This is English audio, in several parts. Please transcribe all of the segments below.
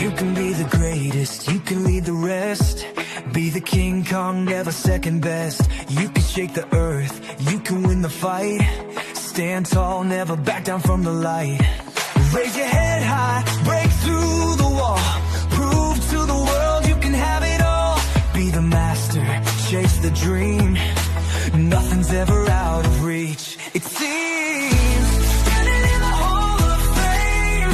You can be the greatest, you can lead the rest. Be the King Kong, never second best. You can shake the earth, you can win the fight. Stand tall, never back down from the light. Raise your head high, break through the wall. Prove to the world you can have it all. Be the master, chase the dream. Nothing's ever out of reach, it seems. Standing in the Hall of Fame,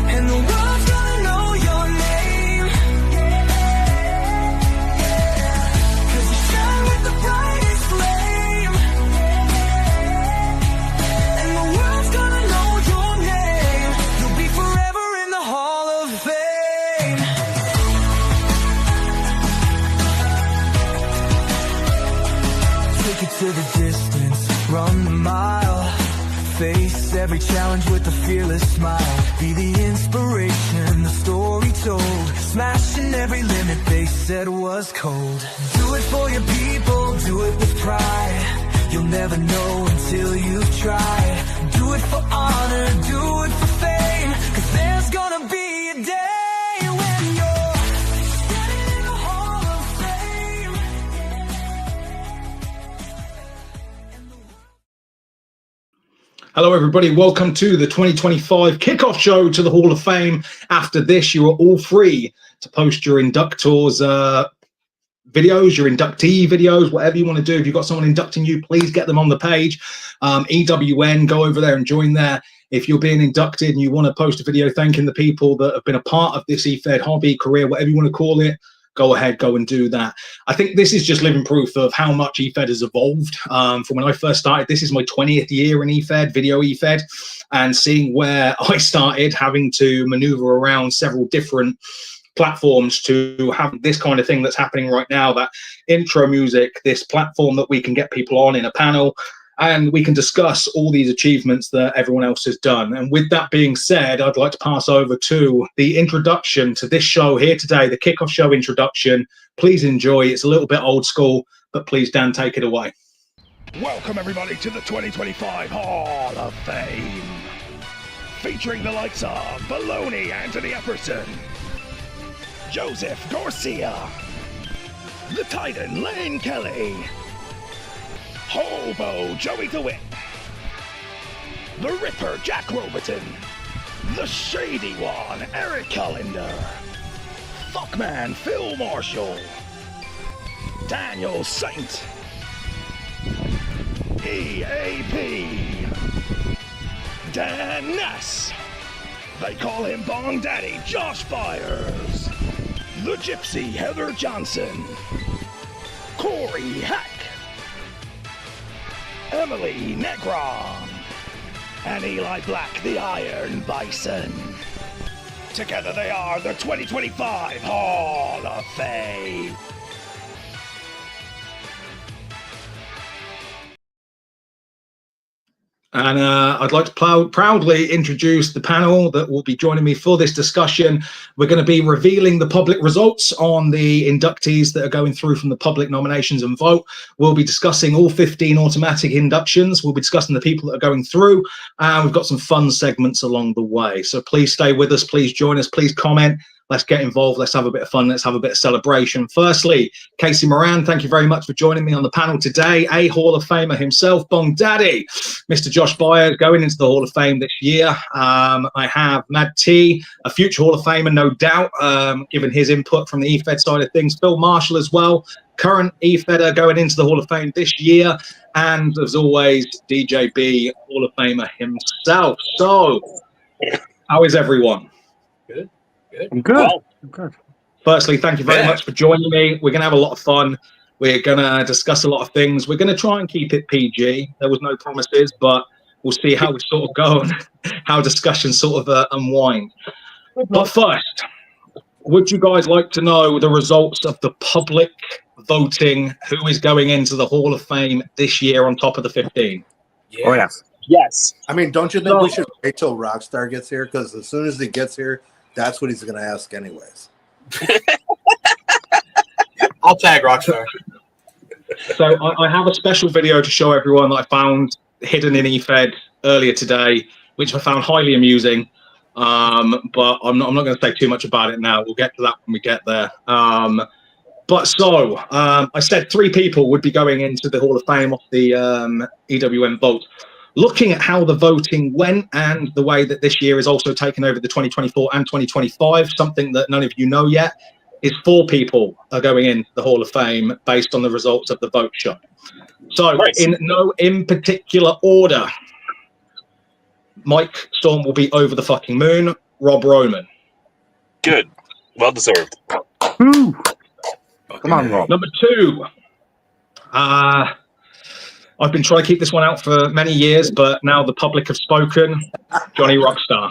and the world's gonna know your name. 'Cause you shine with the brightest flame, and the world's gonna know your name. You'll be forever in the Hall of Fame. Take it to the distance, run the mile. Face every challenge with a fearless smile. Be the inspiration, the story told. Smashing every limit they said was cold. Do it for your people, do it with pride. You'll never know until you've tried. Do it for honor, do it for fame. 'Cause there's gonna be a day when you're standing in the Hall of Fame. Hello, everybody. Welcome to the 2025 kickoff show to the Hall of Fame. After this, you are all free to post your inductors videos, your inductee videos, whatever you want to do. If you've got someone inducting you, please get them on the page. EWN, go over there and join there. If you're being inducted and you want to post a video thanking the people that have been a part of this EFed hobby, career, whatever you want to call it, go ahead, go and do that. I think this is just living proof of how much EFed has evolved. From when I first started, this is my 20th year in EFed, video EFed, and seeing where I started having to maneuver around several different platforms to have this kind of thing that's happening right now, that intro music, this platform that we can get people on in a panel, and we can discuss all these achievements that everyone else has done. And with that being said, I'd like to pass over to the introduction to this show here today, the kickoff show introduction. Please enjoy. It's a little bit old school, but please, Dan, take it away. Welcome, everybody, to the 2025 Hall of Fame. Featuring the likes of Baloney Anthony Epperson, Joseph Garcia, the Titan Lane Kelly, Hobo Joey DeWitt, the Ripper Jack Robertson, the Shady One Eric Callender, Fuckman Phil Marshall, Daniel Saint, EAP, Dan Ness, they call him Bong Daddy Josh Byers, the Gypsy Heather Johnson, Corey Hack, Emily Negron, and Eli Black, the Iron Bison. Together they are the 2025 Hall of Fame. And I'd like to proudly introduce the panel that will be joining me for this discussion. We're going to be revealing the public results on the inductees that are going through from the public nominations and vote. We'll be discussing all 15 automatic inductions. We'll be discussing the people that are going through, and we've got some fun segments along the way. So please stay with us. Please join us. Please comment. Let's get involved. Let's have a bit of fun. Let's have a bit of celebration. Firstly, Casey Moran, thank you very much for joining me on the panel today. A Hall of Famer himself, Bong Daddy, Mr. Josh Byers, going into the Hall of Fame this year. I have Mad T, a future Hall of Famer, no doubt, given his input from the EFed side of things. Phil Marshall as well, current EFedder going into the Hall of Fame this year. And as always, DJ B, Hall of Famer himself. So, how is everyone? Good. I'm good. Well, I'm good. Firstly, thank you very much for joining me. We're going to have a lot of fun. We're going to discuss a lot of things. We're going to try and keep it PG. There was no promises, but we'll see how we sort of go and how discussions sort of unwind. But first, would you guys like to know the results of the public voting? Who is going into the Hall of Fame this year on top of the 15? Oh, yes. yes. I mean, don't you think we should wait till Rockstar gets here? Because as soon as he gets here, that's what he's going to ask anyways. I'll tag Rockstar. So I have a special video to show everyone that I found hidden in EFed earlier today, which I found highly amusing. But I'm not going to say too much about it now. We'll get to that when we get there. I said 3 people would be going into the Hall of Fame off the EWN vote. Looking at how the voting went and the way that this year is also taken over the 2024 and 2025, something that none of you know yet, is 4 people are going in the Hall of Fame based on the results of the vote show. So in particular order, Mike Storm will be over the fucking moon. Rob Roman. Good. Well deserved. Woo. Come on, Rob. Number 2. I've been trying to keep this one out for many years, but now the public have spoken. Johnny Rockstar.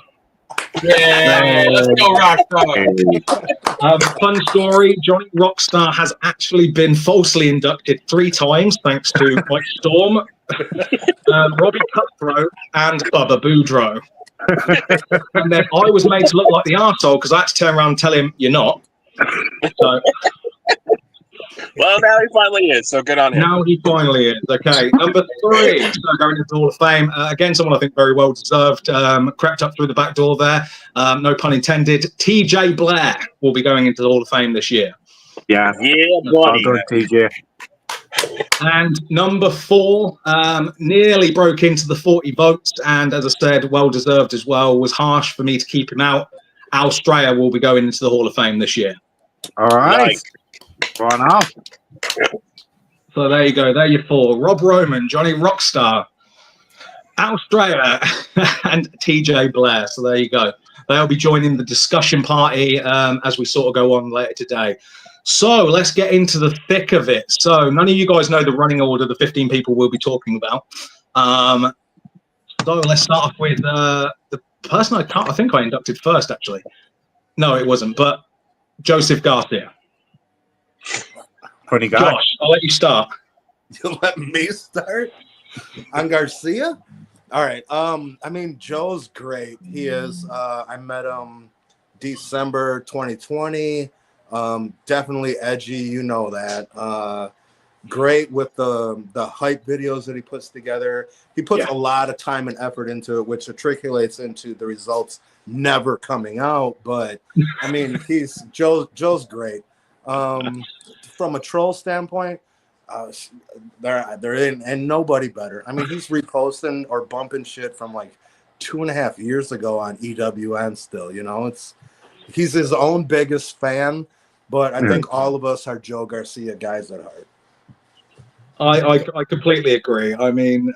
Yeah, let's go Rockstar. Fun story, Johnny Rockstar has actually been falsely inducted 3 times, thanks to Mike Storm, Robbie Cutthroat, and Bubba Boudreaux. And then I was made to look like the arsehole because I had to turn around and tell him, you're not. So, well, now he finally is, so good on him. Now he finally is. Okay, number 3, so going into the Hall of Fame. Again, someone I think very well deserved. Crept up through the back door there. No pun intended. TJ Blair will be going into the Hall of Fame this year. Yeah. Yeah, Well done, TJ. And number 4, nearly broke into the 40 votes. And as I said, well deserved as well. Was harsh for me to keep him out. Al Strayer will be going into the Hall of Fame this year. All right. Right now. So there you go. There you 4. Rob Roman, Johnny Rockstar, Al Strayer, and TJ Blair. So there you go. They'll be joining the discussion party as we sort of go on later today. So let's get into the thick of it. So none of you guys know the running order, the 15 people we'll be talking about. So let's start off with the person I think I inducted first, actually. No, it wasn't, but Joseph Garcia. Funny guy. Josh, I'll let you start. You let me start on Garcia. All right. I mean, Joe's great. He is. I met him December 2020. Definitely edgy. You know that. Great with the hype videos that he puts together. He puts a lot of time and effort into it, which matriculates into the results never coming out. But I mean, Joe's great. From a troll standpoint, there ain't nobody better. I mean, he's reposting or bumping shit from like 2.5 years ago on EWN still, you know. He's his own biggest fan, but I think all of us are Joe Garcia guys at heart. I completely agree. I mean,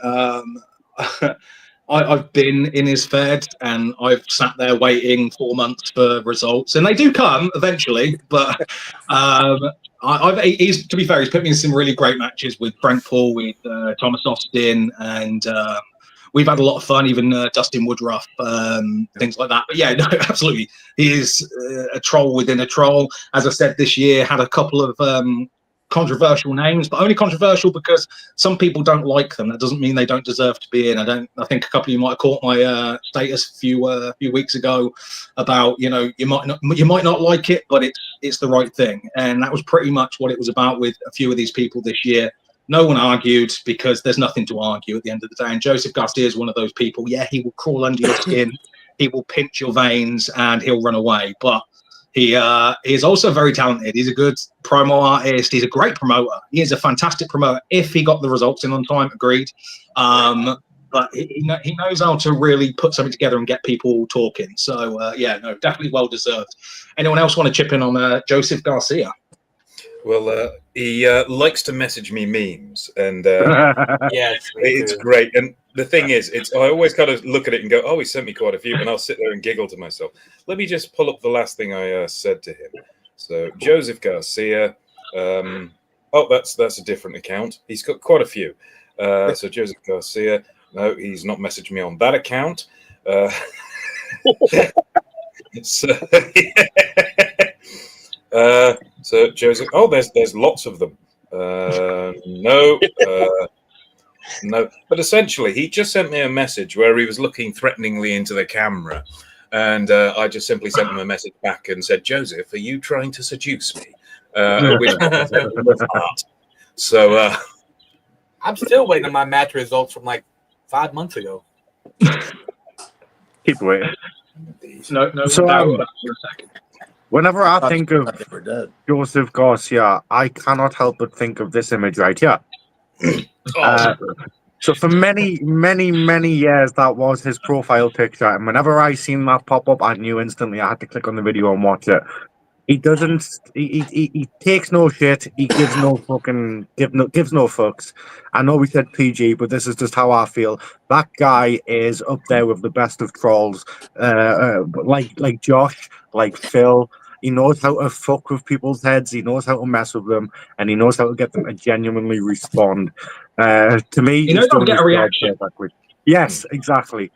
I've been in his Fed and I've sat there waiting 4 months for results, and they do come eventually. But he's, to be fair, he's put me in some really great matches with Frank Paul, with Thomas Austin, and we've had a lot of fun. Even Dustin Woodruff, things like that. But yeah, no, absolutely, he is a troll within a troll. As I said, this year had a couple of controversial names, but only controversial because some people don't like them. That doesn't mean they don't deserve to be in. I think a couple of you might have caught my status a few weeks ago about, you know, you might not like it, but it's the right thing, and that was pretty much what it was about with a few of these people this year. No one argued because there's nothing to argue at the end of the day. And Joseph Garcia is one of those people. Yeah, he will crawl under your skin, he will pinch your veins, and he'll run away, but he is also very talented. He's a good promo artist. He's a great promoter. He is a fantastic promoter if he got the results in on time, agreed. But he knows how to really put something together and get people talking. So, yeah, no, definitely well-deserved. Anyone else want to chip in on Joseph Garcia? Well, he likes to message me memes, and Yeah, it's great. And the thing is, I always kind of look at it and go, "Oh, he sent me quite a few," and I'll sit there and giggle to myself. Let me just pull up the last thing I said to him. So Joseph Garcia. Oh, that's a different account. He's got quite a few. So Joseph Garcia. No, he's not messaged me on that account. So Joseph, oh, there's lots of them. No, but essentially he just sent me a message where he was looking threateningly into the camera, and I just simply sent him a message back and said, "Joseph, are you trying to seduce me?" So I'm still waiting on my match results from like 5 months ago. Keep waiting. No, So, that was for a second. Whenever I think of they were dead. Joseph Garcia, I cannot help but think of this image right here. So for many, many, many years, that was his profile picture. And whenever I seen that pop up, I knew instantly I had to click on the video and watch it. He doesn't. He takes no shit. He gives no fucking gives no fucks. I know we said PG, but this is just how I feel. That guy is up there with the best of trolls. Like Josh, like Phil. He knows how to fuck with people's heads. He knows how to mess with them, and he knows how to get them to genuinely respond. To me, You know, he's don't doing get his a job reaction. perfectly. Yes, exactly.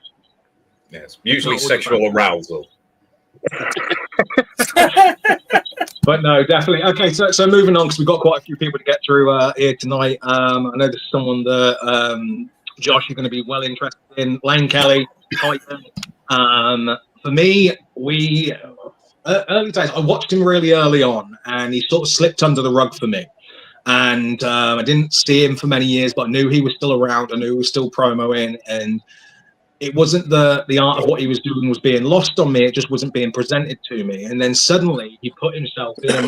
Yes, usually Not all sexual arousal. But no, definitely. Okay, so moving on, because we've got quite a few people to get through here tonight. I know this is someone that Josh, you're going to be well interested in. Lane Kelly, Titan. For me, early days, I watched him really early on, and he sort of slipped under the rug for me. And I didn't see him for many years, but I knew he was still around. I knew he was still promoing, and it wasn't the art of what he was doing was being lost on me. It just wasn't being presented to me. And then suddenly he put himself in a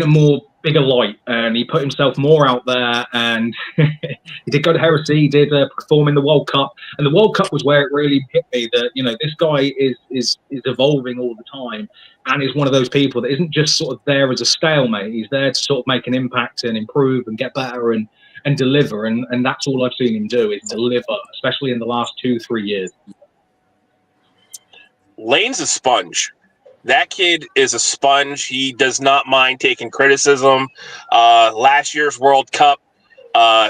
more bigger light, and he put himself more out there. And he did go to Heresy. He did perform in the World Cup, and the World Cup was where it really hit me that this guy is evolving all the time, and is one of those people that isn't just sort of there as a stalemate. He's there to sort of make an impact and improve and get better and deliver, and that's all I've seen him do is deliver, especially in the last 2-3 years. Lane's a sponge. That kid is a sponge. He does not mind taking criticism. Last year's World Cup,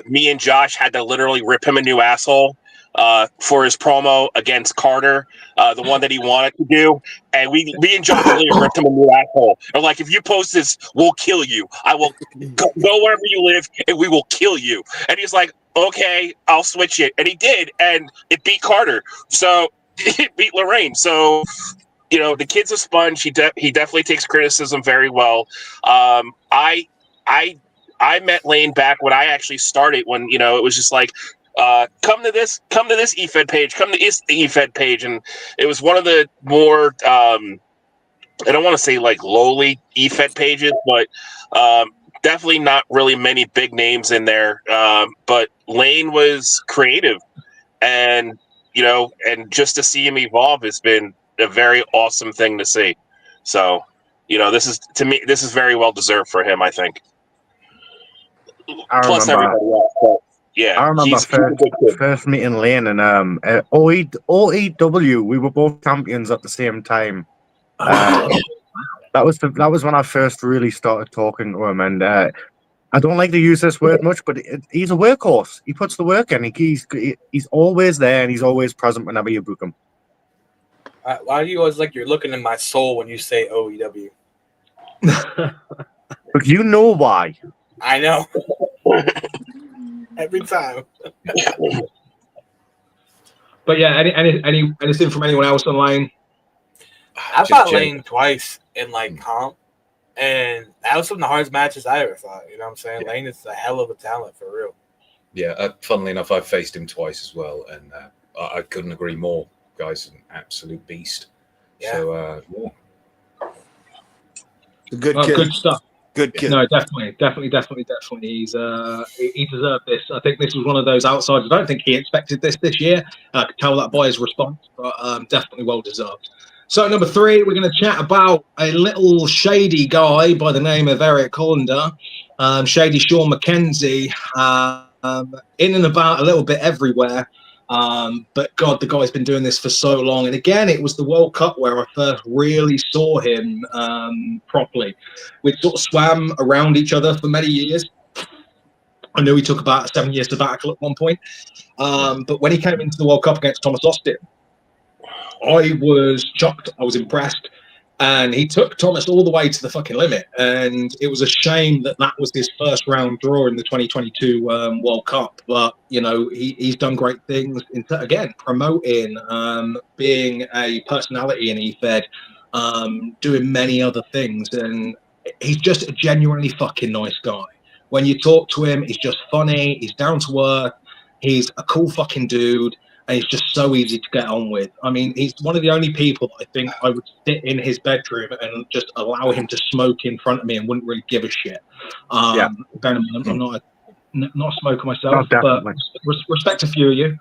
me and Josh had to literally rip him a new asshole for his promo against Carter, the one that he wanted to do. And me and Josh literally ripped him a new asshole. Or like, if you post this, we'll kill you. I will go wherever you live and we will kill you. And he's like, okay, I'll switch it. And he did. And it beat Carter. So it beat Lorraine. So, the kid's a sponge. He definitely takes criticism very well. I met Lane back when I actually started, when it was just like, come to this EFed page, come to this EFed page, and it was one of the more I don't want to say like lowly EFed pages, but definitely not really many big names in there. But Lane was creative, and and just to see him evolve has been a very awesome thing to see. So, this is very well deserved for him, I think. Plus everybody else. But yeah, I remember first meeting Lane and OEW. We were both champions at the same time. That was when I first really started talking to him, and I don't like to use this word much, but he's a workhorse. He puts the work in. He's always there, and he's always present whenever you book him. Why do you always like you're looking in my soul when you say OEW? But you know why. I know. Every time. But yeah, anything from anyone else on Lane? I fought Lane twice in comp, and that was some of the hardest matches I ever fought. You know what I'm saying? Yeah. Lane is a hell of a talent for real. Yeah, funnily enough, I've faced him twice as well, and I couldn't agree more. Guy's an absolute beast. Yeah. So yeah. Good kid. Good stuff. Good kid. No, definitely. He deserved this. I think this was one of those outsiders. I don't think he expected this year. I could tell that by his response, but definitely well deserved. So number 3, we're going to chat about a little shady guy by the name of Eric Hollander, Shady Sean McKenzie, in and about a little bit everywhere. But God, the guy's been doing this for so long. And again, it was the World Cup where I first really saw him properly. We sort of swam around each other for many years. I knew he took about a 7-year sabbatical at one point. But when he came into the World Cup against Thomas Austin, I was shocked. I was impressed. And he took Thomas all the way to the fucking limit. And it was a shame that was his first round draw in the 2022 World Cup. But, he's done great things. Again, promoting, being a personality in EFed, doing many other things. And he's just a genuinely fucking nice guy. When you talk to him, he's just funny. He's down to earth. He's a cool fucking dude. and he's just so easy to get on with. I mean, he's one of the only people that I think I would sit in his bedroom and just allow him to smoke in front of me and wouldn't really give a shit. I'm not a smoker myself, but respect a few of you.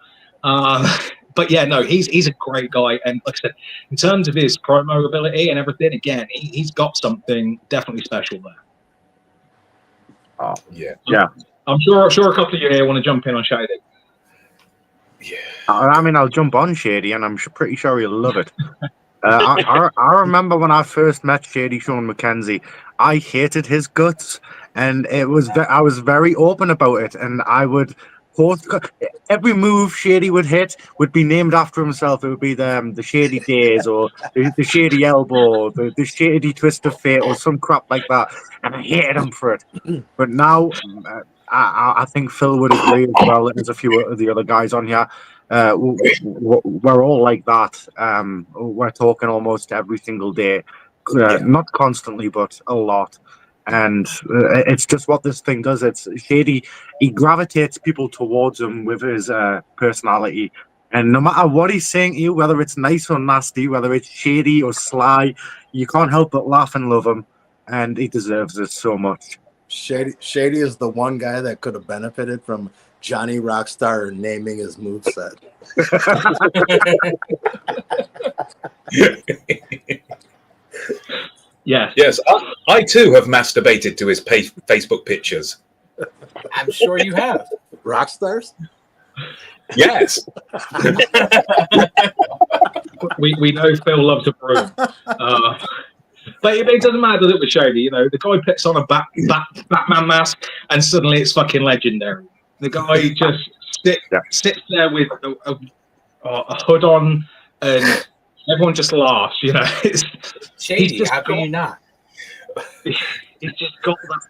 But yeah, no, he's a great guy, and like I said, in terms of his promo ability and everything, again, he's got something definitely special there. Oh yeah. I'm sure a couple of you here want to jump in on Shady. Yeah. I mean, I'll jump on Shady, and I'm pretty sure he'll love it. I remember when I first met Shady Sean McKenzie, I hated his guts, and I was very open about it, and I would post every move Shady would hit would be named after himself. It would be the Shady Days, or the Shady Elbow, the Shady Twist of Fate, or some crap like that, and I hated him for it. But now, I think Phil would agree as well. There's a few of the other guys on here. We're all like that. We're talking almost every single day, not constantly, but a lot. And it's just what this thing does. It's Shady. He gravitates people towards him with his personality. And no matter what he's saying to you, whether it's nice or nasty, whether it's shady or sly, you can't help but laugh and love him. And he deserves it so much. Shady is the one guy that could have benefited from Johnny Rockstar naming his moveset. Yes. I too have masturbated to his Facebook pictures. I'm sure you have. Rockstars? Yes. we know Phil loves a broom. But it doesn't matter, does it, with Shady? You know, the guy puts on a Batman mask and suddenly it's fucking legendary. The guy just sits there with a hood on and everyone just laughs, you know. Shady, how can you not? He's just got that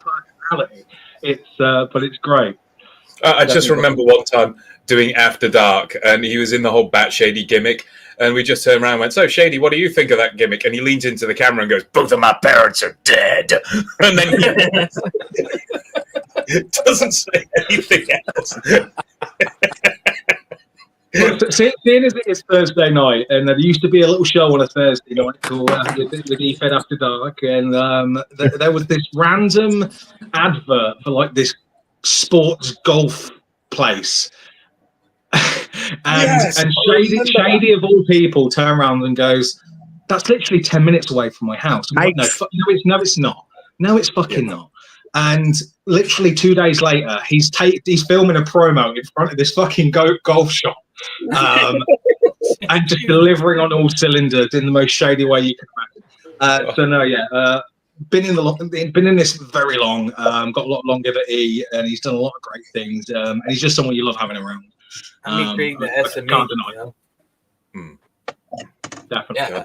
personality. But it's great. I just remember one time doing After Dark, and he was in the whole Bat Shady gimmick, and we just turned around and went, "So, Shady, what do you think of that gimmick?" And he leans into the camera and goes, "Both of my parents are dead." And then he doesn't say anything else. Seeing as it is Thursday night, and there used to be a little show on a Thursday night called with EFed After Dark, and there was this random advert for like this sports golf place. and Shady of all people turned around and goes, "That's literally 10 minutes away from my house." Like, no, it's not. No, it's fucking not. And literally 2 days later, he's filming a promo in front of this fucking golf shop, and just delivering on all cylinders in the most shady way you can imagine. Been in this very long. Got a lot of longevity, and he's done a lot of great things. And he's just someone you love having around. Creating the SME, can't deny. Definitely.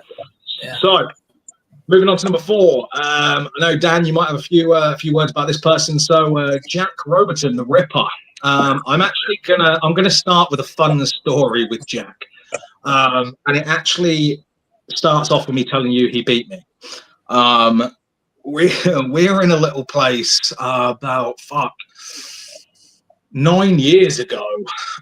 Yeah. So, moving on to number 4. I know, Dan, you might have a few words about this person. So, Jack Robertson, the Ripper. I'm gonna start with a fun story with Jack, and it actually starts off with me telling you he beat me. We're in a little place about 9 years ago,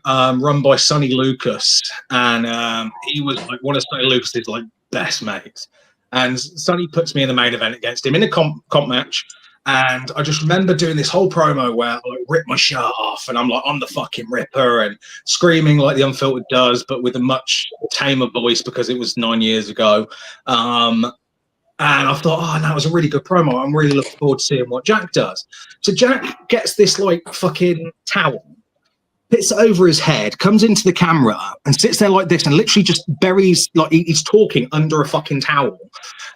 run by Sonny Lucas, and he was like one of Sonny Lucas's like best mates. And Sonny puts me in the main event against him in a comp match. And I just remember doing this whole promo where I like, rip my shirt off, and I'm like, I'm the fucking Ripper, and screaming like the Unfiltered does, but with a much tamer voice because it was 9 years ago. And I thought, oh, that was a really good promo. I'm really looking forward to seeing what Jack does. So Jack gets this like fucking towel, puts it over his head, comes into the camera and sits there like this and literally just buries, like he's talking under a fucking towel.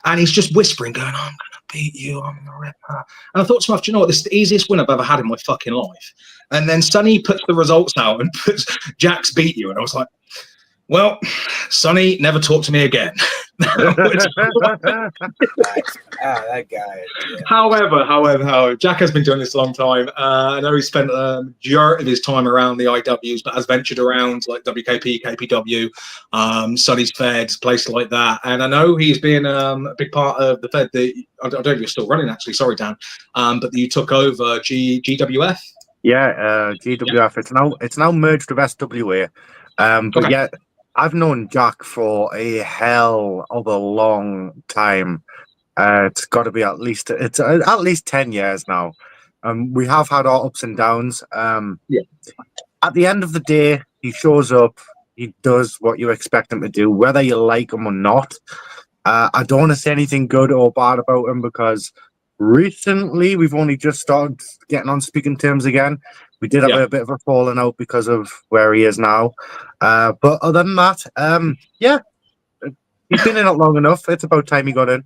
And he's just whispering, going, I'm going to beat you, I'm the Ripper. And I thought to myself, do you know what, this is the easiest win I've ever had in my fucking life. And then Sonny puts the results out and puts Jack's beat you. And I was like, well, Sonny, never talk to me again. That guy. Yeah. However, Jack has been doing this a long time. I know he spent a majority of his time around the IWs, but has ventured around like WKP, KPW, Sonny's Fed, places like that. And I know he's been a big part of the Fed that I don't know if you're still running, actually. Sorry, Dan. But you took over GWF. Yeah, GWF. It's now merged with SWA. But Okay. yeah, I've known Jack for a hell of a long time. It's got to be at least 10 years now. We have had our ups and downs. Yeah. At the end of the day, he shows up. He does what you expect him to do, whether you like him or not. I don't want to say anything good or bad about him because recently we've only just started getting on speaking terms again. We did have a bit of a falling out because of where he is now. But other than that, yeah, he's been in it long enough. It's about time he got in,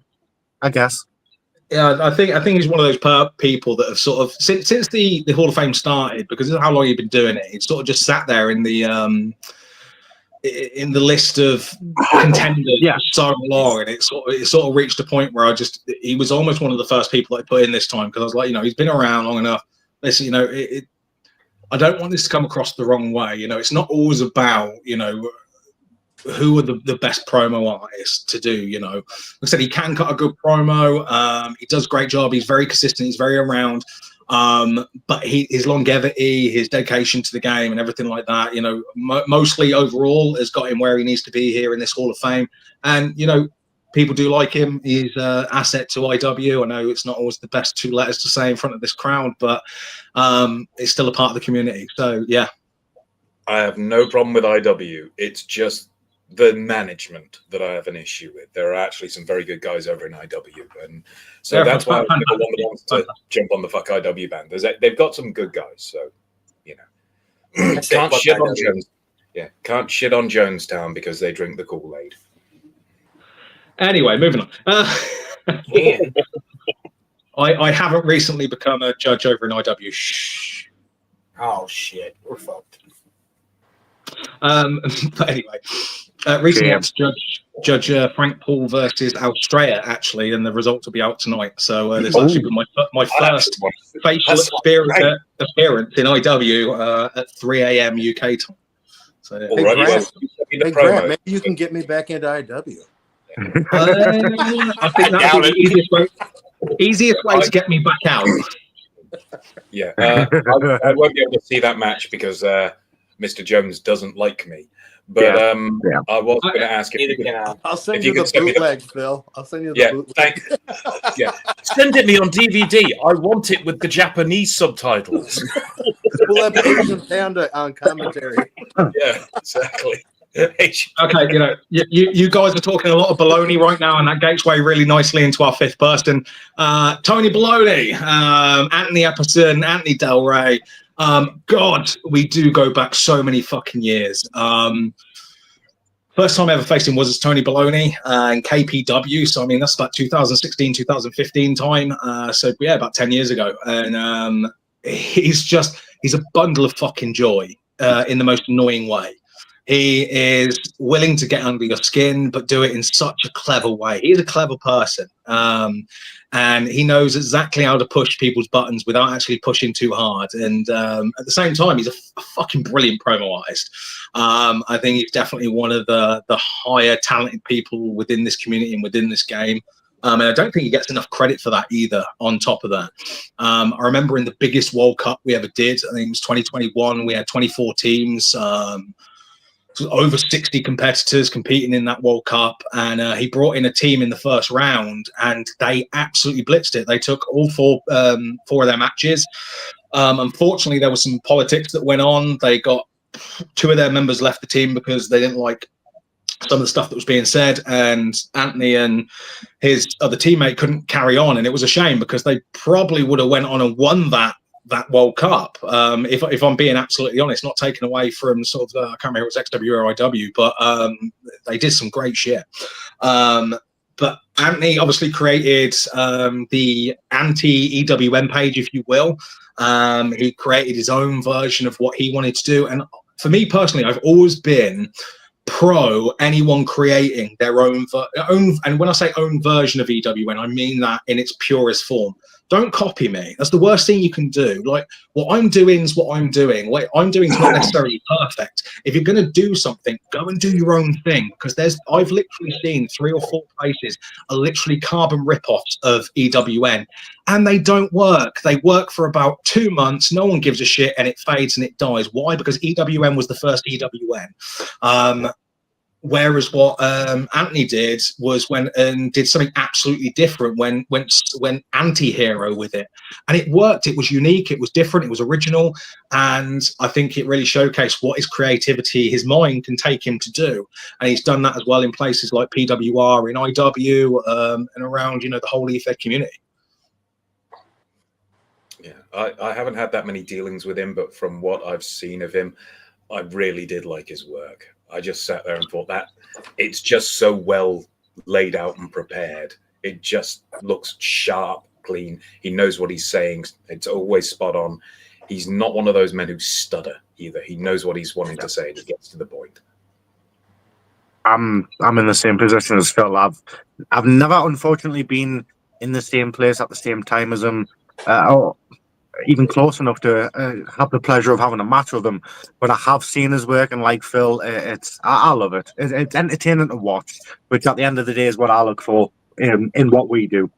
I guess. Yeah, I think he's one of those people that have sort of since the Hall of Fame started, because of how long he's been doing it, it's sort of just sat there in the list of contenders for so long, and it sort of reached a point where he was almost one of the first people I put in this time, because I was like, he's been around long enough. Listen, I don't want this to come across the wrong way. It's not always about who are the best promo artists to do. Like I said, he can cut a good promo. He does a great job. He's very consistent. He's very around. But his longevity, his dedication to the game, and everything like that, mostly overall has got him where he needs to be here in this Hall of Fame. And people do like him. He's an asset to IW. I know it's not always the best two letters to say in front of this crowd, but it's still a part of the community. So yeah, I have no problem with IW. It's just the management that I have an issue with. There are actually some very good guys over in IW, and so that's why I'm one that wants to jump on the fuck IW band. They've got some good guys, so can't shit on Jones. Yeah, can't shit on Jonestown because they drink the Kool-Aid. Anyway, moving on. I haven't recently become a judge over in IW. Shh. Oh shit, we're fucked. But anyway. Recently, it's Judge Frank Paul versus Australia, actually, and the results will be out tonight. So this actually been my first facial appearance in IW at 3 a.m. UK time. So, hey, Grant, maybe you can get me back into IW. I think that's the easiest way to get me back out. Yeah, I won't be able to see that match because Mr. Jones doesn't like me. But I was going to ask if I'll send you the bootleg, Phil. I'll send you the bootleg. Send it me on DVD. I want it with the Japanese subtitles. We'll have Asian Panda on commentary. Yeah, exactly. Okay, you guys are talking a lot of baloney right now, and that gateway really nicely into our fifth person. Tony Baloney, Anthony Epperson, Anthony Del Rey. God, we do go back so many fucking years. First time I ever faced him was as Tony Baloney in KPW. So, I mean, that's about 2016, 2015 time. So, yeah, about 10 years ago. And he's a bundle of fucking joy in the most annoying way. He is willing to get under your skin, but do it in such a clever way. He's a clever person. And he knows exactly how to push people's buttons without actually pushing too hard. And at the same time, he's a fucking brilliant promo artist. I think he's definitely one of the higher talented people within this community and within this game. And I don't think he gets enough credit for that either, on top of that. I remember in the biggest World Cup we ever did, I think it was 2021, we had 24 teams. Over 60 competitors competing in that World Cup, and he brought in a team in the first round, and they absolutely blitzed it. They took all four of their matches. Unfortunately, there was some politics that went on. They got two of their members left the team because they didn't like some of the stuff that was being said, and Anthony and his other teammate couldn't carry on, and it was a shame because they probably would have went on and won that World Cup, if I'm being absolutely honest, not taken away from sort of I can't remember if it was XW or IW, but they did some great shit. But Anthony obviously created the anti-EWN page, if you will. He created his own version of what he wanted to do, and for me personally, I've always been pro anyone creating their own and when I say own version of EWN, I mean that in its purest form. Don't copy me. That's the worst thing you can do. Like, what I'm doing is what I'm doing. What I'm doing is not necessarily perfect. If you're going to do something, go and do your own thing. Because I've literally seen 3 or 4 places are literally carbon rip-offs of EWN, and they don't work. They work for about 2 months. No one gives a shit, and it fades and it dies. Why? Because EWN was the first EWN. Whereas what Anthony did was went and did something absolutely different, went anti-hero with it, and it worked. It was unique, it was different, it was original, and I think it really showcased what his creativity, his mind can take him to do. And he's done that as well in places like PWR, in IW, and around, you know, the whole EFed community. Yeah, I haven't had that many dealings with him, but from what I've seen of him, I really did like his work. I just sat there and thought that it's just so well laid out and prepared. It just looks sharp, clean. He knows what he's saying. It's always spot on. He's not one of those men who stutter either. He knows what he's wanting to say and he gets to the point. I'm in the same position as Phil. I've never unfortunately been in the same place at the same time as him. Or even close enough to have the pleasure of having a match with him, but I have seen his work, and like Phil, I love it. It's entertaining to watch, which at the end of the day is what I look for in what we do.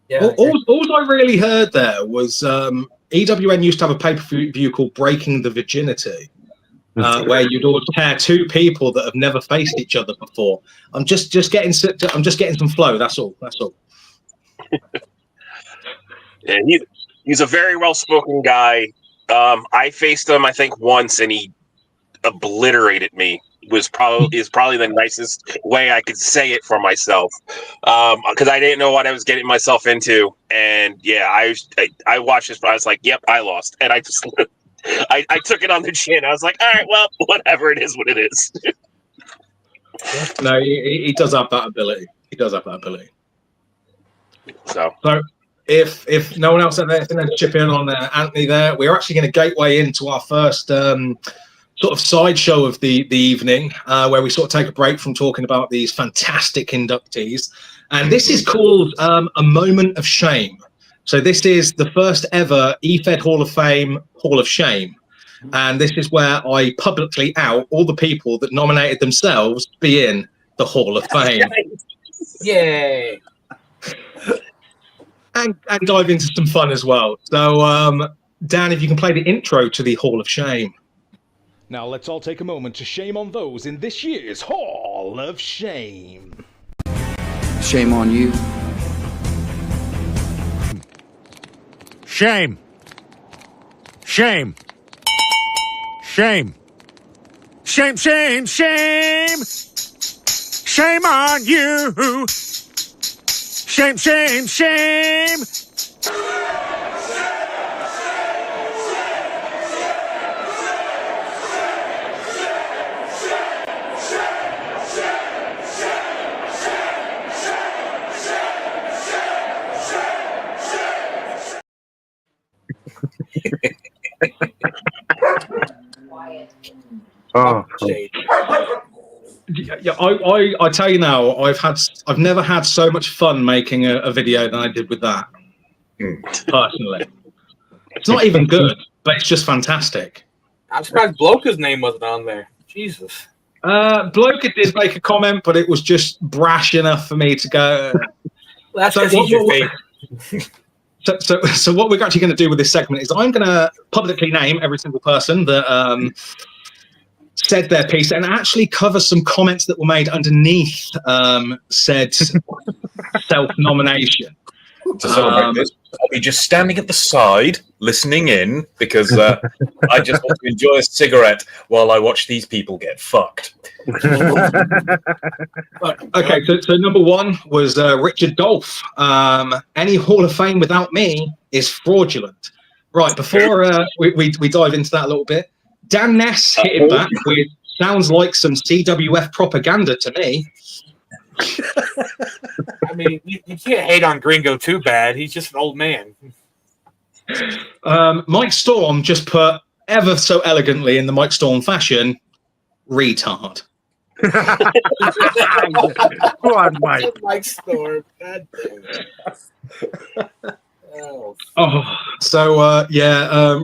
Yeah. All I really heard there was EWN used to have a pay-per-view called Breaking the Virginity, where you'd all pair 2 people that have never faced each other before. I'm just getting some flow. That's all. Yeah, he's a very well-spoken guy. I faced him, I think, once, and he obliterated me. Is probably the nicest way I could say it for myself, because I didn't know what I was getting myself into. And yeah, I watched this, but I was like, "Yep, I lost," and I just I took it on the chin. I was like, "All right, well, whatever. It is what it is." No, he does have that ability. So. If no one else has anything to chip in on Anthony there, we're actually going to gateway into our first sort of sideshow of the evening, where we sort of take a break from talking about these fantastic inductees. And this is called a moment of shame. So this is the first ever EFed Hall of Fame Hall of Shame. And this is where I publicly out all the people that nominated themselves to be in the Hall of Fame. Yay! And dive into some fun as well. So, Dan, if you can play the intro to the Hall of Shame. Now let's all take a moment to shame on those in this year's Hall of Shame. Shame on you. Shame. Shame. Shame. Shame, shame, shame. Shame on you. Shame, shame, shame. Oh. Yeah, I tell you now, I've never had so much fun making a video than I did with that. Personally, it's not even good, but it's just fantastic. I'm surprised Bloka's name wasn't on there. Jesus. Bloka did make a comment, but it was just brash enough for me to go. Well, that's because he's your favorite. So what we're actually going to do with this segment is I'm going to publicly name every single person that said their piece and actually cover some comments that were made underneath said self-nomination. To celebrate this, I'll be just standing at the side, listening in, because I just want to enjoy a cigarette while I watch these people get fucked. Okay, so number 1 was Richard Dolph. Any Hall of Fame without me is fraudulent. Right, before we dive into that a little bit, Dan Ness hit him back with sounds like some CWF propaganda to me. I mean, you can't hate on Gringo too bad. He's just an old man. Mike Storm just put ever so elegantly in the Mike Storm fashion, retard. Go on, Mike. Mike Storm. God damn it.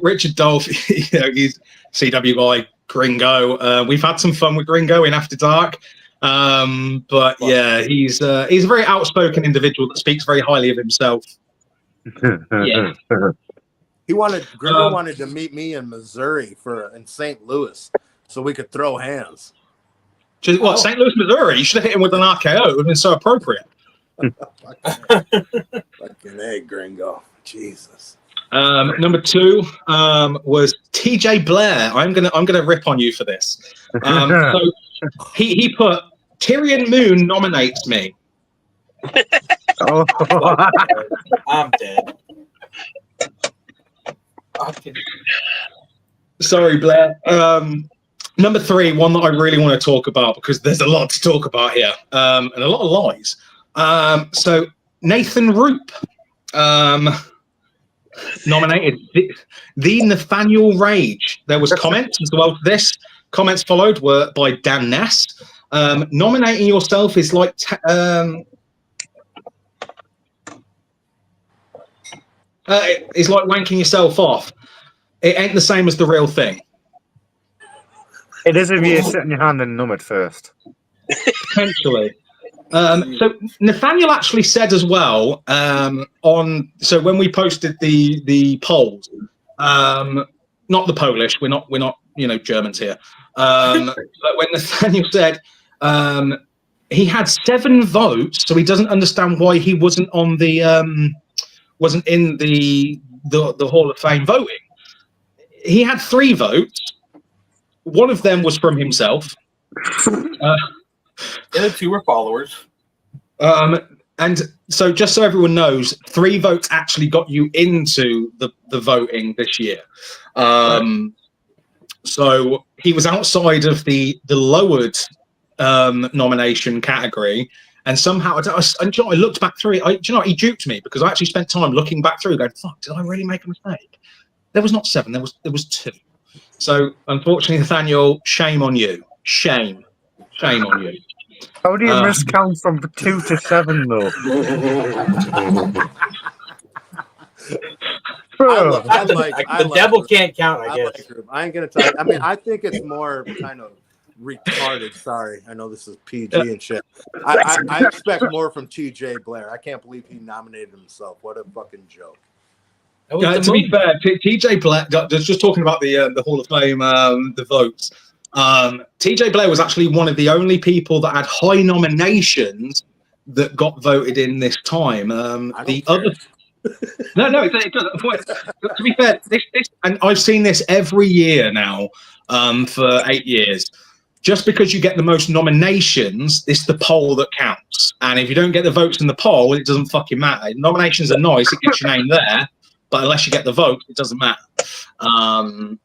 Richard Dolph, he's CW guy, Gringo. We've had some fun with Gringo in After Dark. But yeah, he's a very outspoken individual that speaks very highly of himself. Yeah. Gringo wanted to meet me in Missouri in St. Louis so we could throw hands. St. Louis, Missouri? You should have hit him with an RKO. It would have been so appropriate. Fucking A, Gringo. Jesus. Number 2 was TJ Blair. I'm gonna rip on you for this. So he put Tyrion Moon nominates me. I'm dead. Sorry, Blair. Number 3, one that I really want to talk about because there's a lot to talk about here, and a lot of lies. So Nathan Roop nominated the Nathaniel Rage. There was comments as well to this. Comments followed were by Dan Ness. Nominating yourself is like it's like wanking yourself off. It ain't the same as the real thing. It is if you sit in your hand and numb it first. Potentially. So Nathaniel actually said as well so when we posted the polls, not the Polish, we're not Germans here. But when Nathaniel said he had 7 votes, so he doesn't understand why he wasn't on the wasn't in the Hall of Fame voting. He had 3 votes. One of them was from himself. The other 2 were followers. And so just so everyone knows, 3 votes actually got you into the voting this year. So he was outside of the lowered nomination category. And somehow, I looked back through it. He duped me because I actually spent time looking back through going, fuck, did I really make a mistake? There was not 7, there was 2. So unfortunately, Nathaniel, shame on you. Shame on you. How do you miscount from 2 to 7 though? The devil can't count, I guess. I ain't gonna tell you. I mean, I think it's more kind of retarded. Sorry, I know this is PG and shit. I expect more from TJ Blair. I can't believe he nominated himself. What a fucking joke. To be fair, TJ Blair, just talking about the Hall of Fame, the votes. TJ Blair was actually one of the only people that had high nominations that got voted in this time. The other, no, it doesn't. To be fair, this, and I've seen this every year now for 8 years. Just because you get the most nominations, it's the poll that counts. And if you don't get the votes in the poll, it doesn't fucking matter. Nominations are nice; it gets your name there. But unless you get the vote, it doesn't matter. And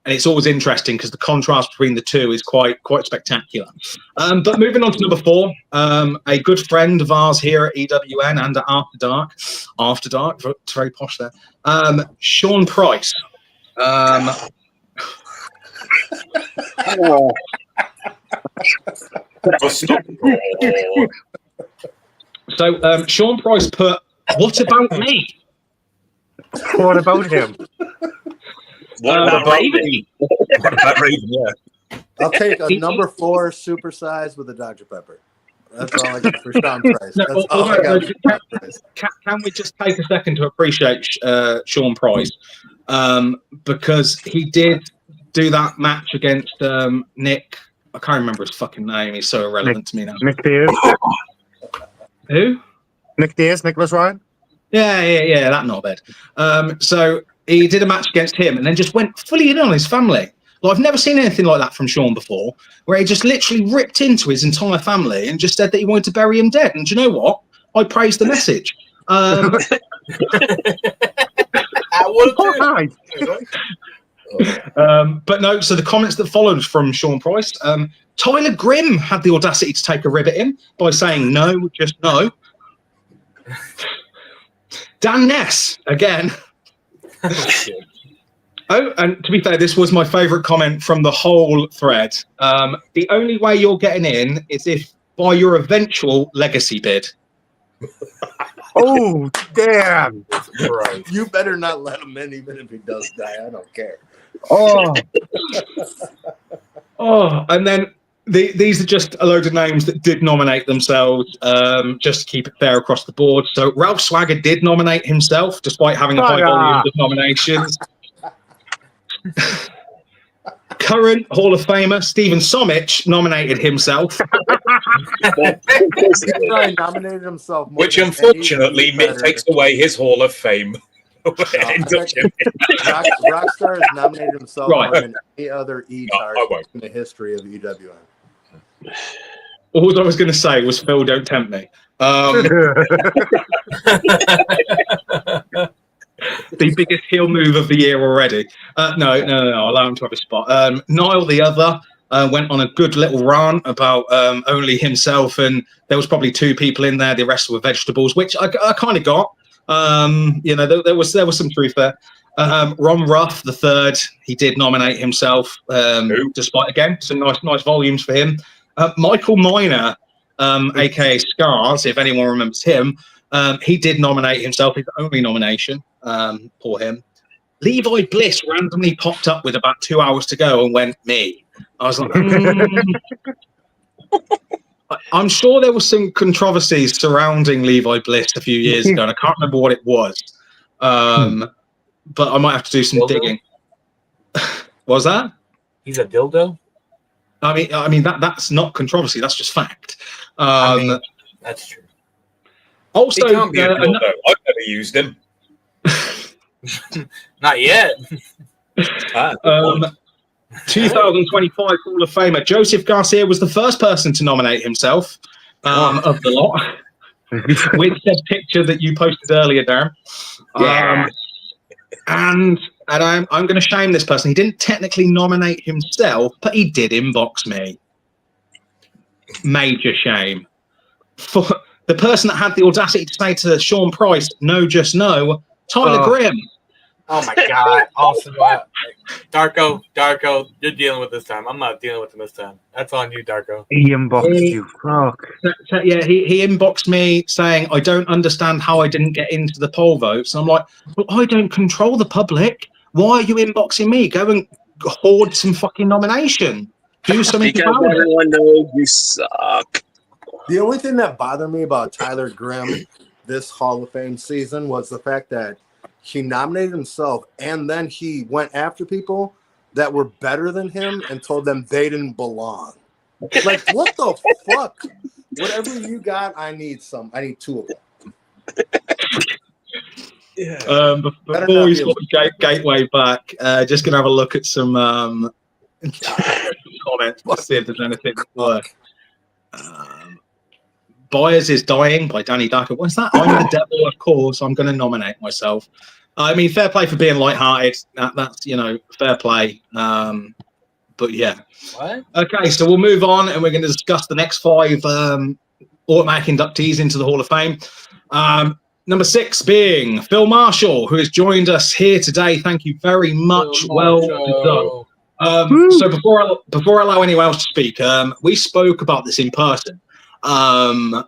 it's always interesting because the contrast between the 2 is quite spectacular. But moving on to number 4, a good friend of ours here at EWN and at After Dark, it's very posh there. Sean Price. So Sean Price put, "What about me?" What about him? What about Raven? What about Raven? Yeah. I'll take a number 4 supersize with a Dr. Pepper. That's all I got for Sean Price. That's all I got for Sean Price. Can we just take a second to appreciate Sean Price? Because he did do that match against Nick. I can't remember his fucking name. He's so irrelevant to me now. Nick Diaz. Who? Nick Diaz, Nicholas Ryan. Yeah, that knobhead. So he did a match against him and then just went fully in on his family. Like, I've never seen anything like that from Sean before, where he just literally ripped into his entire family and just said that he wanted to bury him dead. And do you know what? I praised the message. But no, so the comments that followed from Sean Price, Tyler Grimm had the audacity to take a rib at him by saying no, just no. Dan Ness again. Oh, and to be fair, this was my favourite comment from the whole thread. The only way you're getting in is if by your eventual legacy bid. Oh, damn. Right. You better not let him in, even if he does die. I don't care. Oh, And then these are just a load of names that did nominate themselves, just to keep it fair across the board. So Ralph Swagger did nominate himself, despite having a high volume of nominations. Current Hall of Famer Stephen Somich nominated himself. He probably nominated himself more Which than unfortunately any better. takes away his Hall of Fame. Induction. Rockstar has nominated himself Right. more than any other I E-tard won't. in the history of EWN. All I was going to say was, Phil, don't tempt me. The biggest heel move of the year already. No, allow him to have a spot. Niall, the other, went on a good little rant about only himself, and there was probably 2 people in there. The rest were vegetables, which I kind of got. There was some truth there. Ron Ruff, the third, he did nominate himself, despite, again, some nice volumes for him. Michael Miner, aka Scars, if anyone remembers him, he did nominate himself, his only nomination. Poor him. Levi Bliss randomly popped up with about 2 hours to go and went, me. I was like, I'm sure there was some controversies surrounding Levi Bliss a few years ago, and I can't remember what it was. But I might have to do some digging. What was that? He's a dildo? I mean that's not controversy, that's just fact. That's true. Also, He can't be a dildo. I've never used him. Not yet. 2025 Hall of Famer Joseph Garcia was the first person to nominate himself of the lot, with the picture that you posted earlier, Darren. And I'm going to shame this person. He didn't technically nominate himself, but he did inbox me. Major shame. For the person that had the audacity to say to Sean Price, no, just no, Tyler Grimm. Oh my God! Awesome. Darko, you're dealing with this time. I'm not dealing with him this time. That's on you, Darko. he inboxed you. Fuck. So, yeah, he inboxed me saying, I don't understand how I didn't get into the poll votes. And I'm like, well, I don't control the public. Why are you inboxing me? Go and hoard some fucking nomination. Do something Because about it. everyone knows you suck. The only thing that bothered me about Tyler Grimm this Hall of Fame season was the fact that he nominated himself and then he went after people that were better than him and told them they didn't belong. Like, what the fuck? Whatever you got, I need 2 of them. Before we sort of gateway back, just going to have a look at some comments to see if there's anything that work. Byers is Dying by Danny Dacker. What's that? I'm the devil, of course. I'm going to nominate myself. I mean, fair play for being lighthearted. That's fair play. But yeah. What? Okay, so we'll move on, and we're going to discuss the next 5 automatic inductees into the Hall of Fame. Number 6 being Phil Marshall, who has joined us here today. Thank you very much. Well done. So before I allow anyone else to speak, we spoke about this in person. The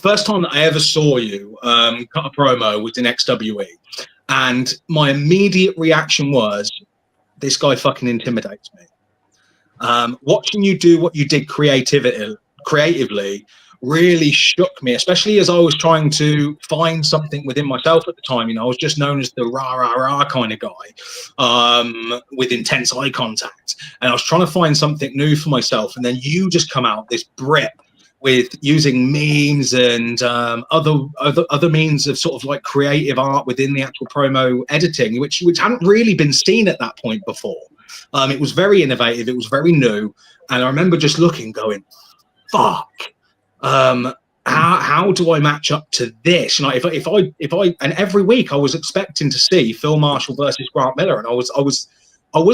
first time that I ever saw you cut a promo was in XWE, and my immediate reaction was, this guy fucking intimidates me. Watching you do what you did creatively really shook me, especially as I was trying to find something within myself at the time. I was just known as the rah kind of guy with intense eye contact, and I was trying to find something new for myself, and then you just come out this Brit with using memes and other means of sort of like creative art within the actual promo editing, which hadn't really been seen at that point before. It was very innovative. It was very new. And I remember just looking, going, fuck, how do I match up to this? And if I, and every week I was expecting to see Phil Marshall versus Grant Miller. And I was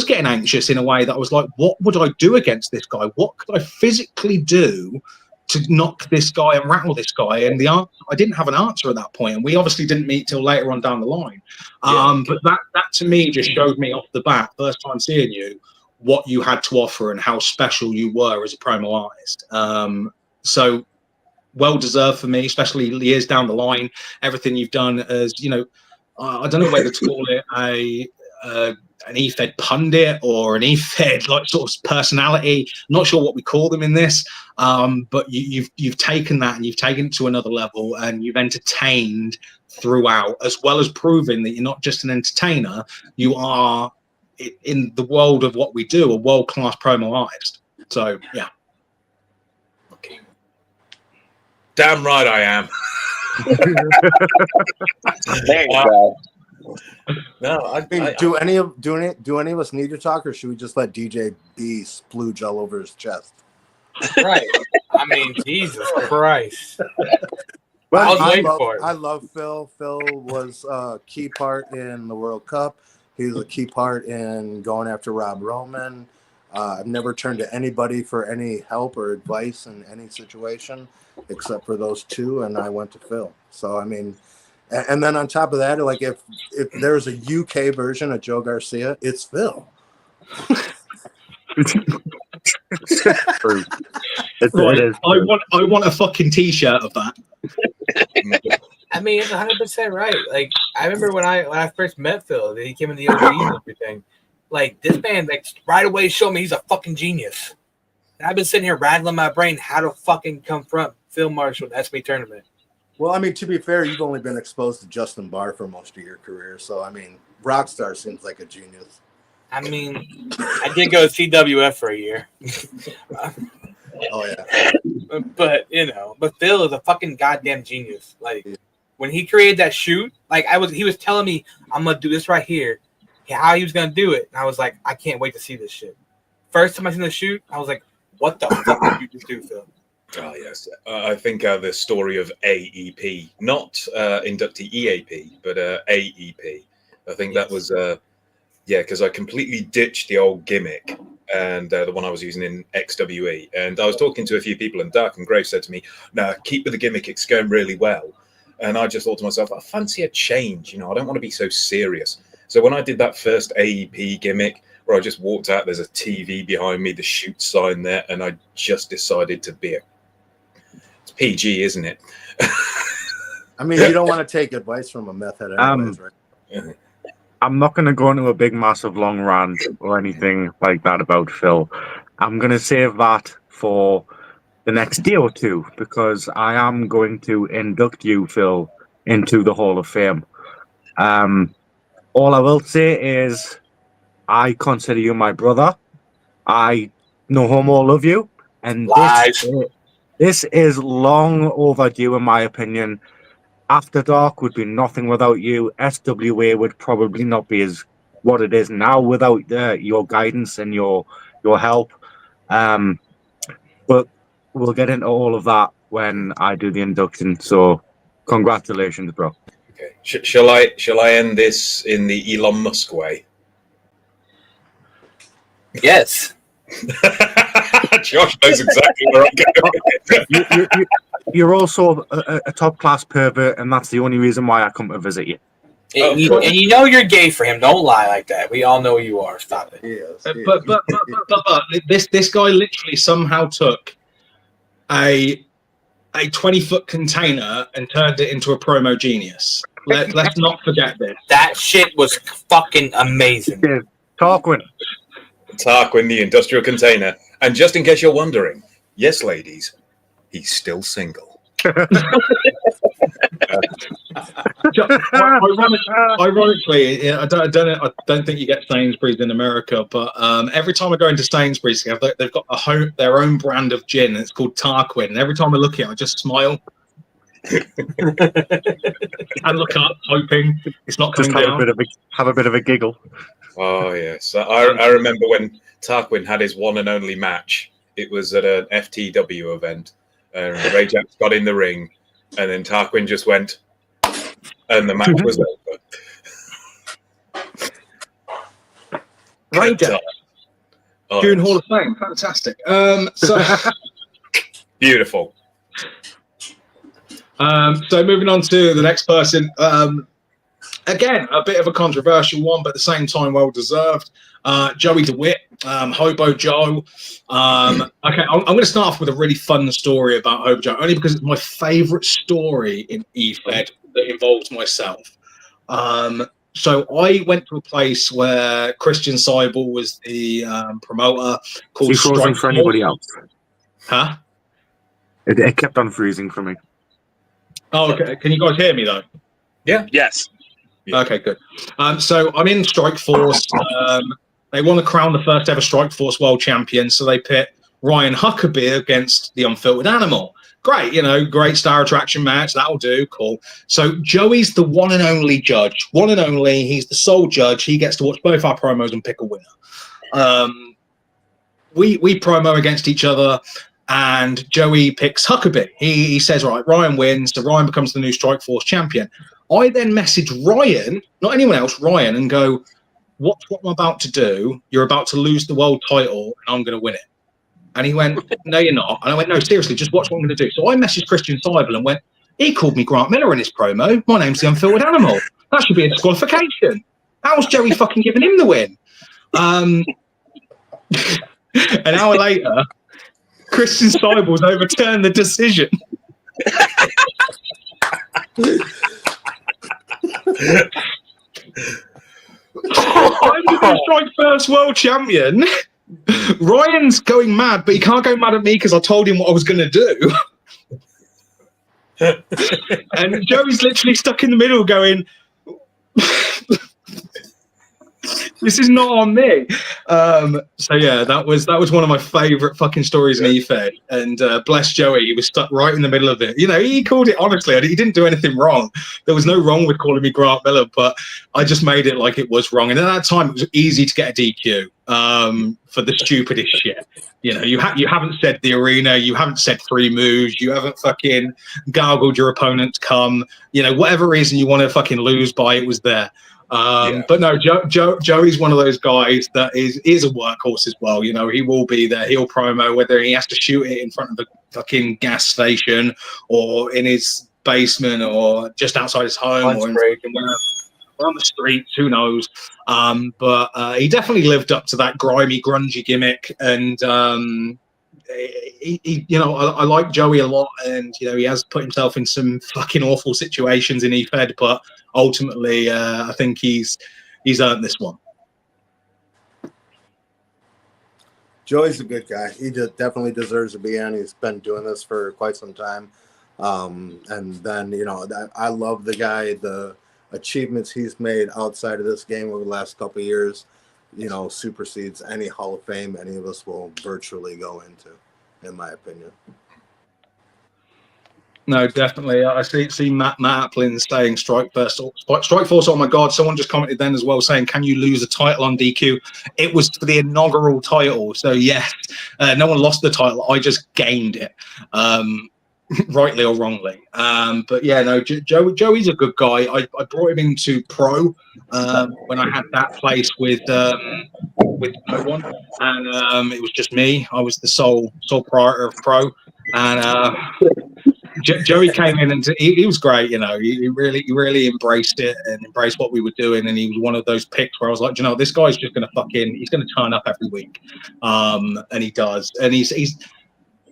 getting anxious in a way that I was like, what would I do against this guy? What could I physically do to knock this guy and rattle this guy? And the answer, I didn't have an answer at that point, and we obviously didn't meet till later on down the line. But that to me just showed me off the bat, first time seeing you, what you had to offer and how special you were as a promo artist. So well deserved for me, especially years down the line. Everything you've done as, you know, I don't know whether to call it an EFed pundit or an EFed like sort of personality. Not sure what we call them in this, but you've taken that and you've taken it to another level, and you've entertained throughout, as well as proving that you're not just an entertainer. You are, in the world of what we do, a world-class promo artist. So yeah. Okay. Damn right I am. There you go. No, I mean, do any of us need to talk, or should we just let DJ B splooge all over his chest? Right. I mean, Jesus Christ. Well, I was waiting for it. I love Phil. Phil was a key part in the World Cup. He was a key part in going after Rob Roman. I've never turned to anybody for any help or advice in any situation except for those two, and I went to Phil. So, I mean, and then on top of that, like if there's a UK version of Joe Garcia, it's Phil. True. Right. I want a fucking t-shirt of that. I mean, it's 100% right. Like, I remember when I first met Phil, he came in the OG and everything. Like, this man, like, right away showed me he's a fucking genius. And I've been sitting here rattling my brain how to fucking confront Phil Marshall at the SME tournament. Well, I mean, to be fair, you've only been exposed to Justin Barr for most of your career. So, I mean, Rockstar seems like a genius. I mean, I did go to CWF for a year. Oh, yeah. But, you know, but Phil is a fucking goddamn genius. Like, when he created that shoot, like, he was telling me, I'm going to do this right here, how he was going to do it. And I was like, I can't wait to see this shit. First time I seen the shoot, I was like, what the fuck did you just do, Phil? Oh, yes. I think the story of AEP, not inductee EAP, but AEP. I think that was, because I completely ditched the old gimmick and the one I was using in XWE. And I was talking to a few people, and Dark and Grave said to me, no, keep with the gimmick. It's going really well. And I just thought to myself, I fancy a change. You know, I don't want to be so serious. So when I did that first AEP gimmick, where I just walked out, there's a TV behind me, the shoot sign there, and I just decided to be it's PG, isn't it? I mean, you don't want to take advice from a meth head anyways, right? Yeah. I'm not going to go into a big, massive, long rant or anything like that about Phil. I'm going to save that for the next day or two, because I am going to induct you, Phil, into the Hall of Fame. All I will say is I consider you my brother. I no homo love you. And this is long overdue, in my opinion. After Dark would be nothing without you. SWA would probably not be as what it is now without your guidance and your help. But we'll get into all of that when I do the induction. So congratulations, bro. Okay. Shall I end this in the Elon Musk way? Yes. Josh knows exactly where I'm going. You're also a top-class pervert, and that's the only reason why I come to visit you. And you know you're gay for him. Don't lie like that. We all know you are. Stop it. Yes. But this guy literally somehow took a 20-foot container and turned it into a promo genius. Let's not forget this. That shit was fucking amazing. Tarquin, the industrial container. And just in case you're wondering, yes, ladies, he's still single. Ironically, I don't think you get Sainsbury's in America, but every time I go into Sainsbury's, they've got their own brand of gin, and it's called Tarquin. And every time I look at it, I just smile and look up, hoping it's not coming down. Have a bit of a giggle. Oh yes, I remember when Tarquin had his one and only match. It was at an FTW event. Ray Jax got in the ring, and then Tarquin just went, and the match was over. Ray Jax, June Hall of Fame, fantastic. So beautiful. So moving on to the next person. Again, a bit of a controversial one, but at the same time, well deserved. Joey DeWitt, Hobo Joe. Okay, I'm going to start off with a really fun story about Hobo Joe, only because it's my favourite story in EFed that involves myself. So I went to a place where Christian Seibel was the promoter called Is he frozen Strike for anybody else? Huh? It kept on freezing for me. Oh, okay. Can you guys hear me though? Yeah. Yes. Okay, good. So I'm in Strike Force. They want to crown the first ever Strike Force world champion, so they pit Ryan Huckabee against the Unfiltered Animal. Great, great star attraction match. That'll do. Cool. So Joey's the one and only judge. One and only. He's the sole judge. He gets to watch both our promos and pick a winner. We promo against each other, and Joey picks Huckabee. He says, right, Ryan wins, so Ryan becomes the new Strike Force champion. I then message Ryan, not anyone else, Ryan, and go, what's what I'm about to do? You're about to lose the world title, and I'm going to win it. And he went, no, you're not. And I went, no, seriously, just watch what I'm going to do. So I messaged Christian Seibel and went, he called me Grant Miller in his promo. My name's the Unfiltered Animal. That should be a disqualification. How's Joey fucking giving him the win? An hour later, Christian Seibel's overturned the decision. I'm the Strike First world champion. Ryan's going mad, but he can't go mad at me because I told him what I was going to do. And Joey's literally stuck in the middle going, this is not on me. So yeah, that was one of my favorite fucking stories in EFed. And bless Joey, he was stuck right in the middle of it. He called it honestly. He didn't do anything wrong. There was no wrong with calling me Grant Miller, but I just made it like it was wrong. And at that time, it was easy to get a DQ for the stupidest shit. You haven't said the arena, you haven't said 3 moves, you haven't fucking gargled your opponent's cum. Whatever reason you want to fucking lose by, it was there. But no, Joey's one of those guys that is a workhorse as well. He will be there. He'll promo whether he has to shoot it in front of the fucking gas station or in his basement or just outside his home or on the streets. Who knows? But he definitely lived up to that grimy, grungy gimmick. And I like Joey a lot, and he has put himself in some fucking awful situations in EFed, but ultimately I think he's earned this one. Joey's a good guy. He definitely deserves to be in. He's been doing this for quite some time. And then, I love the guy, the achievements he's made outside of this game over the last couple of years, supersedes any Hall of Fame any of us will virtually go into, in my opinion. No, definitely. I see Matt Applin saying Strike Force. Oh my God! Someone just commented then as well saying, "Can you lose a title on DQ?" It was for the inaugural title, so yes, no one lost the title. I just gained it, rightly or wrongly. But yeah, no, Joey's a good guy. I brought him into pro when I had that place with no one, and it was just me. I was the sole proprietor of pro, and. Joey came in and he was great, he really embraced it and embraced what we were doing. And he was one of those picks where I was like, this guy's just going to he's going to turn up every week. And he does. And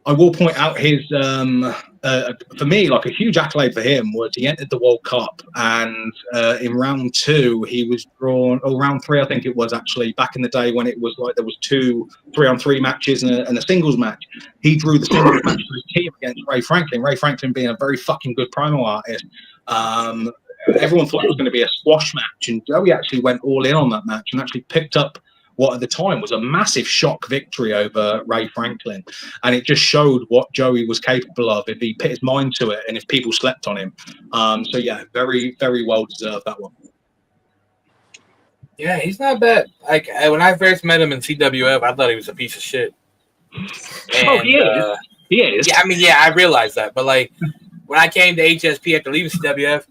I will point out his, for me, like a huge accolade for him was he entered the World Cup, and in round 2 he was drawn, or round 3 I think it was actually, back in the day when it was like there was 2 3-on-3 matches and a singles match. He drew the singles match for his team against Ray Franklin. Ray Franklin being a very fucking good promo artist. Everyone thought it was going to be a squash match, and Joey actually went all in on that match and actually picked up what at the time was a massive shock victory over Ray Franklin. And it just showed what Joey was capable of if he put his mind to it and if people slept on him. So yeah, very, very well deserved, that one. Yeah, he's not bad. Like when I first met him in CWF, I thought he was a piece of shit. And, he is. He is. Yeah, I realized that. But like when I came to HSP after leaving CWF,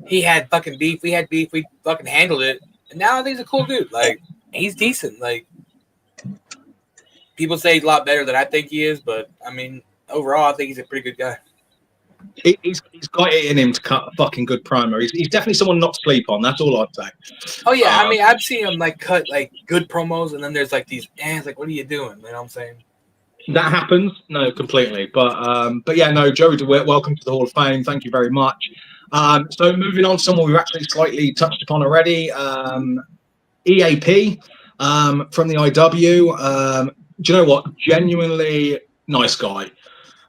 he had fucking beef. We had beef. We fucking handled it. And now I think he's a cool dude. Like, he's decent. Like, people say he's a lot better than I think he is, but I mean, overall, I think he's a pretty good guy. He's got it in him to cut a fucking good promo. He's definitely someone not to sleep on. That's all I'd say. Oh yeah, I mean, I've seen him like cut like good promos, and then there's like these ants. Like, what are you doing? You know what I'm saying? That happens, no, completely. But yeah, no, Joey DeWitt, welcome to the Hall of Fame. Thank you very much. So moving on to someone we've actually slightly touched upon already, EAP from the IW. Do you know what? Genuinely nice guy.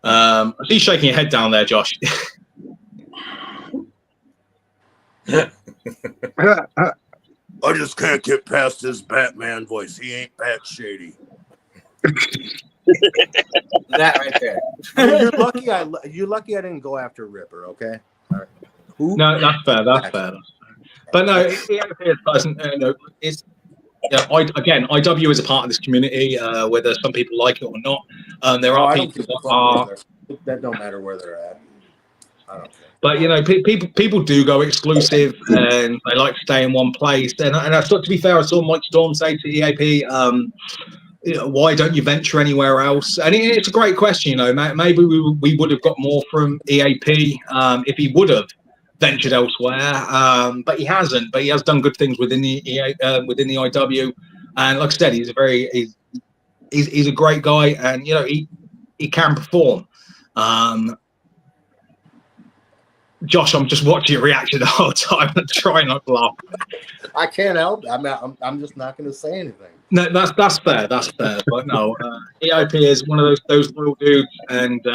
I see you shaking your head down there, Josh. I just can't get past his Batman voice. He ain't Bat Shady. That right there. You're lucky I didn't go after Ripper. Okay. All right. Who? No, that's fair. That's fair. But no, EAP doesn't. It's again, IW is a part of this community, whether some people like it or not. There are people that are. That don't matter where they're at. I don't care. But you know, people do go exclusive, and they like to stay in one place. And I thought, to be fair, I saw Mike Storm say to EAP, "Why don't you venture anywhere else?" And it's a great question. You know, maybe we would have got more from EAP if he would have ventured elsewhere, but he hasn't. But he has done good things within the IW, and like I said, he's a great guy, and you know he can perform. Josh, I'm just watching your reaction the whole time and trying not to laugh. I can't help it. I'm just not going to say anything. No, that's fair. That's fair. But no, EIP is one of those real dudes, and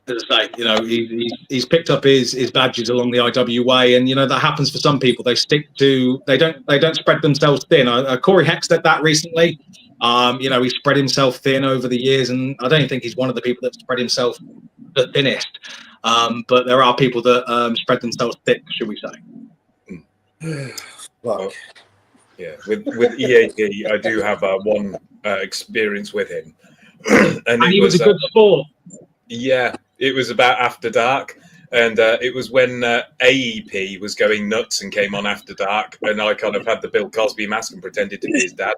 as I say, you know, he's picked up his badges along the IW way, and you know that happens for some people. They don't spread themselves thin. Corey Hex did that recently. You know, he spread himself thin over the years, and I don't think he's one of the people that spread himself the thinnest. But there are people that spread themselves thick, should we say? Well, yeah, with EAP, I do have one experience with him, and he was a good sport. Yeah, it was about After Dark, and it was when AEP was going nuts and came on After Dark, and I kind of had the Bill Cosby mask and pretended to be his dad.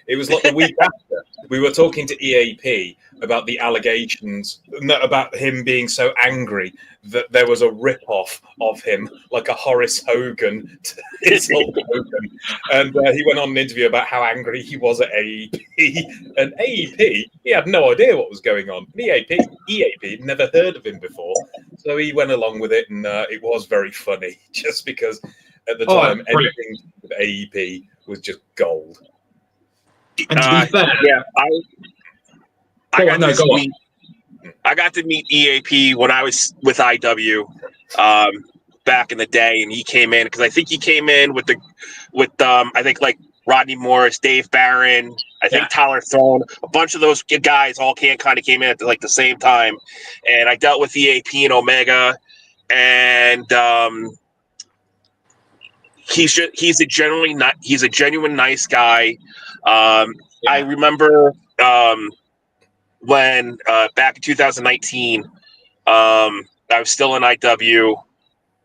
It was like the week after. We were talking to EAP about the allegations, about him being so angry that there was a rip-off of him, like a Horace Hogan to his Hulk Hogan. And he went on an interview about how angry he was at AEP. And AEP, he had no idea what was going on. EAP had never heard of him before. So he went along with it, and it was very funny, just because at the time, anything with AEP was just gold. And to be fair, yeah, I got to meet EAP when I was with IW back in the day, and he came in because I think he came in with I think like Rodney Morris, Dave Barron, I think Tyler Throne, a bunch of those guys all kind of came in at like the same time, and I dealt with EAP and Omega, and he's a genuine nice guy. I remember when back in 2019, I was still in IW,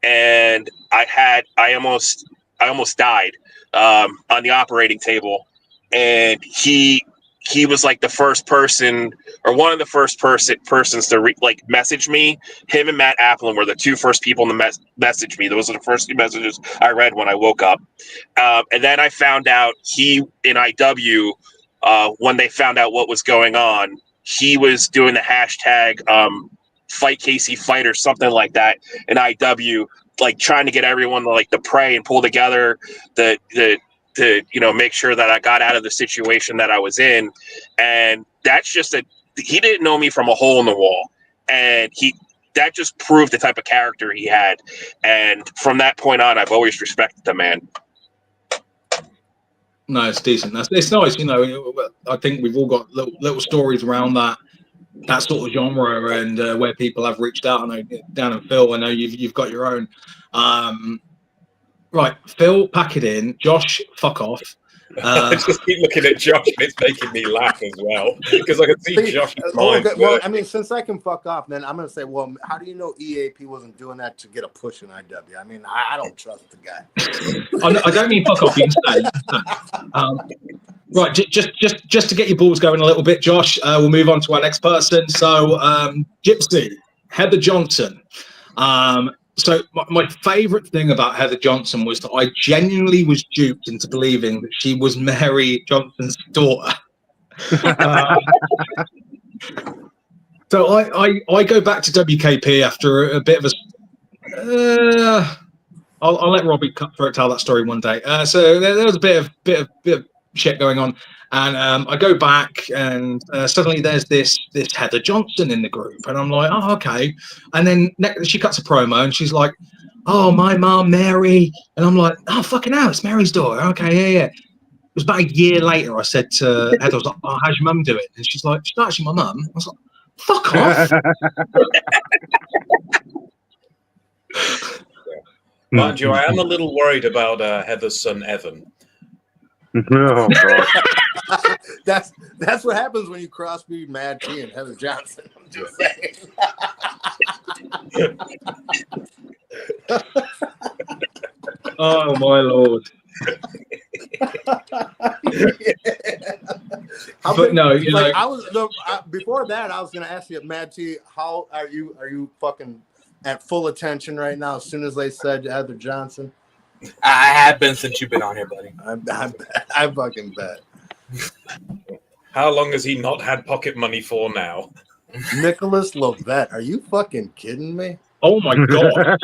and I almost died on the operating table, and he was like the first person, or one of the first persons to message me. Him and Matt Applin were the two first people to message me. Those are the first two messages I read when I woke up. And then I found out in IW, when they found out what was going on, he was doing the hashtag fight Casey fight or something like that in IW, like trying to get everyone to pray and pull together to make sure that I got out of the situation that I was in. And that's just he didn't know me from a hole in the wall. And that just proved the type of character he had. And from that point on, I've always respected the man. No, it's decent. It's nice, you know. I think we've all got little stories around that sort of genre, and where people have reached out. I know Dan and Phil, I know you've got your own. Right, Phil, pack it in. Josh, fuck off. I just keep looking at Josh, and it's making me laugh as well, because I can see Josh's mind. Well, I mean, since I can fuck off, then I'm going to say, well, how do you know EAP wasn't doing that to get a push in IW? I mean, I don't trust the guy. I don't mean fuck off. You can say. Right, just to get your balls going a little bit, Josh. We'll move on to our next person. So, Gypsy, Heather Johnson. So my favorite thing about Heather Johnson was that I genuinely was duped into believing that she was Mary Johnson's daughter. So I go back to WKP after a bit of a. I'll let Robbie tell that story one day. So there was a bit of shit going on, and I go back, and suddenly there's this Heather Johnson in the group, and I'm like, oh, okay. And then she cuts a promo, and she's like, oh, my mom Mary, and I'm like, oh, fucking hell, it's Mary's daughter. Okay, yeah. It was about a year later. I said to Heather, I was like, oh, how's your mum doing? And she's like, she's not actually my mum. I was like, fuck off. Mind you, I am a little worried about Heather's son Evan. Oh, God. That's what happens when you crossbreed Mad T and Heather Johnson. I'm just saying. Oh my lord. But no, you know, before that, I was going to ask you, Mad T, how are you fucking at full attention right now? As soon as they said Heather Johnson, I have been since you've been on here, buddy. I fucking bet. How long has he not had pocket money for now? Nicholas Lovett, are you fucking kidding me? Oh my god!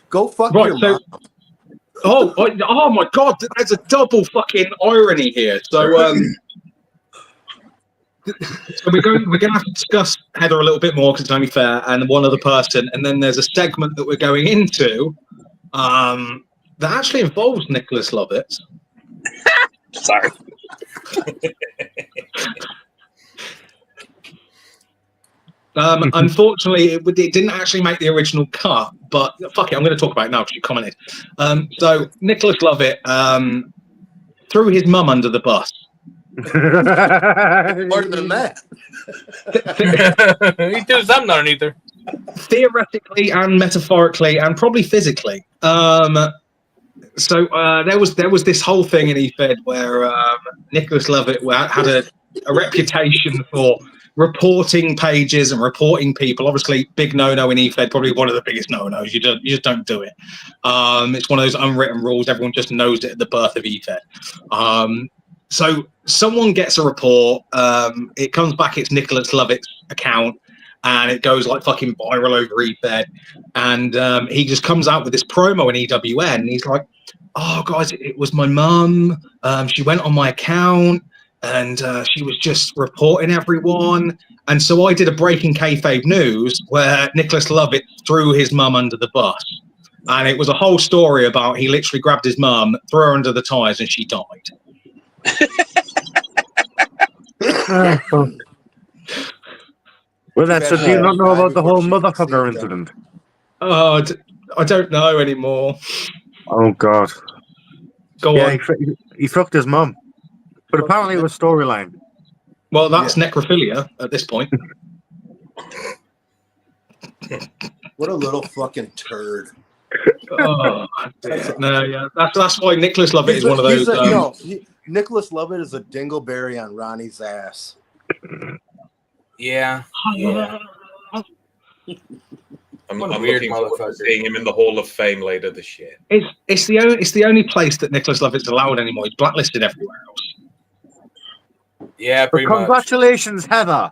Go fuck Right, your so- mom. Oh my god! There's a double fucking irony here. So so we're going to have to discuss Heather a little bit more because it's only fair, and one other person, and then there's a segment that we're going into that actually involves Nicholas Lovett. Sorry. Unfortunately, it didn't actually make the original cut, but fuck it, I'm going to talk about it now because you commented. So Nicholas Lovett threw his mum under the bus. More than that. He threw something underneath her. Theoretically and metaphorically and probably physically. So there was this whole thing in EFed where Nicholas Lovett had a reputation for reporting pages and reporting people. Obviously, big no-no in EFed, probably one of the biggest no-nos. You just don't do it. It's one of those unwritten rules. Everyone just knows it at the birth of EFed. So someone gets a report. It comes back. It's Nicholas Lovett's account, and it goes like fucking viral over EFed. And he just comes out with this promo in EWN. And he's like, "Oh, guys, it was my mum. She went on my account, and she was just reporting everyone." And so I did a breaking kayfabe news where Nicholas Lovett threw his mum under the bus. And it was a whole story about he literally grabbed his mum, threw her under the tyres, and she died. Well, that's do you not know about the whole motherfucker incident? Oh, I don't know anymore. Oh, God. Go on. He fucked his mum. But apparently it was storyline. Well, that's necrophilia at this point. What a little fucking turd. Oh, no, yeah. That's why Nicholas Lovett is one of those. Nicholas Lovett is a dingleberry on Ronnie's ass. Yeah. I'm What a weird looking forward to motherfucker. seeing him in the Hall of Fame later this year. It's the only place that Nicholas Lovett's allowed anymore. He's blacklisted everywhere else. Yeah, But pretty much. congratulations, Heather.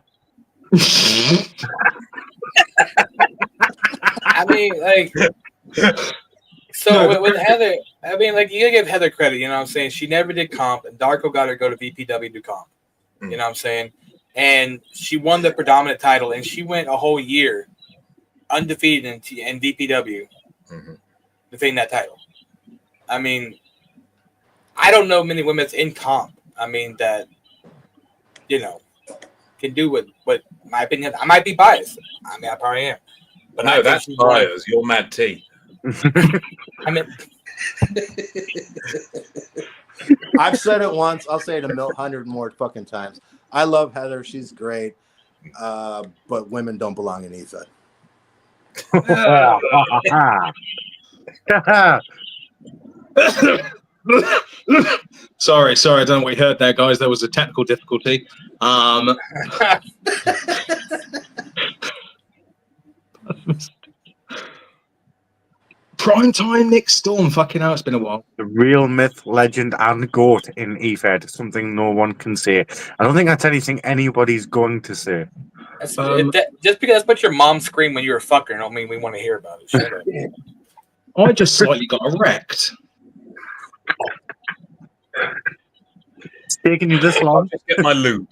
I mean, like, so with Heather, I mean, like, you gotta give Heather credit, you know what I'm saying? She never did comp, and Darko got her to go to VPW do comp. You know what I'm saying? And she won the predominant title, and she went a whole year undefeated in VPW defending that title. I mean, I don't know many women that's in comp. I mean, that, you know, can do what my opinion. I might be biased. I mean, I probably am. But No, that's bias. You're Mad T. I mean, I've said it once. I'll say it 100 more fucking times. I love Heather. She's great. But women don't belong in EFed. Sorry, I don't know what you heard there, guys. There was a technical difficulty. Primetime Nick Storm. Fucking hell, it's been a while. The real myth, legend, and goat in EFed. Something no one can say. I don't think that's anything anybody's going to say. Just because that's what your mom screamed when you were fucking, don't mean we want to hear about it. Shut up. I just slightly got erect. It's taking you this long. Just get my lube.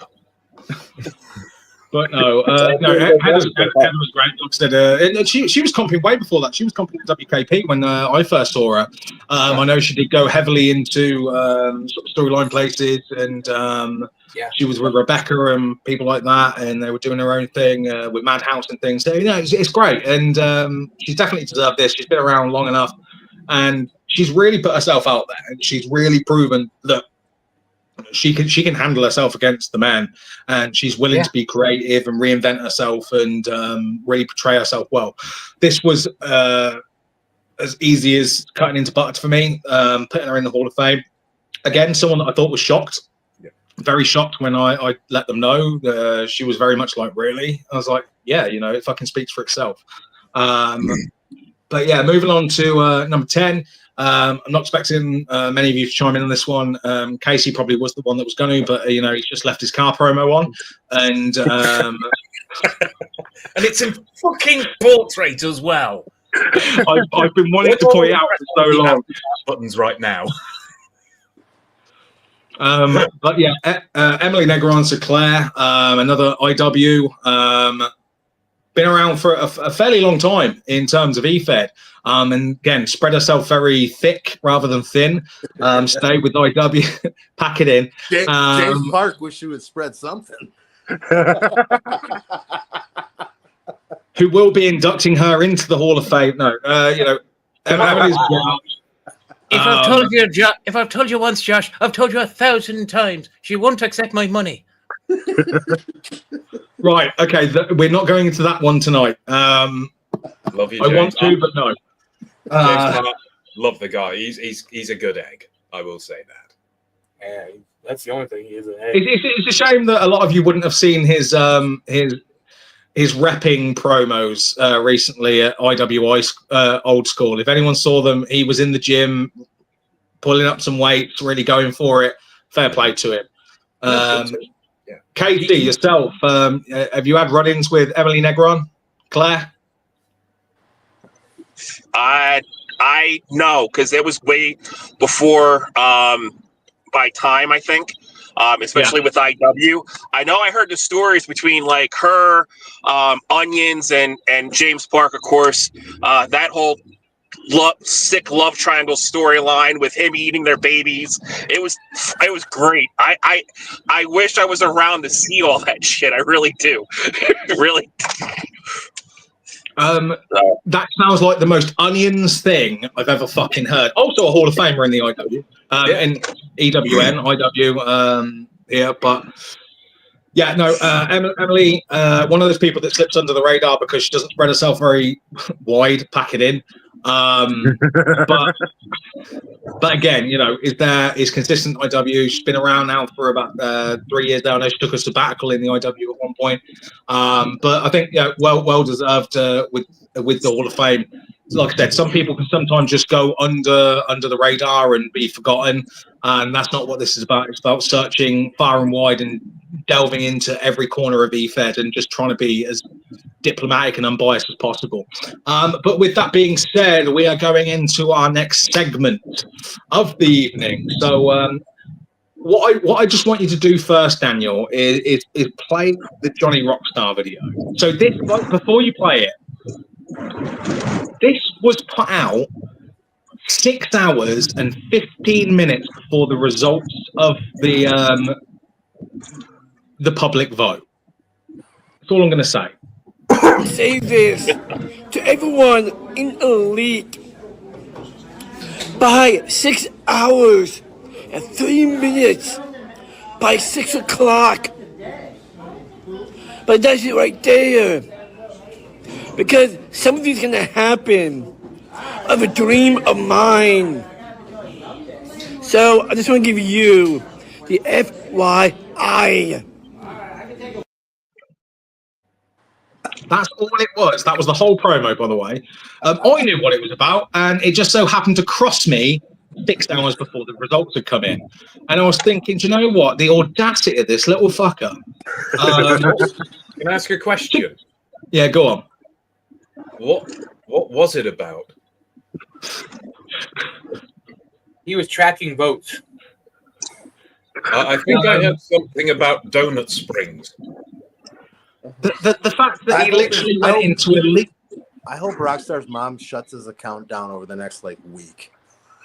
But no, Heather was great. Like I said, she was comping way before that. She was comping at WKP when I first saw her. I know she did go heavily into sort of storyline places, and she was with Rebecca and people like that, and they were doing their own thing with Madhouse and things. So it's great, and she's definitely deserved this. She's been around long enough, and she's really put herself out there, and she's really proven that she can handle herself against the man, and she's willing to be creative and reinvent herself and really portray herself well. This was as easy as cutting into butter for me, putting her in the Hall of Fame. Again, someone that I thought was shocked, very shocked when I let them know. She was very much like, really? I was like, yeah, it fucking speaks for itself. But yeah, moving on to number 10. I'm not expecting many of you to chime in on this one. Casey probably was the one that was going to, but he's just left his car promo on, and and it's in fucking portrait as well. I've been wanting to point out for so long. Buttons right now. But yeah, Emily Negron Sinclair, another IW, been around for a fairly long time in terms of EFed. And again, spread herself very thick rather than thin. Stay with IW, pack it in. James Park wish you would spread something. Who will be inducting her into the Hall of Fame? No, Emily's. If I've told you once, Josh, I've told you 1,000 times. She won't accept my money. Right. Okay. We're not going into that one tonight. Love you, I James. want to, but no. Love the guy. He's a good egg. I will say that. Yeah, that's the only thing he is an egg. It's a shame that a lot of you wouldn't have seen his repping promos recently at IWI Old School. If anyone saw them, he was in the gym pulling up some weights, really going for it. Fair play to him. Katie, yourself, have you had run-ins with Emily Negron? Claire? I know, because it was way before my time, I think, especially with IW. I know I heard the stories between like her, Onions, and James Park, of course. That whole sick love triangle storyline with him eating their babies. It was great. I wish I was around to see all that shit. I really do. Really. That sounds like the most Onions thing I've ever fucking heard. Also a Hall of Famer in the IW, and EWN, IW. But yeah, no, Emily, one of those people that slips under the radar because she doesn't spread herself very wide, pack it in. But again, is consistent IW. She's been around now for about 3 years now. She took a sabbatical in the IW at one point, but I think well deserved with the Hall of Fame. Like I said, some people can sometimes just go under the radar and be forgotten, and that's not what this is about. It's about searching far and wide and delving into every corner of EFed and just trying to be as diplomatic and unbiased as possible. But with that being said, we are going into our next segment of the evening. So what I just want you to do first, Daniel, is play the Johnny Rockstar video. So this, before you play it, this was put out 6 hours and 15 minutes before the results of the public vote. That's all I'm going to say. Say this to everyone in Elite. By 6 hours and 3 minutes, by 6 o'clock. But that's it right there. Because something's gonna happen of a dream of mine. So I just want to give you the FYI. That's all it was. That was the whole promo, by the way. I knew what it was about, and it just so happened to cross me 6 hours before the results had come in. And I was thinking, do you know what? The audacity of this little fucker. Can I ask you a question? Yeah, go on. What was it about? He was tracking votes. I think I heard something about Donut Springs. The fact that he literally went into a league. I hope Rockstar's mom shuts his account down over the next week.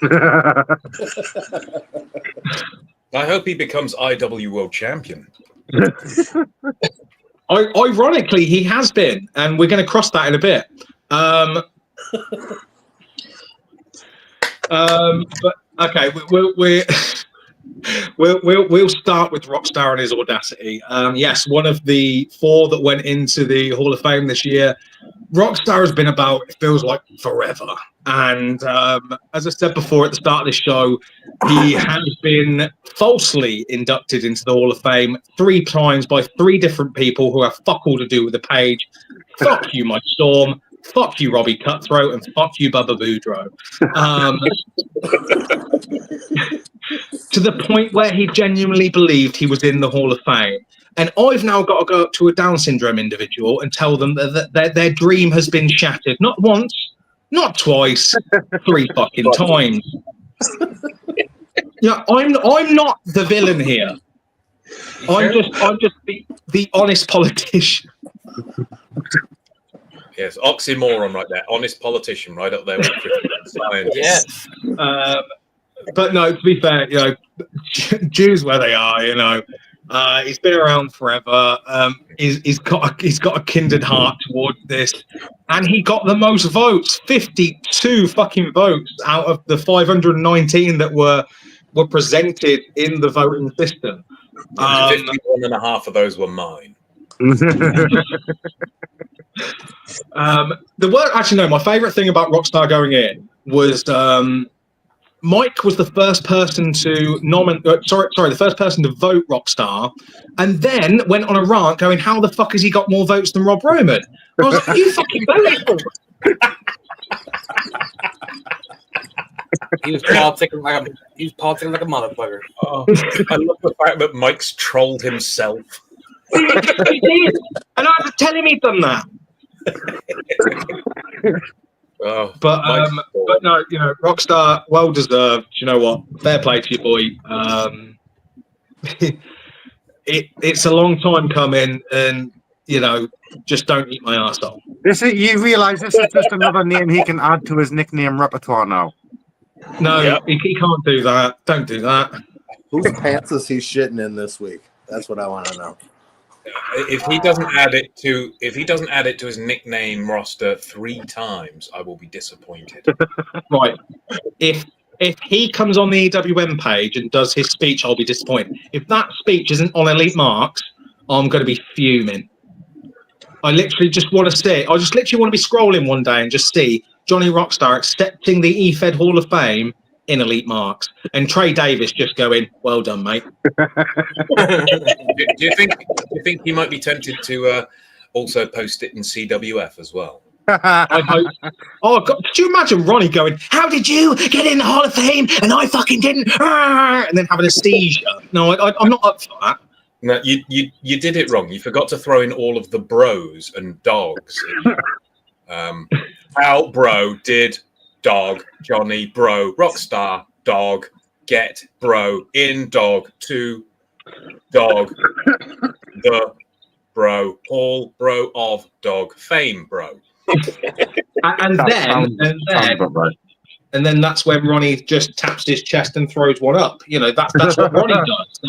I hope he becomes IW World Champion. Ironically, he has been, and we're going to cross that in a bit. But okay, we'll start with Rockstar and his audacity. Yes, one of the 4 that went into the Hall of Fame this year. Rockstar has been about, it feels like, forever. And as I said before at the start of this show, he has been falsely inducted into the Hall of Fame 3 times by 3 different people who have fuck all to do with the page. Fuck you, Mike Storm. Fuck you, Robbie Cutthroat. And fuck you, Bubba Boudreaux. To the point where he genuinely believed he was in the Hall of Fame. And I've now got to go up to a Down syndrome individual and tell them that their dream has been shattered. Not once, not twice, 3 fucking times. Yeah, I'm not the villain here. I'm just the honest politician. Yes, oxymoron right there. Honest politician right up there with science. Yes. But no, to be fair, Jews where they are, he's been around forever. He's got a kindred heart toward this, and he got the most votes, 52 fucking votes out of the 519 that were presented in the voting system. 51.5 of those were mine. My favorite thing about Rockstar going in was Mike was the first person to the first person to vote Rockstar, and then went on a rant going, "How the fuck has he got more votes than Rob Roman?" I was like, "You fucking voted for him." He was politicking like a motherfucker. Oh, I love the fact that Mike's trolled himself. He did, and I had to tell him he'd done that. Oh, but no, Rockstar, well deserved. You know what? Fair play to you, boy. It's a long time coming, and just don't eat my arsehole. You realise this is just another name he can add to his nickname repertoire now. No, he can't do that. Don't do that. Whose pants is he shitting in this week? That's what I want to know. If he doesn't add it to his nickname roster 3 times, I will be disappointed. Right. If he comes on the EWN page and does his speech, I'll be disappointed. If that speech isn't on Elite Marks, I'm going to be fuming. I literally just want to see. I just literally want to be scrolling one day and just see Johnny Rockstar accepting the EFed Hall of Fame in Elite Marks, and Trey Davis just going, "Well done, mate." Do you think he might be tempted to also post it in CWF as well? I hope. Oh God! Could you imagine Ronnie going, "How did you get in the Hall of Fame and I fucking didn't?" And then having a seizure. No, I'm not up for that. No, you did it wrong. You forgot to throw in all of the bros and dogs. How bro did dog Johnny bro Rockstar dog get bro in dog to dog the bro all bro of dog fame bro. And then that's when Ronnie just taps his chest and throws one up. That's what Ronnie does.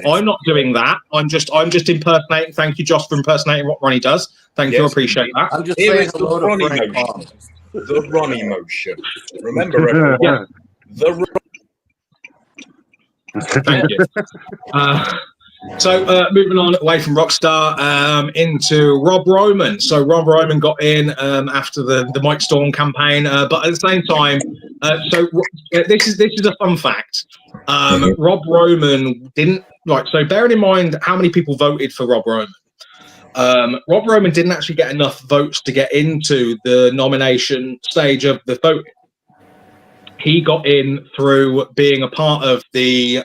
I'm not doing that. I'm just impersonating. Thank you, Josh, for impersonating what Ronnie does. Thank you, I appreciate that. I'm just saying hello to Ronnie Frank motion. Paul. The Ronnie motion. Remember, everyone. Thank you. So moving on away from Rockstar into Rob Roman. So Rob Roman got in after the Mike Storm campaign, but at the same time, this is a fun fact. Rob Roman didn't So bearing in mind how many people voted for Rob Roman, Rob Roman didn't actually get enough votes to get into the nomination stage of the voting. He got in through being a part of the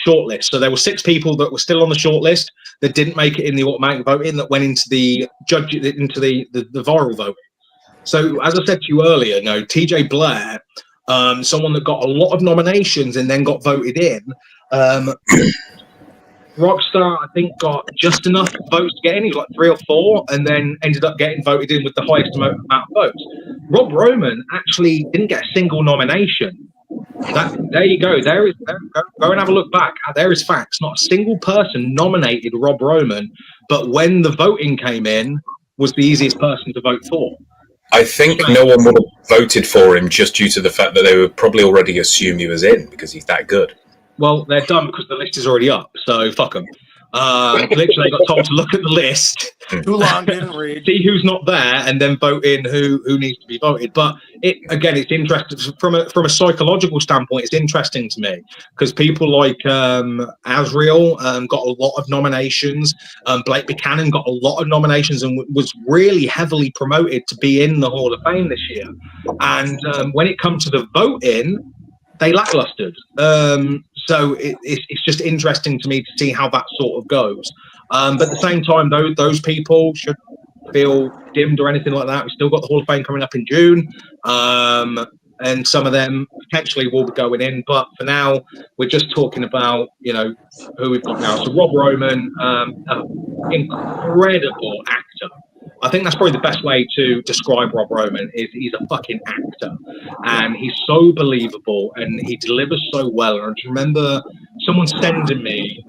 shortlist. So there were 6 people that were still on the shortlist that didn't make it in the automatic voting that went into the the viral voting. So as I said to you earlier, TJ Blair, someone that got a lot of nominations and then got voted in. Rockstar, I think, got just enough votes to get in. He was like 3 or 4, and then ended up getting voted in with the highest amount of votes. Rob Roman actually didn't get a single nomination. There you go. Go and have a look back. There is facts. Not a single person nominated Rob Roman, but when the voting came in, was the easiest person to vote for. I think no one would have voted for him just due to the fact that they would probably already assume he was in because he's that good. Well, they're done because the list is already up, so fuck them. Literally, they got told to look at the list, Too long, didn't read. see who's not there, and then vote in who needs to be voted. But it's interesting from a psychological standpoint. It's interesting to me because people like Azriel got a lot of nominations. Blake Buchanan got a lot of nominations and was really heavily promoted to be in the Hall of Fame this year. And when it comes to the vote-in, they lacklustered. So it's just interesting to me to see how that sort of goes. But at the same time, those people should feel dimmed or anything like that. We've still got the Hall of Fame coming up in June. And some of them potentially will be going in. But for now, we're just talking about, who we've got now. So Rob Roman, incredible actor. I think that's probably the best way to describe Rob Roman is he's a fucking actor and he's so believable and he delivers so well. And I just remember someone sending me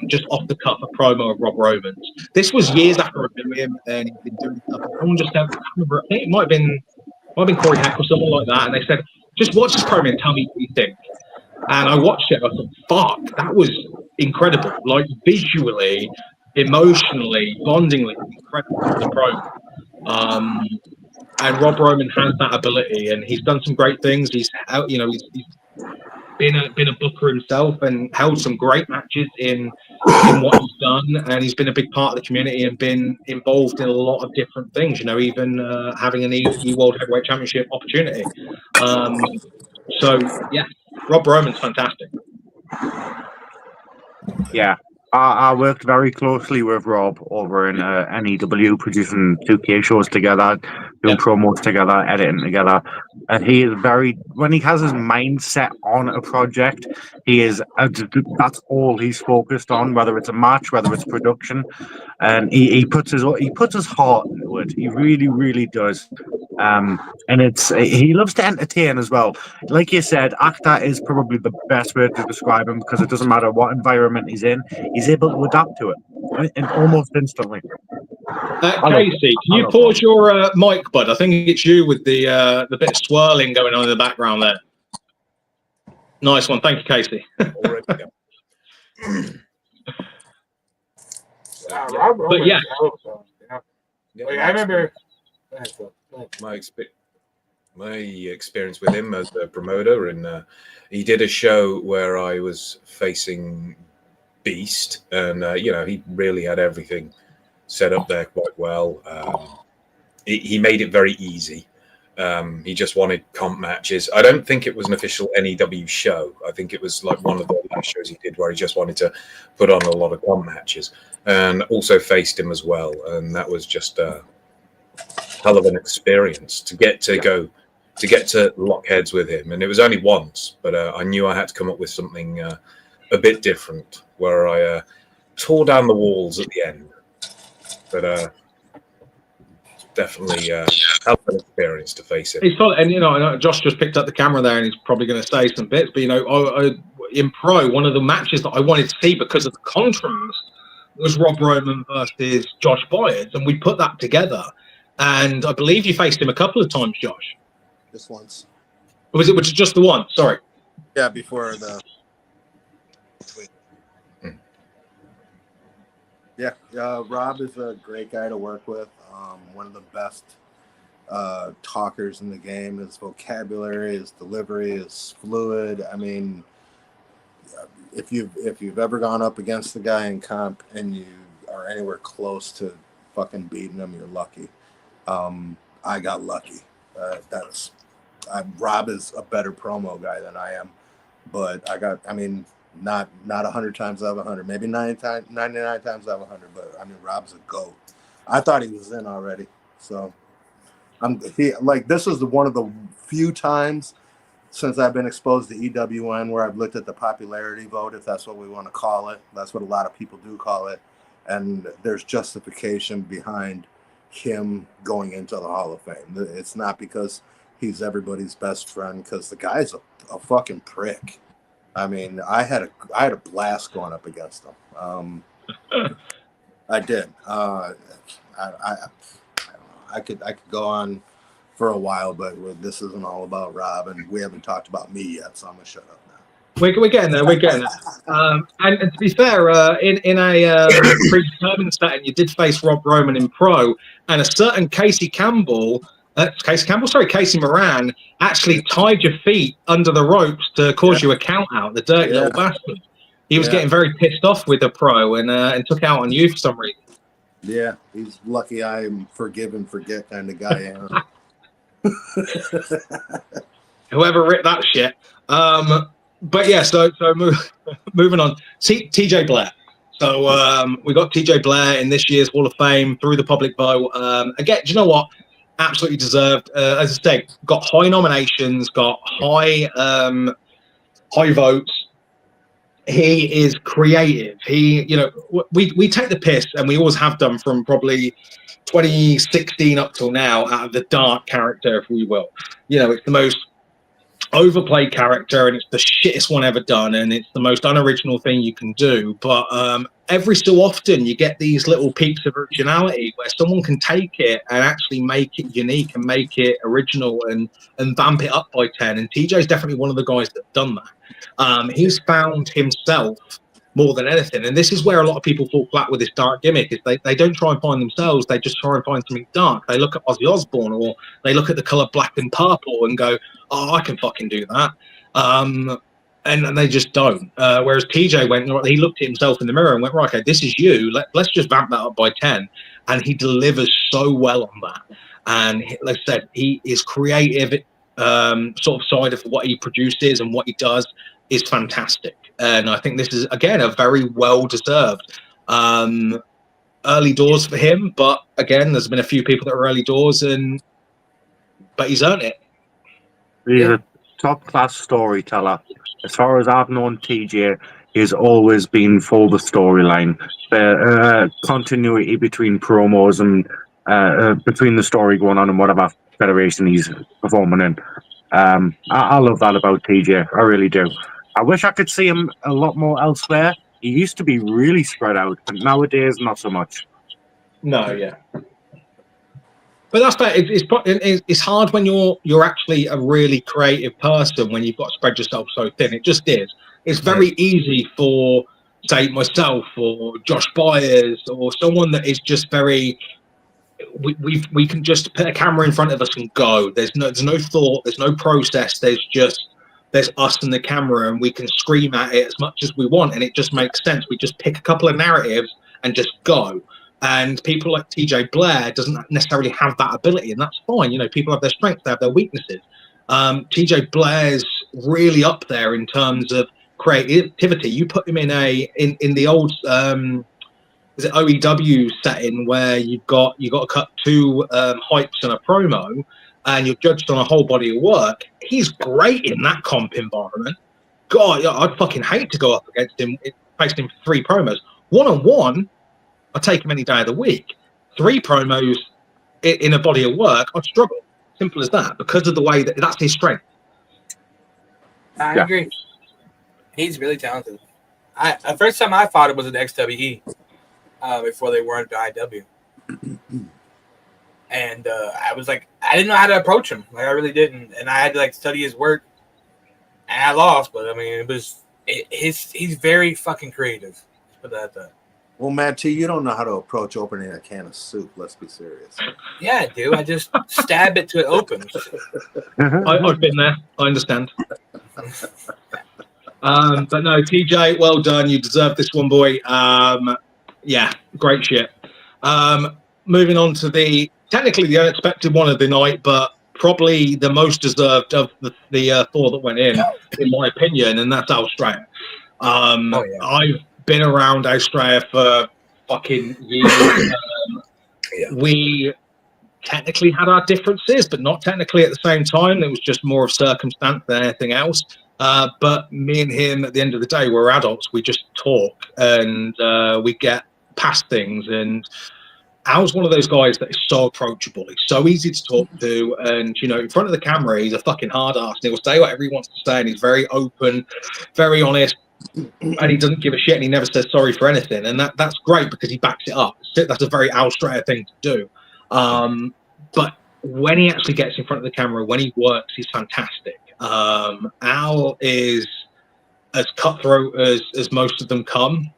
just off the cuff a promo of Rob Roman's. This was years after I knew him and he'd been doing stuff. Someone just said, I think it might have been Corey Heck or someone like that. And they said, just watch this promo and tell me what you think. And I watched it. I thought, fuck, that was incredible. Like visually, emotionally, bondingly, incredible the promo. And Rob Roman has that ability, and he's done some great things. He's been a booker himself and held some great matches in what he's done, and he's been a big part of the community and been involved in a lot of different things. Even having an E World Heavyweight Championship opportunity. So yeah, Rob Roman's fantastic. Yeah. I worked very closely with Rob over in NEW, producing 2K shows together, doing promos together, editing together. And he is when he has his mindset on a project, that's all he's focused on, whether it's a match, whether it's production. And he puts his heart into it. He really, really does. And he loves to entertain as well. Like you said, actor is probably the best way to describe him because it doesn't matter what environment he's in, he's able to adapt to it and almost instantly. Casey, can you pause your mic, bud? I think it's you with the bit of swirling going on in the background there. Nice one, thank you, Casey. But yeah, I remember. My experience with him as a promoter, and he did a show where I was facing Beast, and he really had everything set up there quite well. He made it very easy. He just wanted comp matches. I don't think it was an official NEW show. I think it was like one of the last shows he did where he just wanted to put on a lot of comp matches, and also faced him as well. And that was just a hell of an experience to get to lock heads with him. And it was only once, but I knew I had to come up with something a bit different where I tore down the walls at the end. But definitely hell of an experience to face him. He's probably, and Josh just picked up the camera there and he's probably going to say some bits, but in pro, one of the matches that I wanted to see because of the contrast was Rob Roman versus Josh Byers, and we put that together. And I believe you faced him a couple of times, Josh. Just once. Or was it just the one? Sorry. Yeah, before the. Yeah, Rob is a great guy to work with. One of the best talkers in the game. His vocabulary, his delivery is fluid. I mean, if you've ever gone up against the guy in comp and you are anywhere close to fucking beating him, you're lucky. I got lucky. Rob is a better promo guy than I am, but not 100 times out of 100, maybe 99 times out of 100, but I mean, Rob's a GOAT. I thought he was in already, so this is one of the few times since I've been exposed to EWN where I've looked at the popularity vote, if that's what we want to call it. That's what a lot of people do call it, and there's justification behind him going into the Hall of Fame. It's not because he's everybody's best friend, because the guy's a fucking prick. I mean, I had a blast going up against him. I did. I could go on for a while, but this isn't all about Rob, and we haven't talked about me yet, so I'm gonna shut up now. We're getting there. We're getting there. And to be fair, in a predetermined setting, you did face Rob Roman in pro, and a certain Casey Moran actually tied your feet under the ropes to cause you a count out. The dirty little bastard. He was getting very pissed off with the pro and took out on you for some reason. Yeah, he's lucky I'm forgive and forget kind of guy. Whoever ripped that shit. But yeah, so moving on. TJ Blair. So we got TJ Blair in this year's Hall of Fame through the public vote. Again, do you know what? Absolutely deserved. As I say, got high nominations, got high votes. He is creative. We take the piss, and we always have done from probably 2016 up till now, out of the Dart character, if we will. It's the most overplayed character, and it's the shittest one ever done, and it's the most unoriginal thing you can do. But every so often you get these little peaks of originality where someone can take it and actually make it unique and make it original and vamp it up by 10. And TJ's definitely one of the guys that's done that. He's found himself more than anything, and this is where a lot of people fall flat with this dark gimmick. Is they don't try and find themselves, they just try and find something dark. They look at Ozzy Osbourne, or they look at the color black and purple and go, oh, I can fucking do that, and they just don't. Whereas TJ he looked at himself in the mirror and went, right, okay, this is you, let's just vamp that up by 10, and he delivers so well on that. And like I said, he is creative, sort of side of what he produces and what he does is fantastic. And I think this is, again, a very well-deserved early doors for him. But again, there's been a few people that are early doors, but he's earned it. He's a top-class storyteller. As far as I've known TJ, he's always been for the storyline. The continuity between promos and between the story going on and whatever federation he's performing in. I love that about TJ. I really do. I wish I could see him a lot more elsewhere. He used to be really spread out, but nowadays, not so much. No, yeah. But that's fair. It's hard when you're actually a really creative person when you've got to spread yourself so thin. It just is. It's very easy for, say, myself or Josh Byers or someone that is just very. We can just put a camera in front of us and go. There's no thought. There's no process. There's us and the camera, and we can scream at it as much as we want, and it just makes sense. We just pick a couple of narratives and just go. And people like TJ Blair doesn't necessarily have that ability, and that's fine. People have their strengths, they have their weaknesses. TJ Blair's really up there in terms of creativity. You put him in the old is it OEW setting where you've got to cut two hypes and a promo, and you're judged on a whole body of work. He's great in that comp environment. God, I'd fucking hate to go up against him, facing him for 3 promos. One-on-one, I'd take him any day of the week. 3 promos in a body of work, I'd struggle. Simple as that, because of the way that's his strength. I agree. He's really talented. The first time I fought it was at the XWE before they were at the IW. And I was like, I didn't know how to approach him. Like, I really didn't. And I had to study his work. And I lost, but I mean, he's very fucking creative. Let's put that at that. Well, Matt T, you don't know how to approach opening a can of soup. Let's be serious. Yeah, I do. I just stab it till it opens. I've been there. I understand. But no, TJ, well done. You deserve this one, boy. Yeah, great shit. moving on to technically the unexpected one of the night, but probably the most deserved of the four that went in my opinion, and that's Australia. I've been around Australia for fucking years. We technically had our differences, but not technically at the same time. It was just more of circumstance than anything else. But me and him, at the end of the day, we're adults. We just talk and we get past things. And Al's one of those guys that is so approachable. He's so easy to talk to. And, you know, in front of the camera, he's a fucking hard ass. And he'll say whatever he wants to say. And he's very open, very honest. And he doesn't give a shit. And he never says sorry for anything. And that's great because he backs it up. That's a very Australia thing to do. But when he actually gets in front of the camera, when he works, he's fantastic. Al is as cutthroat as most of them come.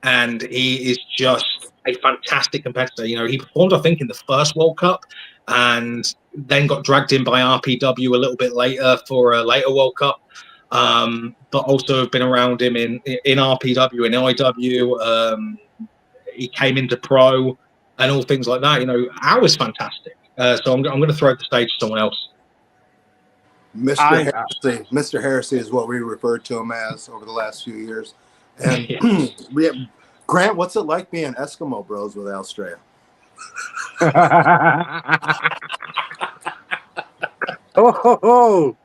And he is just a fantastic competitor. You know, he performed, I think, in the first World Cup and then got dragged in by RPW a little bit later for a later World Cup. But also have been around him in RPW, in IW. He came into pro and all things like that. You know, Al is fantastic. So I'm going to throw the stage to someone else. Mr. Heresy is what we referred to him as over the last few years. And we have, Grant, what's it like being Eskimo bros with Australia? Oh.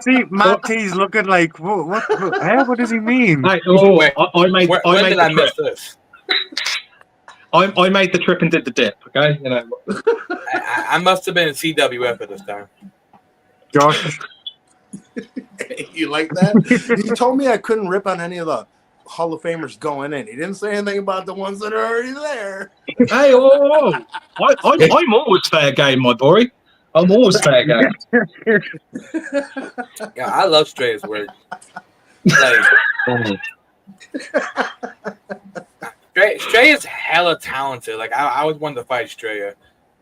see, Matt T's looking like, what does he mean? I missed this? I made the trip and did the dip. Okay, you know. I must have been in CWF at this time. Josh, you like that? You told me I couldn't rip on any of the Hall of Famers going in. He didn't say anything about the ones that are already there. Hey, I'm always fair game, my boy. I'm always fair game. Yeah, I love Straya's work. Like, Straya's hella talented. Like I always wanted to fight Straya.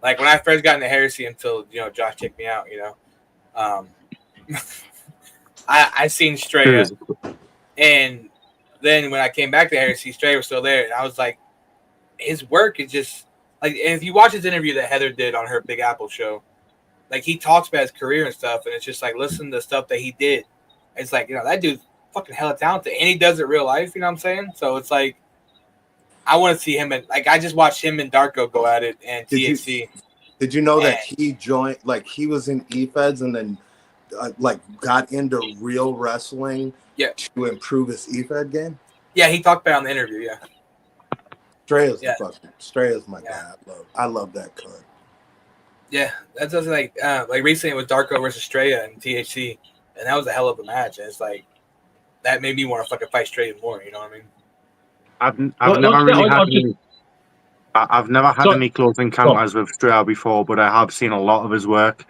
Like when I first got into Heresy until Josh kicked me out. I seen Straya, and then when I came back to Heresy, Straya was still there, and I was like, his work is just like. And if you watch his interview that Heather did on her Big Apple show, like he talks about his career and stuff, and it's just like listen to the stuff that he did. It's like that dude's fucking hella talented, and he does it real life. You know what I'm saying? So it's like I want to see him, and like I just watched him and Darko go at it, and THC. Did you know that he joined? Like he was in EFEDs and then like got into real wrestling to improve his EFED game? Yeah, he talked about it on the interview. Yeah, Straya's my guy. I love that cut. Yeah, that's just like recently it was Darko versus Straya and THC, and that was a hell of a match. And it's like that made me want to fucking fight Straya more. You know what I mean? I've never had any close encounters with Straya before, but I have seen a lot of his work.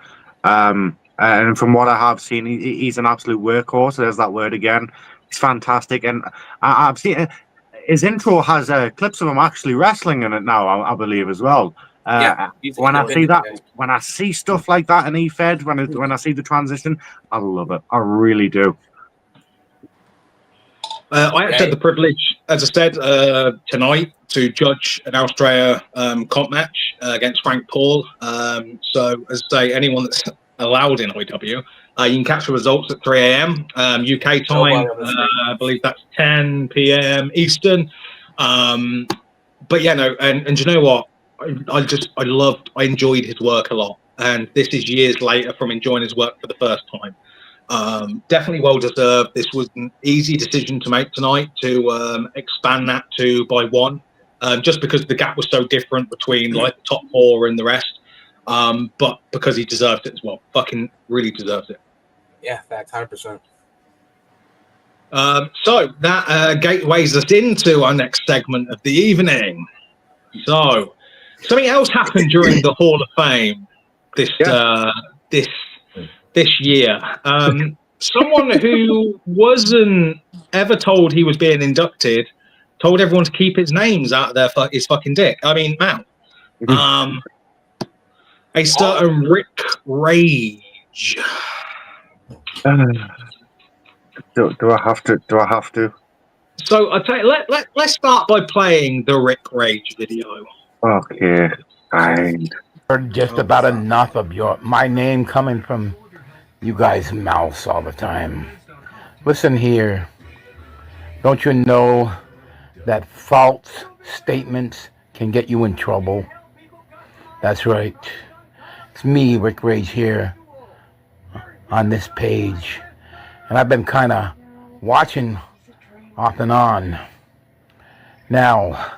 And from what I have seen, he's an absolute workhorse. There's that word again. It's fantastic, and I've seen his intro has clips of him actually wrestling in it now. I believe as well. When I see stuff like that in EFED, when I see the transition, I love it. I really do. I actually had the privilege, as I said, tonight to judge an Australia comp match against Frank Paul. So, as I say, anyone that's allowed in IW, you can catch the results at 3 a.m. UK time. I believe that's 10 p.m. Eastern. But yeah, no, and you know what? I enjoyed his work a lot, and this is years later from enjoying his work for the first time. Definitely well deserved. This was an easy decision to make tonight to expand that by one, just because the gap was so different between like the top four and the rest. But because he deserves it as well, fucking really deserves it. Yeah, fact, 100%. So that gateways us into our next segment of the evening. So something else happened during the Hall of Fame this year. Someone who wasn't ever told he was being inducted told everyone to keep his names out of his fucking dick. I mean, man. A certain Rick Rage. Do I have to? So I tell you, let's start by playing the Rick Rage video. Okay, fine. Heard just about enough of my name coming from you guys' mouths all the time. Listen here. Don't you know that false statements can get you in trouble? That's right. It's me, Rick Rage, here on this page. And I've been kind of watching off and on. Now,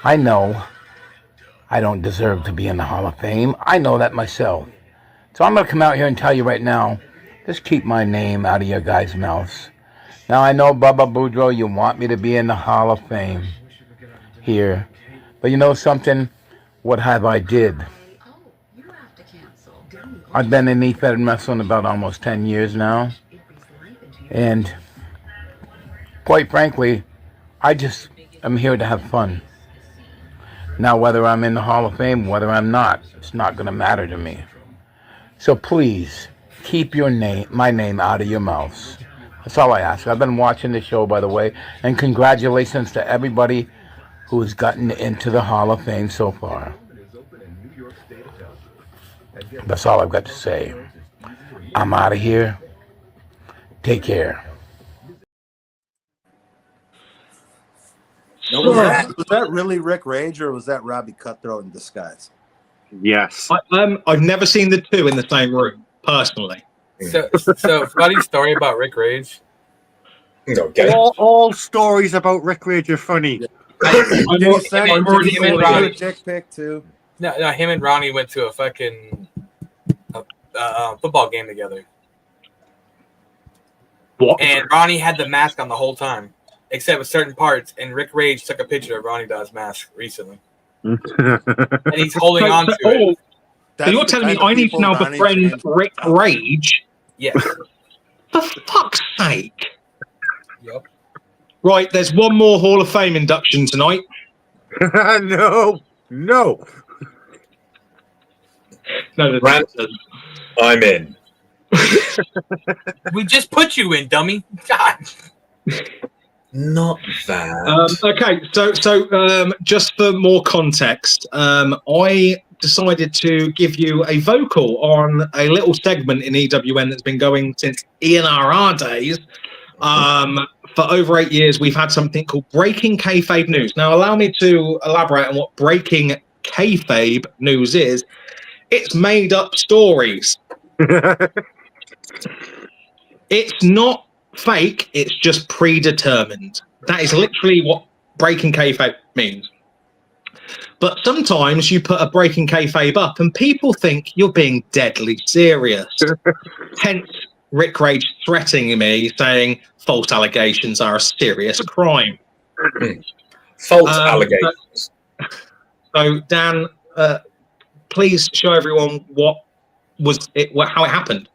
I know I don't deserve to be in the Hall of Fame. I know that myself. So I'm going to come out here and tell you right now, just keep my name out of your guys' mouths. Now, I know, Bubba Boudreaux, you want me to be in the Hall of Fame here. But you know something? What have I did? I've been in EFed wrestling about almost 10 years now. And quite frankly, I just am here to have fun. Now, whether I'm in the Hall of Fame, whether I'm not, it's not going to matter to me. So please, keep my name out of your mouths. That's all I ask. I've been watching the show, by the way, and congratulations to everybody who's gotten into the Hall of Fame so far. That's all I've got to say. I'm out of here. Take care. Was that really Rick Rage, or was that Robbie Cutthroat in disguise? Yes. I've never seen the two in the same room, personally. So funny story about Rick Rage. Okay. All stories about Rick Rage are funny. Did he send him and a Ronnie. dick pic too? No, him and Ronnie went to a fucking football game together. What? And Ronnie had the mask on the whole time, except with certain parts. And Rick Rage took a picture of Ronnie Daw's mask recently, and he's holding on to it. So you're telling me I need to now befriend Rick Rage? Yes. For fuck's sake. Yep. Right, there's one more Hall of Fame induction tonight. No. No, Brandon, I'm in. We just put you in, dummy. God. Not that. Okay, so just for more context, I decided to give you a vocal on a little segment in EWN that's been going since ENRR days. For over 8 years, we've had something called Breaking Kayfabe News. Now, allow me to elaborate on what Breaking Kayfabe News is. It's made up stories. It's not fake, it's just predetermined. That is literally what breaking kayfabe means. But sometimes you put a breaking kayfabe up and people think you're being deadly serious. Hence, Rick Rage threatening me, saying false allegations are a serious crime. False allegations. So, Dan, please show everyone how it happened.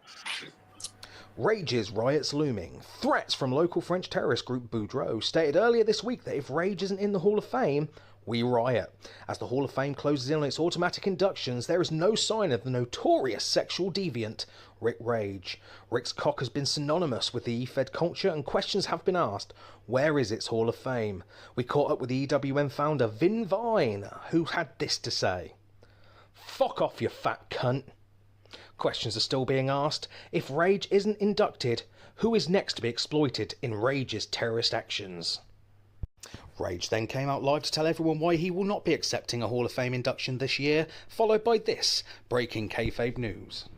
Rage's riots looming. Threats from local French terrorist group Boudreaux stated earlier this week that if Rage isn't in the Hall of Fame, we riot. As the Hall of Fame closes in on its automatic inductions, there is no sign of the notorious sexual deviant, Rick Rage. Rick's cock has been synonymous with the EFed culture, and questions have been asked, where is its Hall of Fame? We caught up with the EWN founder Vin Vine, who had this to say. Fuck off, you fat cunt. Questions are still being asked. If Rage isn't inducted, who is next to be exploited in Rage's terrorist actions? Rage then came out live to tell everyone why he will not be accepting a Hall of Fame induction this year, followed by this breaking kayfabe news.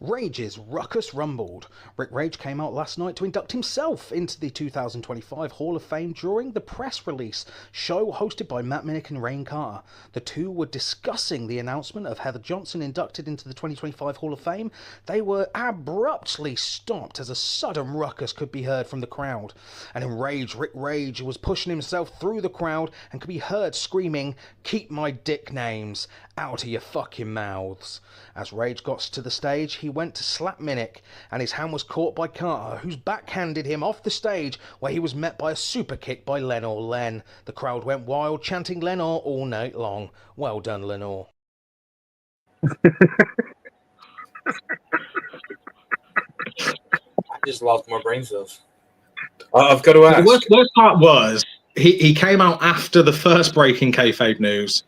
Rage's ruckus rumbled. Rick Rage came out last night to induct himself into the 2025 Hall of Fame during the press release show hosted by Matt Minnick and Rain Carter. The two were discussing the announcement of Heather Johnson inducted into the 2025 Hall of Fame. They were abruptly stopped as a sudden ruckus could be heard from the crowd. And enraged, Rick Rage was pushing himself through the crowd and could be heard screaming, "Keep my dick names out of your fucking mouths." As Rage got to the stage, he went to slap Minnick, and his hand was caught by Carter, who's backhanded him off the stage, where he was met by a super kick by Lenore Len. The crowd went wild, chanting Lenore all night long. Well done, Lenore. I just lost more brain cells. I've got to ask. The worst part was he came out after the first breaking kayfabe news,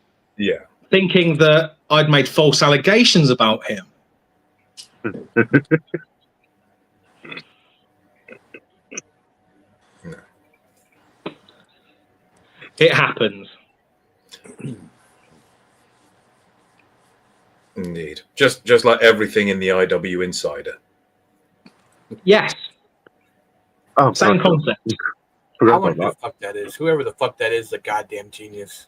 thinking that I'd made false allegations about him. It happens. Indeed. Just like everything in the IW Insider. Yes. Oh, same concept. I wonder who the fuck that is. Whoever the fuck that is a goddamn genius.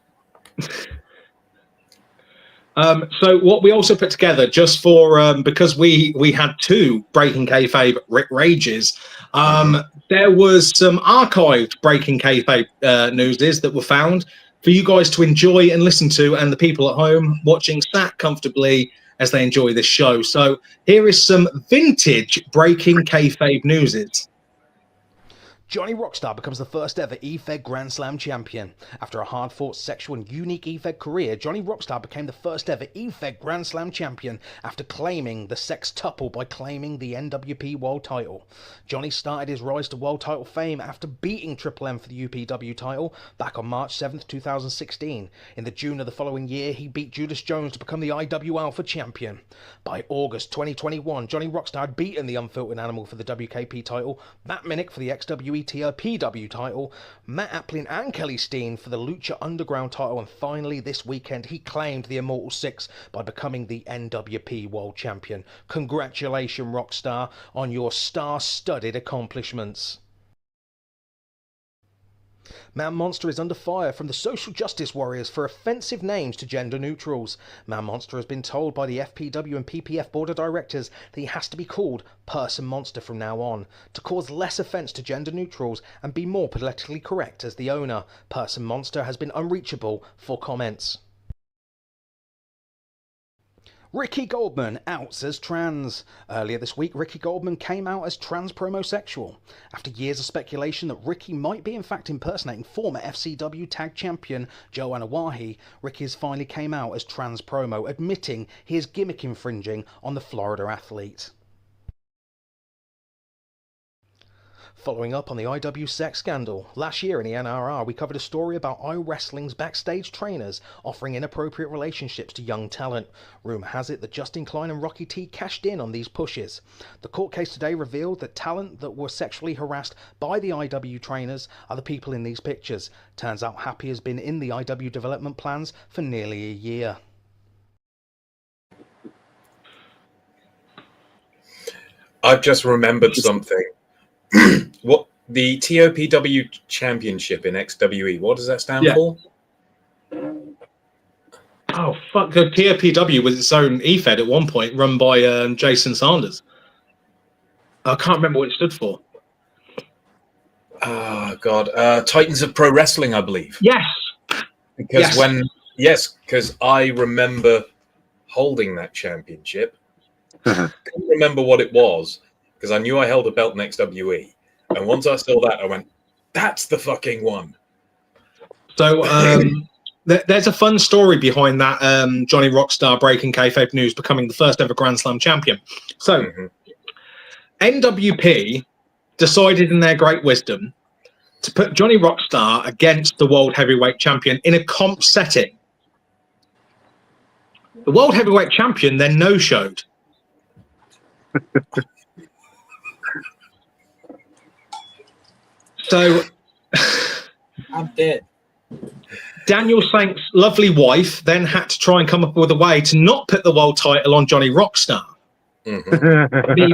So what we also put together, just for because we had 2 breaking kayfabe rages, there was some archived breaking kayfabe newses that were found for you guys to enjoy and listen to, and the people at home watching sat comfortably as they enjoy this show. So here is some vintage breaking kayfabe newses. Johnny Rockstar becomes the first ever EFed Grand Slam champion. After a hard-fought, sexual and unique EFed career, Johnny Rockstar became the first ever EFed Grand Slam champion after claiming the sextuple by claiming the NWP World title. Johnny started his rise to world title fame after beating Triple M for the UPW title back on March 7th, 2016. In the June of the following year, he beat Judas Jones to become the IW Alpha champion. By August 2021, Johnny Rockstar had beaten the Unfiltered Animal for the WKP title, Matt Minnick for the XWE PW title, Matt Applin and Kelly Steen for the Lucha Underground title, and finally this weekend he claimed the Immortal 6 by becoming the NWP World Champion. Congratulations, Rockstar, on your star-studded accomplishments. Man Monster is under fire from the social justice warriors for offensive names to gender neutrals. Man Monster has been told by the FPW and PPF board of directors that he has to be called Person Monster from now on, to cause less offence to gender neutrals and be more politically correct as the owner. Person Monster has been unreachable for comments. Ricky Goldman outs as trans. Earlier this week, Ricky Goldman came out as trans promosexual. After years of speculation that Ricky might be in fact impersonating former FCW tag champion Joanna Wahi, Ricky has finally came out as trans promo, admitting he is gimmick infringing on the Florida athlete. Following up on the IW sex scandal, last year in the NRR we covered a story about iWrestling's backstage trainers offering inappropriate relationships to young talent. Rumour has it that Justin Klein and Rocky T cashed in on these pushes. The court case today revealed that talent that were sexually harassed by the IW trainers are the people in these pictures. Turns out Happy has been in the IW development plans for nearly a year. I've just remembered something. What the TOPW Championship in XWE? What does that stand for? Oh fuck! The TOPW was its own EFed at one point, run by Jason Sanders. I can't remember what it stood for. Oh God, Titans of Pro Wrestling, I believe. Yes. Because I remember holding that championship. Couldn't remember what it was, because I knew I held a belt in XWE. And once I saw that, I went, that's the fucking one. So there's a fun story behind that Johnny Rockstar breaking kayfabe news becoming the first ever Grand Slam champion. So NWP decided in their great wisdom to put Johnny Rockstar against the World Heavyweight Champion in a comp setting. The World Heavyweight Champion then no-showed. So I'm dead. Daniel Sank's lovely wife then had to try and come up with a way to not put the world title on Johnny Rockstar. Me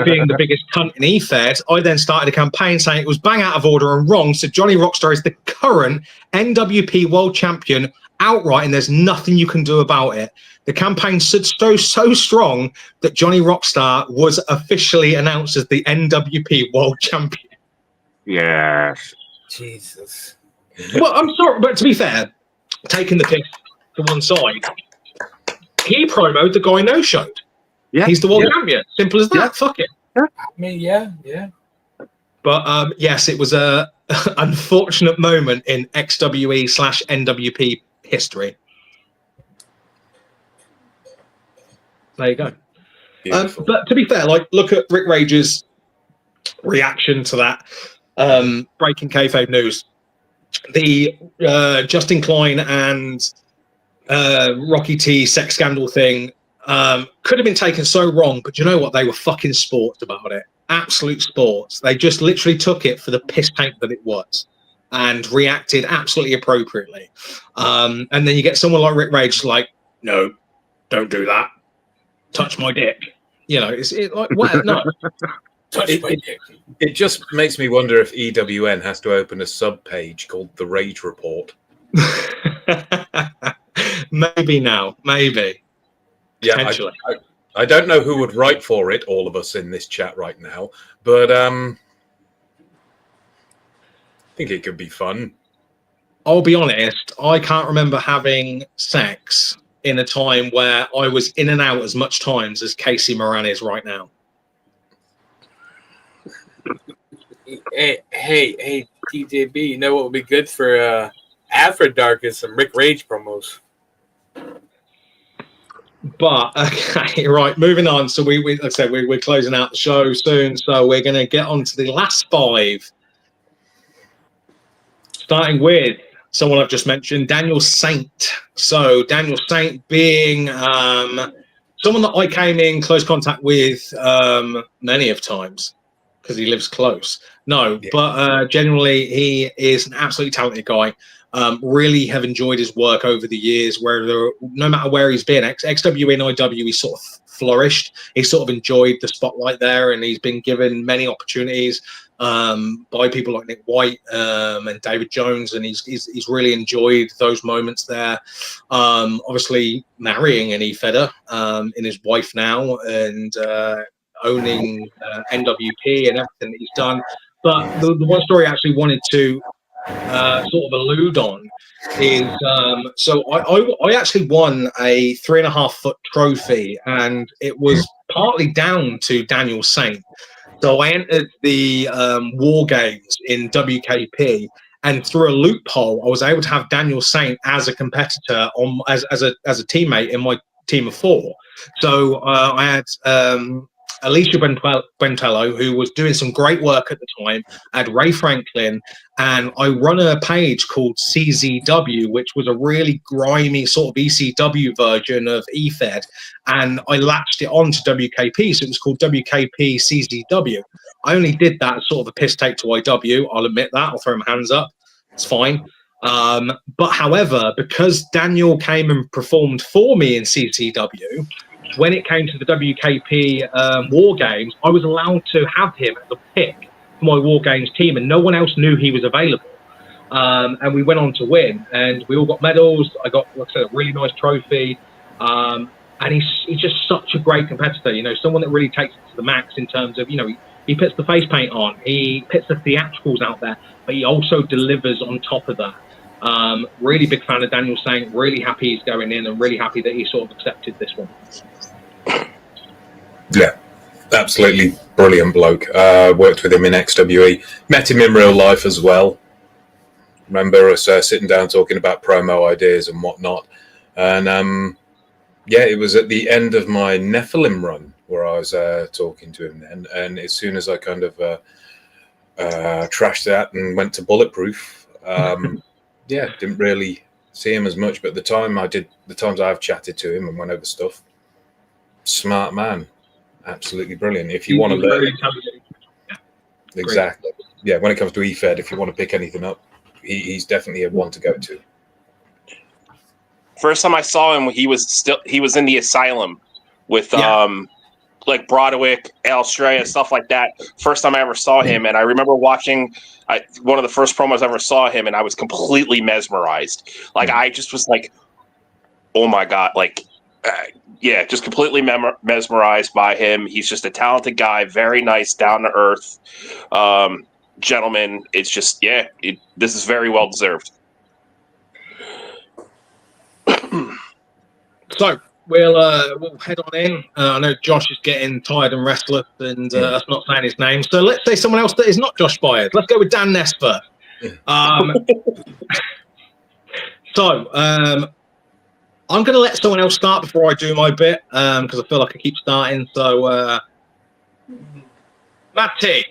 being the biggest cunt in EFed, I then started a campaign saying it was bang out of order and wrong, so Johnny Rockstar is the current NWP World Champion outright, and there's nothing you can do about it. The campaign stood so strong that Johnny Rockstar was officially announced as the NWP World Champion. Yes. Jesus. Well, I'm sorry, but to be fair, taking the piss to one side, he promoted the guy no-showed. Yeah, he's the world champion. Simple as that. Yeah. Fuck it. I mean, yeah. But yes, it was a unfortunate moment in XWE/NWP history. There you go. But to be fair, like, look at Rick Rage's reaction to that. breaking kayfabe news. The Justin Klein and Rocky T sex scandal thing could have been taken so wrong, but you know what? They were fucking sports about it. Absolute sports. They just literally took it for the piss tank that it was and reacted absolutely appropriately. And then you get someone like Rick Rage like, no, don't do that. Touch my dick. You know, it's like, what? No. It just makes me wonder if EWN has to open a sub-page called The Rage Report. Maybe now. Maybe. Yeah, I don't know who would write for it, all of us in this chat right now, but I think it could be fun. I'll be honest, I can't remember having sex in a time where I was in and out as much times as Casey Moran is right now. Hey, TJB, you know what would be good for After Dark is some Rick Rage promos. But okay, right, moving on. So we like I said, we're closing out the show soon, so we're going to get on to the last 5. Starting with someone I've just mentioned, Daniel Saint. So Daniel Saint being someone that I came in close contact with many of times because he lives close. No, yeah. But generally he is an absolutely talented guy. Really have enjoyed his work over the years, no matter where he's been, XWE and IW, he sort of flourished. He sort of enjoyed the spotlight there, and he's been given many opportunities by people like Nick White and David Jones, and he's really enjoyed those moments there. Obviously, marrying an EFedder in his wife now, and owning NWP and everything that he's done. But the one story I actually wanted to sort of allude on is so I actually won a 3.5-foot trophy, and it was partly down to Daniel Saint. So I entered the War Games in WKP, and through a loophole, I was able to have Daniel Saint as a competitor as a teammate in my team of 4. So I had Alicia Bentello, who was doing some great work at the time. I had Ray Franklin, and I run a page called CZW, which was a really grimy sort of ECW version of EFed, and I latched it on to WKP, so it was called WKP CZW. I only did that as sort of a piss take to IW. I'll admit that. I'll throw my hands up. It's fine. But however, because Daniel came and performed for me in CZW, when it came to the WKP War Games, I was allowed to have him as a pick for my War Games team, and no one else knew he was available. And we went on to win, and we all got medals. I got, like I said, a really nice trophy. And he's just such a great competitor, you know, someone that really takes it to the max in terms of, you know, he puts the face paint on, he puts the theatricals out there, but he also delivers on top of that. Really big fan of Daniel Saint, really happy he's going in, and really happy that he sort of accepted this one. Yeah, absolutely brilliant bloke. Worked with him in XWE, met him in real life as well. Remember us sitting down talking about promo ideas and whatnot. And yeah, it was at the end of my Nephilim run where I was talking to him then. And as soon as I kind of trashed that and went to Bulletproof, yeah, didn't really see him as much. But the times I've chatted to him and went over stuff, smart man, absolutely brilliant. If you want to learn, exactly, yeah. When it comes to EFed, if you want to pick anything up, he's definitely a one to go to. First time I saw him, he was in the asylum with like Broadwick, Australia, stuff like that. First time I ever saw him, and I remember watching one of the first promos I ever saw him, and I was completely mesmerized. Like I just was like, oh my god, like. Yeah, just completely mesmerized by him. He's just a talented guy, very nice, down to earth gentleman. It's just, yeah, this is very well deserved. So we'll head on in. I know Josh is getting tired and restless, and that's not saying his name. So let's say someone else that is not Josh Byers. Let's go with Dan Nesper. I'm going to let someone else start before I do my bit, because I feel like I keep starting. So, Matty.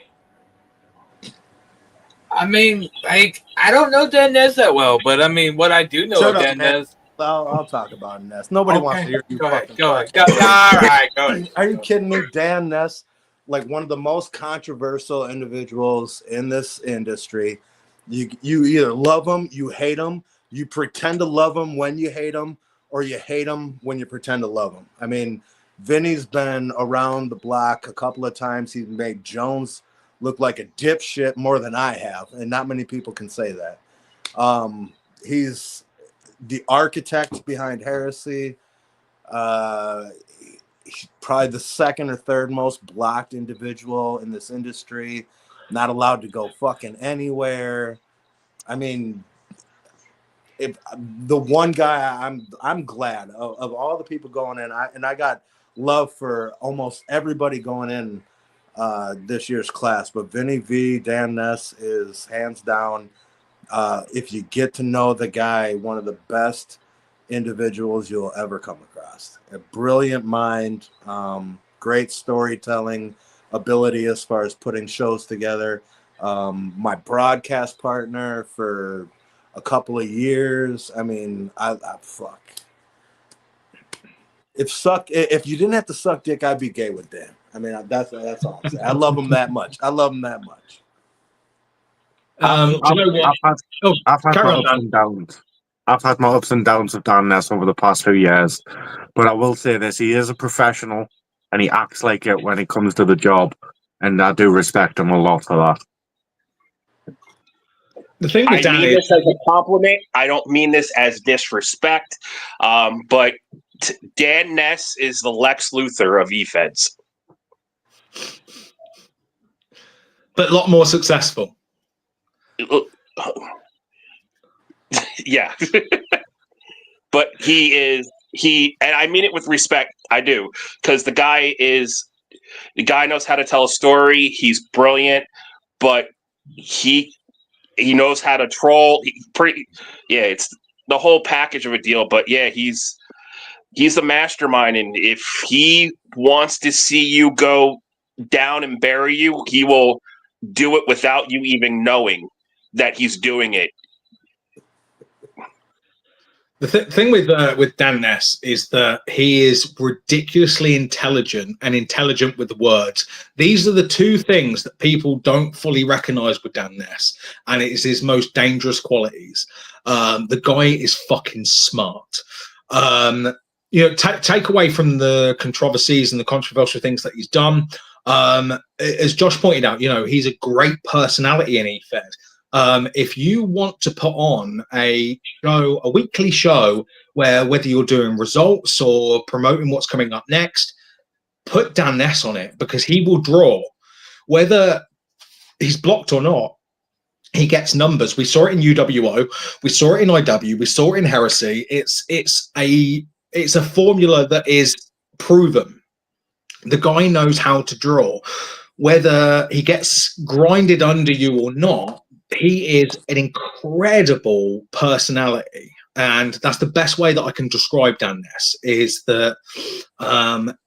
I mean, like, I don't know Dan Ness that well, but I mean, what I do know Shut of up, Dan man. Ness. I'll talk about Ness. Nobody wants to hear you. Go ahead. fucking Go ahead. talk. All right. Go ahead. Are you kidding me? Dan Ness, like one of the most controversial individuals in this industry. You either love him, you hate him, you pretend to love him when you hate him, or you hate him when you pretend to love him. I mean, Vinny's been around the block a couple of times. He's made Jones look like a dipshit more than I have, and not many people can say that. He's the architect behind Heresy. He's probably the second or third most blocked individual in this industry. Not allowed to go fucking anywhere. I mean, if the one guy I'm glad of all the people going in, I got love for almost everybody going in this year's class, but Vinny V, Dan Ness is hands down. If you get to know the guy, one of the best individuals you'll ever come across. A brilliant mind, great storytelling ability as far as putting shows together. My broadcast partner for a couple of years. I mean, I fuck. If you didn't have to suck dick, I'd be gay with Dan. I mean, that's all I'm saying. I love him that much. I love him that much. Do you know what? I've had carry my on, ups Dan. and downs. I've had my ups and downs of Dan Ness over the past few years, but I will say this: he is a professional, and he acts like it when it comes to the job, and I do respect him a lot for that. The thing I with Dan mean is, this as a compliment. I don't mean this as disrespect. But Dan Ness is the Lex Luthor of EFEDs. but a lot more successful. Yeah. But he and I mean it with respect. I do, because the guy knows how to tell a story. He's brilliant, but he knows how to troll. It's the whole package of a deal. But yeah, he's the mastermind, and if he wants to see you go down and bury you, he will do it without you even knowing that he's doing it. The thing with Dan Ness is that he is ridiculously intelligent and intelligent with the words. These are the two things that people don't fully recognize with Dan Ness, and it is his most dangerous qualities. The guy is fucking smart. Take away from the controversies and the controversial things that he's done. As Josh pointed out, he's a great personality in EFed. If you want to put on a weekly show where whether you're doing results or promoting what's coming up next, put Dan Ness on it, because he will draw. Whether he's blocked or not, he gets numbers. We saw it in UWO, we saw it in IW, we saw it in Heresy. It's a formula that is proven. The guy knows how to draw. Whether he gets grinded under you or not, he is an incredible personality, and that's the best way that I can describe Dan Ness. Is that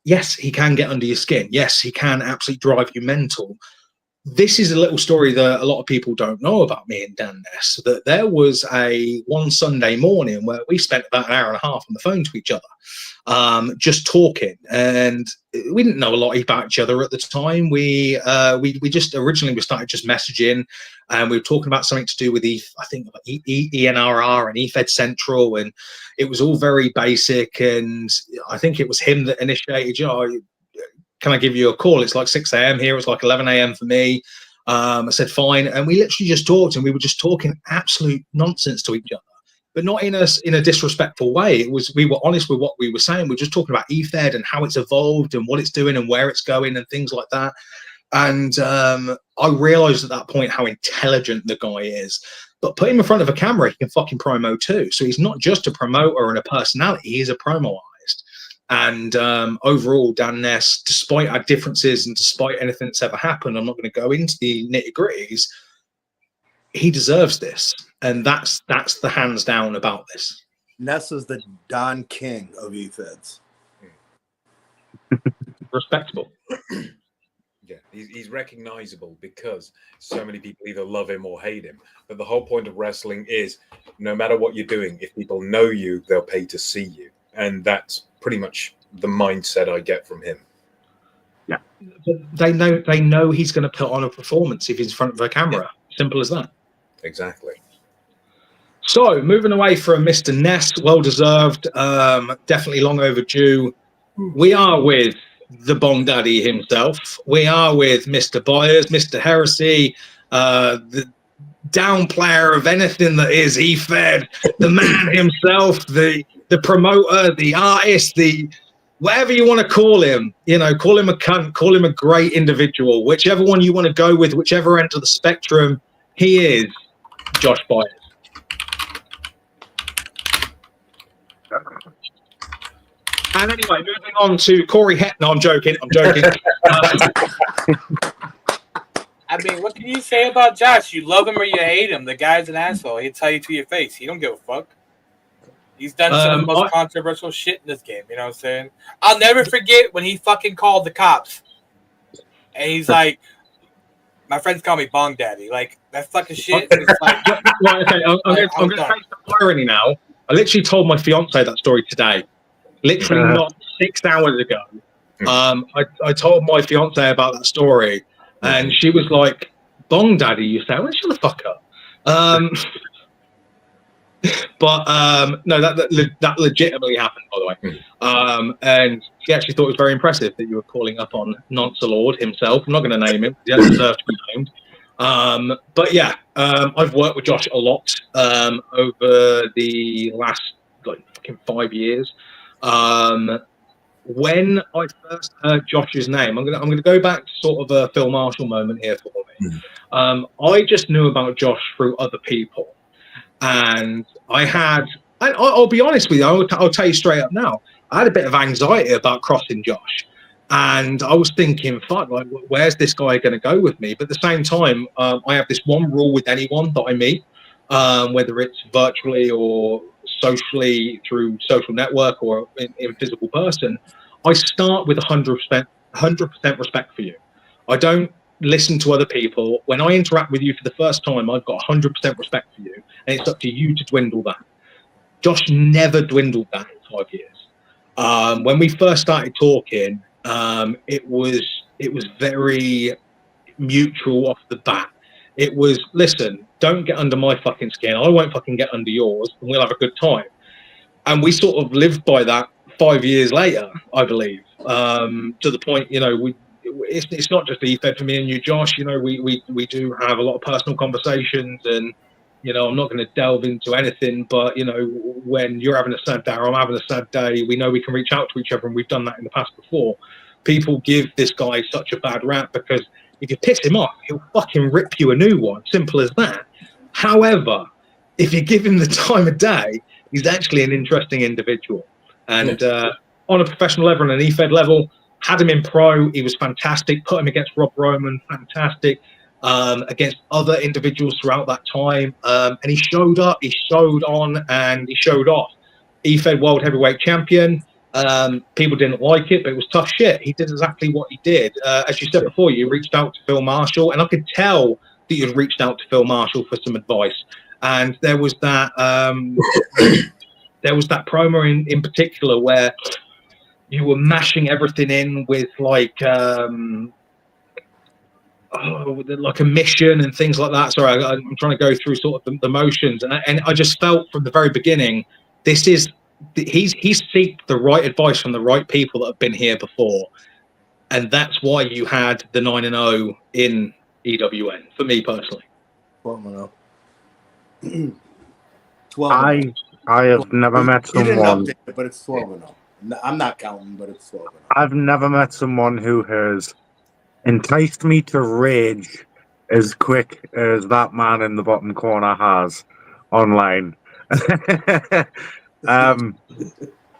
yes, he can get under your skin. Yes, he can absolutely drive you mental. This is a little story that a lot of people don't know about me and Dan Ness. That there was one Sunday morning where we spent about an hour and a half on the phone to each other, just talking, and we didn't know a lot about each other at the time. We just originally started just messaging, and we were talking about something to do with ENRR and EFed Central, and it was all very basic. And I think it was him that initiated, can I give you a call? It's like 6 a.m. here. It's like 11 a.m. for me. I said, fine. And we literally just talked, and we were just talking absolute nonsense to each other, but not in a disrespectful way. We were honest with what we were saying. We're just talking about EFed and how it's evolved and what it's doing and where it's going and things like that. And I realized at that point how intelligent the guy is. But put him in front of a camera, he can fucking promo too. So he's not just a promoter and a personality, he's a promoized. And overall, Dan Ness, despite our differences and despite anything that's ever happened, I'm not going to go into the nitty-gritties, he deserves this. And that's the hands down about this. Ness is the Don King of EFEDs. Respectable. Yeah, he's recognizable because so many people either love him or hate him. But the whole point of wrestling is no matter what you're doing, if people know you, they'll pay to see you. And that's pretty much the mindset I get from him. Yeah. But they know he's going to put on a performance if he's in front of a camera. Yeah. Simple as that. Exactly. So moving away from Mr. Ness, well deserved, definitely long overdue. We are with the Bong Daddy himself. We are with Mr. Byers, Mr. Heresy, the down player of anything that is EFed, the man himself, the promoter, the artist, the whatever you want to call him. You know, call him a cunt, call him a great individual, whichever one you want to go with, whichever end of the spectrum. He is Josh Byers. And anyway, moving on to Corey No, I'm joking. I mean, what can you say about Josh? You love him or you hate him. The guy's an asshole. He'll tell you to your face. He don't give a fuck. He's done some of the most controversial shit in this game. You know what I'm saying? I'll never forget when he fucking called the cops. And he's like, my friends call me Bong Daddy. Like, that fucking shit is like... Right, okay, I'm going to take some irony now. I literally told my fiance that story today. Literally not 6 hours ago. I told my fiance about that story, and she was like, Bong Daddy, you say? Well, shut the fuck up. But no, that legitimately happened, by the way. And she actually thought it was very impressive that you were calling up on Nonce Lord himself. I'm not going to name him. He doesn't deserve to be named. But yeah, I've worked with Josh a lot over the last fucking 5 years. When I first heard Josh's name, I'm gonna go back to sort of a Phil Marshall moment here for me. I just knew about Josh through other people, and I'll be honest with you, I'll tell you straight up now, I had a bit of anxiety about crossing Josh, and I was thinking, fuck, like, where's this guy going to go with me? But at the same time, I have this one rule with anyone that I meet, whether it's virtually or socially through social network or in physical person. I start with 100% respect for you. I don't listen to other people. When I interact with you for the first time, I've got 100% respect for you, and it's up to you to dwindle that. Josh never dwindled that in 5 years. When we first started talking, it was very mutual off the bat. It was, listen, don't get under my fucking skin. I won't fucking get under yours, and we'll have a good time. And we sort of lived by that 5 years later, I believe, to the point, you know, it's not just EFed for me and you, Josh. You know, we do have a lot of personal conversations, and, you know, I'm not going to delve into anything, but, you know, when you're having a sad day or I'm having a sad day, we know we can reach out to each other, and we've done that in the past before. People give this guy such a bad rap because if you piss him off, he'll fucking rip you a new one. Simple as that. However, if you give him the time of day, he's actually an interesting individual. And on a professional level and an EFed level, had him in pro, he was fantastic. Put him against Rob Roman, fantastic. Against other individuals throughout that time. And he showed up, he showed on, and he showed off. EFed World Heavyweight Champion. People didn't like it, but it was tough shit. He did exactly what he did. As you said before, you reached out to Phil Marshall, and I could tell that you'd reached out to Phil Marshall for some advice. And there was that promo in particular where you were mashing everything in with like a mission and things like that. Sorry, I'm trying to go through sort of the motions, and I just felt from the very beginning, he's seeked the right advice from the right people that have been here before, and that's why you had the 9-0 in EWN for me personally. 12-0. 12-0. I have never met someone. You didn't update it, but it's 12-0. I'm not counting, but it's 12-0. I've never met someone who has enticed me to rage as quick as that man in the bottom corner has online.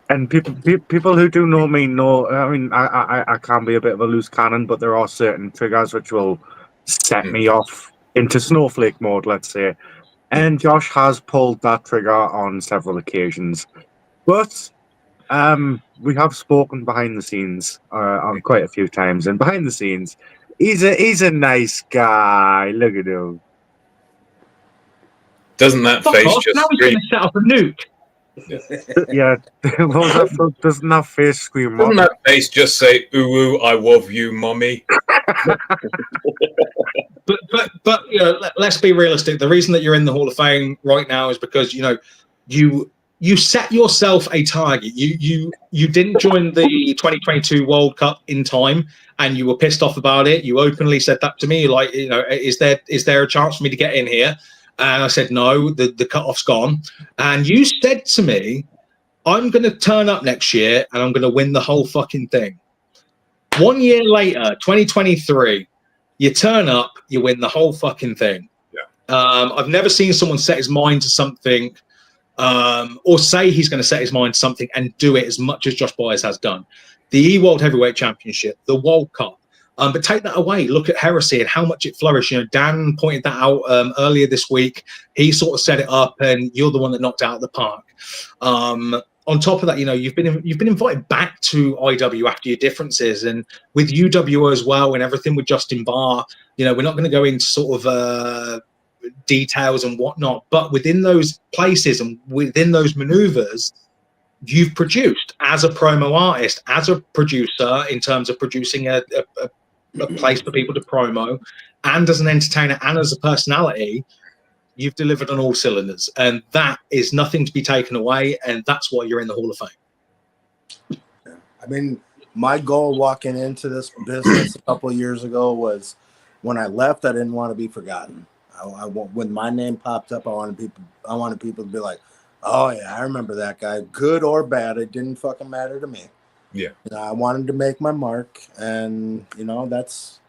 And people who do know me know. I mean, I can be a bit of a loose cannon, but there are certain triggers which will set me off into snowflake mode, let's say. And Josh has pulled that trigger on several occasions, but we have spoken behind the scenes on quite a few times. And behind the scenes, He's a nice guy. Look at him. Doesn't that Fuck face off. just Now he's scream? going to set up a nuke. Yeah. What was that? Doesn't that face scream? Doesn't that face just say "ooh, ooh I love you, mommy"? But you know, let's be realistic. The reason that you're in the Hall of Fame right now is because you set yourself a target. You didn't join the 2022 World Cup in time, and you were pissed off about it. You openly said that to me. You're like, is there a chance for me to get in here? And I said no. The cutoff's gone. And you said to me, I'm going to turn up next year and I'm going to win the whole fucking thing. 1 year later, 2023. You turn up, you win the whole fucking thing. Yeah. I've never seen someone set his mind to something or say he's going to set his mind to something and do it as much as Josh Byers has done. The World Heavyweight Championship, the World Cup. But take that away. Look at Heresy and how much it flourished. Dan pointed that out earlier this week. He sort of set it up, and you're the one that knocked it out of the park. On top of that, you've been invited back to IW after your differences, and with UWO as well, and everything with Justin Barr. We're not going to go into sort of details and whatnot, but within those places and within those maneuvers, you've produced as a promo artist, as a producer in terms of producing a place for people to promo, and as an entertainer and as a personality. You've delivered on all cylinders, and that is nothing to be taken away, and that's why you're in the Hall of Fame. I mean, my goal walking into this business a couple of years ago was, when I left, I didn't want to be forgotten. When my name popped up, I wanted people to be like, oh yeah, I remember that guy, good or bad. It didn't fucking matter to me. Yeah. I wanted to make my mark, and that's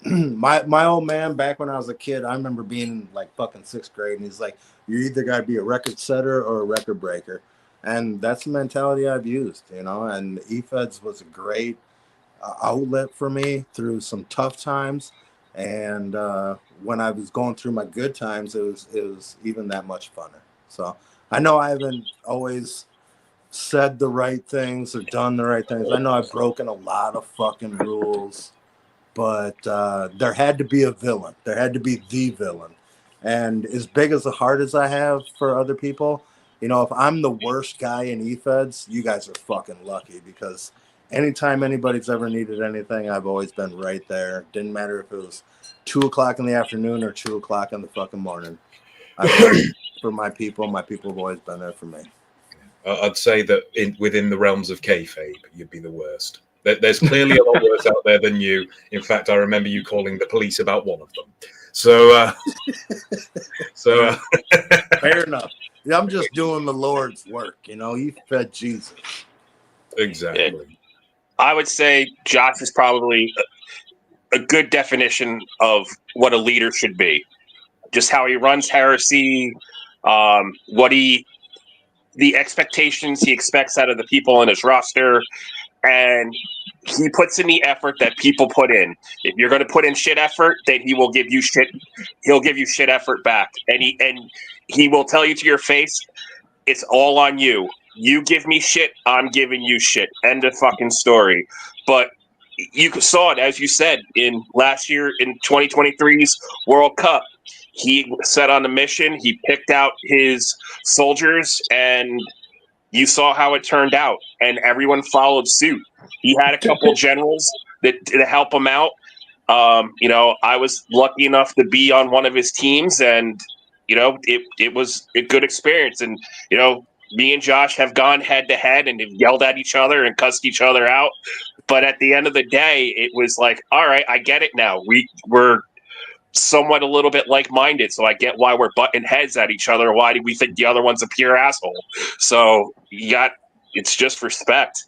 my old man back when I was a kid. I remember being in like fucking 6th grade, and he's like, "You either got to be a record setter or a record breaker," and that's the mentality I've used. And EFEDs was a great outlet for me through some tough times, and when I was going through my good times, it was even that much funner. So I know I haven't always said the right things or done the right things. I know I've broken a lot of fucking rules, but there had to be a villain. There had to be the villain. And as big as the heart as I have for other people, if I'm the worst guy in EFEDs, you guys are fucking lucky, because anytime anybody's ever needed anything, I've always been right there. Didn't matter if it was 2 o'clock in the afternoon or 2 o'clock in the fucking morning. For my people have always been there for me. I'd say that within the realms of kayfabe, you'd be the worst. There's clearly a lot worse out there than you. In fact, I remember you calling the police about one of them. So fair enough. Yeah, I'm just doing the Lord's work. He fed Jesus. Exactly. I would say Josh is probably a good definition of what a leader should be. Just how he runs Heresy, the expectations he expects out of the people on his roster, and he puts in the effort that people put in. If you're going to put in shit effort, then he will give you shit. He'll give you shit effort back, and he will tell you to your face, it's all on you. You give me shit, I'm giving you shit. End of fucking story. But you saw it, as you said, in last year in 2023's World Cup. He set on a mission. He picked out his soldiers, and you saw how it turned out, and everyone followed suit. He had a couple generals that to help him out. I was lucky enough to be on one of his teams, and it was a good experience. And me and Josh have gone head to head and have yelled at each other and cussed each other out. But at the end of the day, it was like, all right, I get it now. We're somewhat a little bit like-minded, so I get why we're butting heads at each other. Why do we think the other one's a pure asshole? So it's just respect,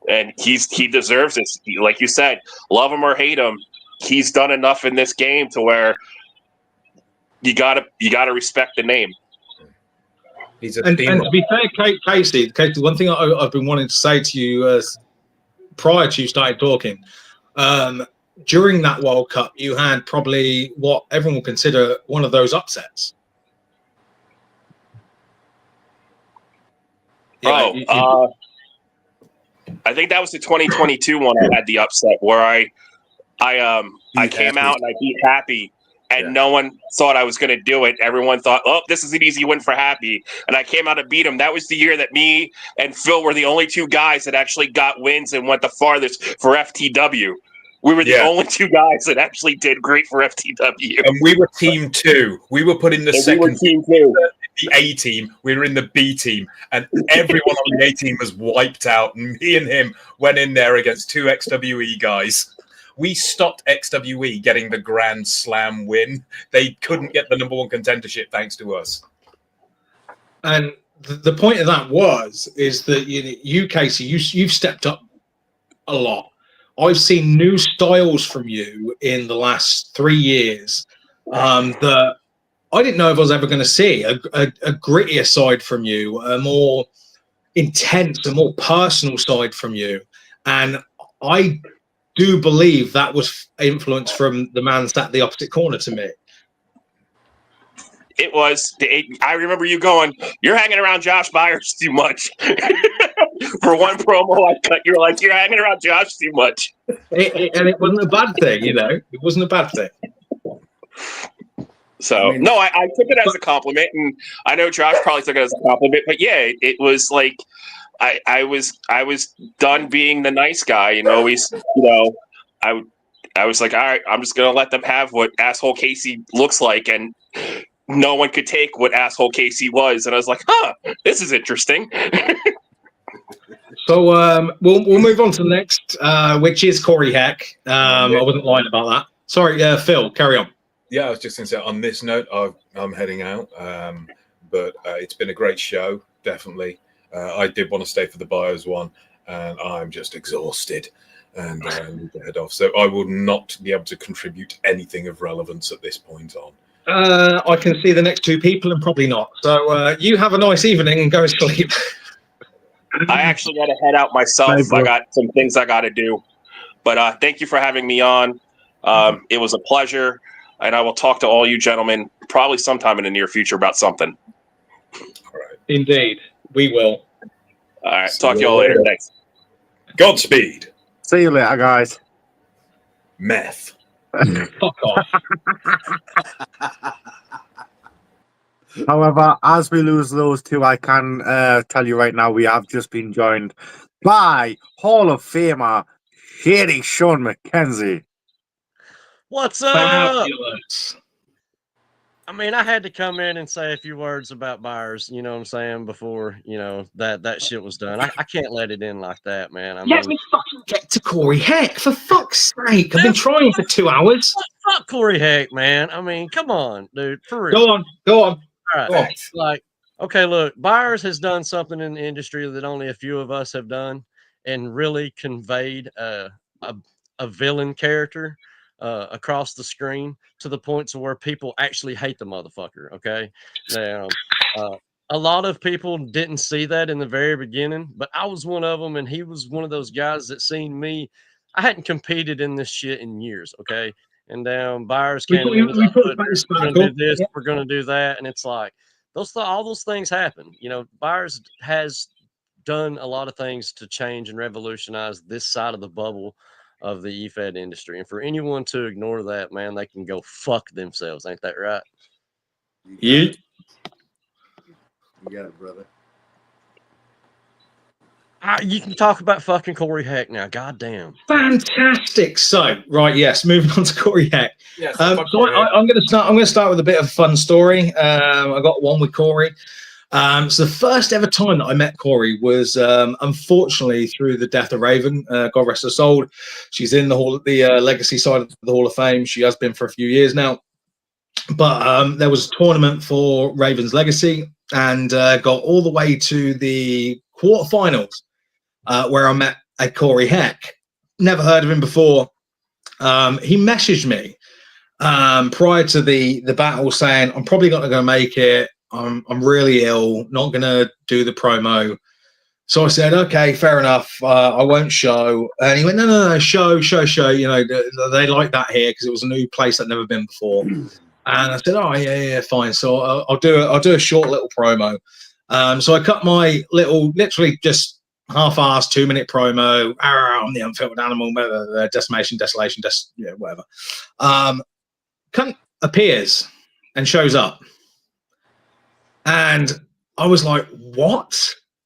and he deserves it. Like you said, love him or hate him, he's done enough in this game to where you gotta respect the name. And to be fair, Casey, one thing I've been wanting to say to you prior to you started talking, during that World Cup, you had probably what everyone will consider one of those upsets. I think that was the 2022 one. I had the upset where I came out and I beat Happy, and no one thought I was going to do it. Everyone thought, oh, this is an easy win for Happy, and I came out and beat him. That was the year that me and Phil were the only two guys that actually got wins and went the farthest for FTW. We were the only two guys that actually did great for FTW. And we were team 2. We were put in the second team 2. The A team. We were in the B team. And everyone on the A team was wiped out. And me and him went in there against 2 XWE guys. We stopped XWE getting the Grand Slam win. They couldn't get the #1 contendership thanks to us. And the point of that is that you Casey, you've stepped up a lot. I've seen new styles from you in the last 3 years that I didn't know if I was ever going to see. A grittier side from you, a more intense, a more personal side from you. And I do believe that was influence from the man sat at the opposite corner to me. It was. I remember you going, you're hanging around Josh Byers too much. For one promo I cut, you're like, you're hanging around Josh too much. And it wasn't a bad thing, It wasn't a bad thing. So, no, I took it as a compliment, and I know Josh probably took it as a compliment, but yeah, it was like I was done being the nice guy, and always, I was like, all right, I'm just gonna let them have what asshole Casey looks like, and no one could take what asshole Casey was, and I was like, this is interesting. So we'll move on to the next, which is Corey Heck. I wasn't lying about that. Sorry, Phil, carry on. Yeah, I was just going to say, on this note, I'm heading out, but it's been a great show, definitely. I did want to stay for the Buyers one, and I'm just exhausted and need to head off. So I will not be able to contribute anything of relevance at this point on. I can see the next two people and probably not. So you have a nice evening and go to sleep. I actually got to head out myself. I got some things I got to do. But thank you for having me on. It was a pleasure. And I will talk to all you gentlemen probably sometime in the near future about something. All right. Indeed. We will. All right. Talk to you all later. Thanks. Godspeed. See you later, guys. Meth. Fuck off. However, as we lose those two, I can tell you right now, we have just been joined by Hall of Famer Shady Sean McKenzie. What's up? Fabulous. I mean, I had to come in and say a few words about Byers, you know what I'm saying, before, that shit was done. I can't let it in like that, man. Let me fucking get to Corey Heck, for fuck's sake. I've been trying for 2 hours. Fuck Corey Heck, man. I mean, come on, dude, for real. Go on. All right. Like, okay, look, Byers has done something in the industry that only a few of us have done and really conveyed a villain character across the screen to the points where people actually hate the motherfucker. Okay. Now, a lot of people didn't see that in the very beginning, but I was one of them. And he was one of those guys that seen me. I hadn't competed in this shit in years. Okay. And Byers came in, we're going to do this, we're going to do that. And it's like, all those things happen. Byers has done a lot of things to change and revolutionize this side of the bubble of the EFed industry. And for anyone to ignore that, man, they can go fuck themselves. Ain't that right? Yeah. You got it, brother. You can talk about fucking Corey Heck now. Goddamn. Fantastic. So, right, yes, moving on to Corey Heck. Yes, I'm going to start with a bit of a fun story. I got one with Corey. So the first ever time that I met Corey was unfortunately through the death of Raven. God rest her soul. She's in the legacy side of the Hall of Fame. She has been for a few years now. But there was a tournament for Raven's legacy and got all the way to the quarterfinals where I met a Corey Heck. Never heard of him before. He messaged me prior to the battle saying, I'm probably not going to make it. I'm really ill, not going to do the promo. So I said, okay, fair enough. I won't show. And he went, no, show. You know, they like that here because it was a new place I'd never been before. And I said, oh, yeah, fine. So I'll do a short little promo. So I cut my literally just half-assed 2-minute promo. I'm the unfiltered animal, decimation, desolation, whatever. Cunt appears and shows up, and I was like, what?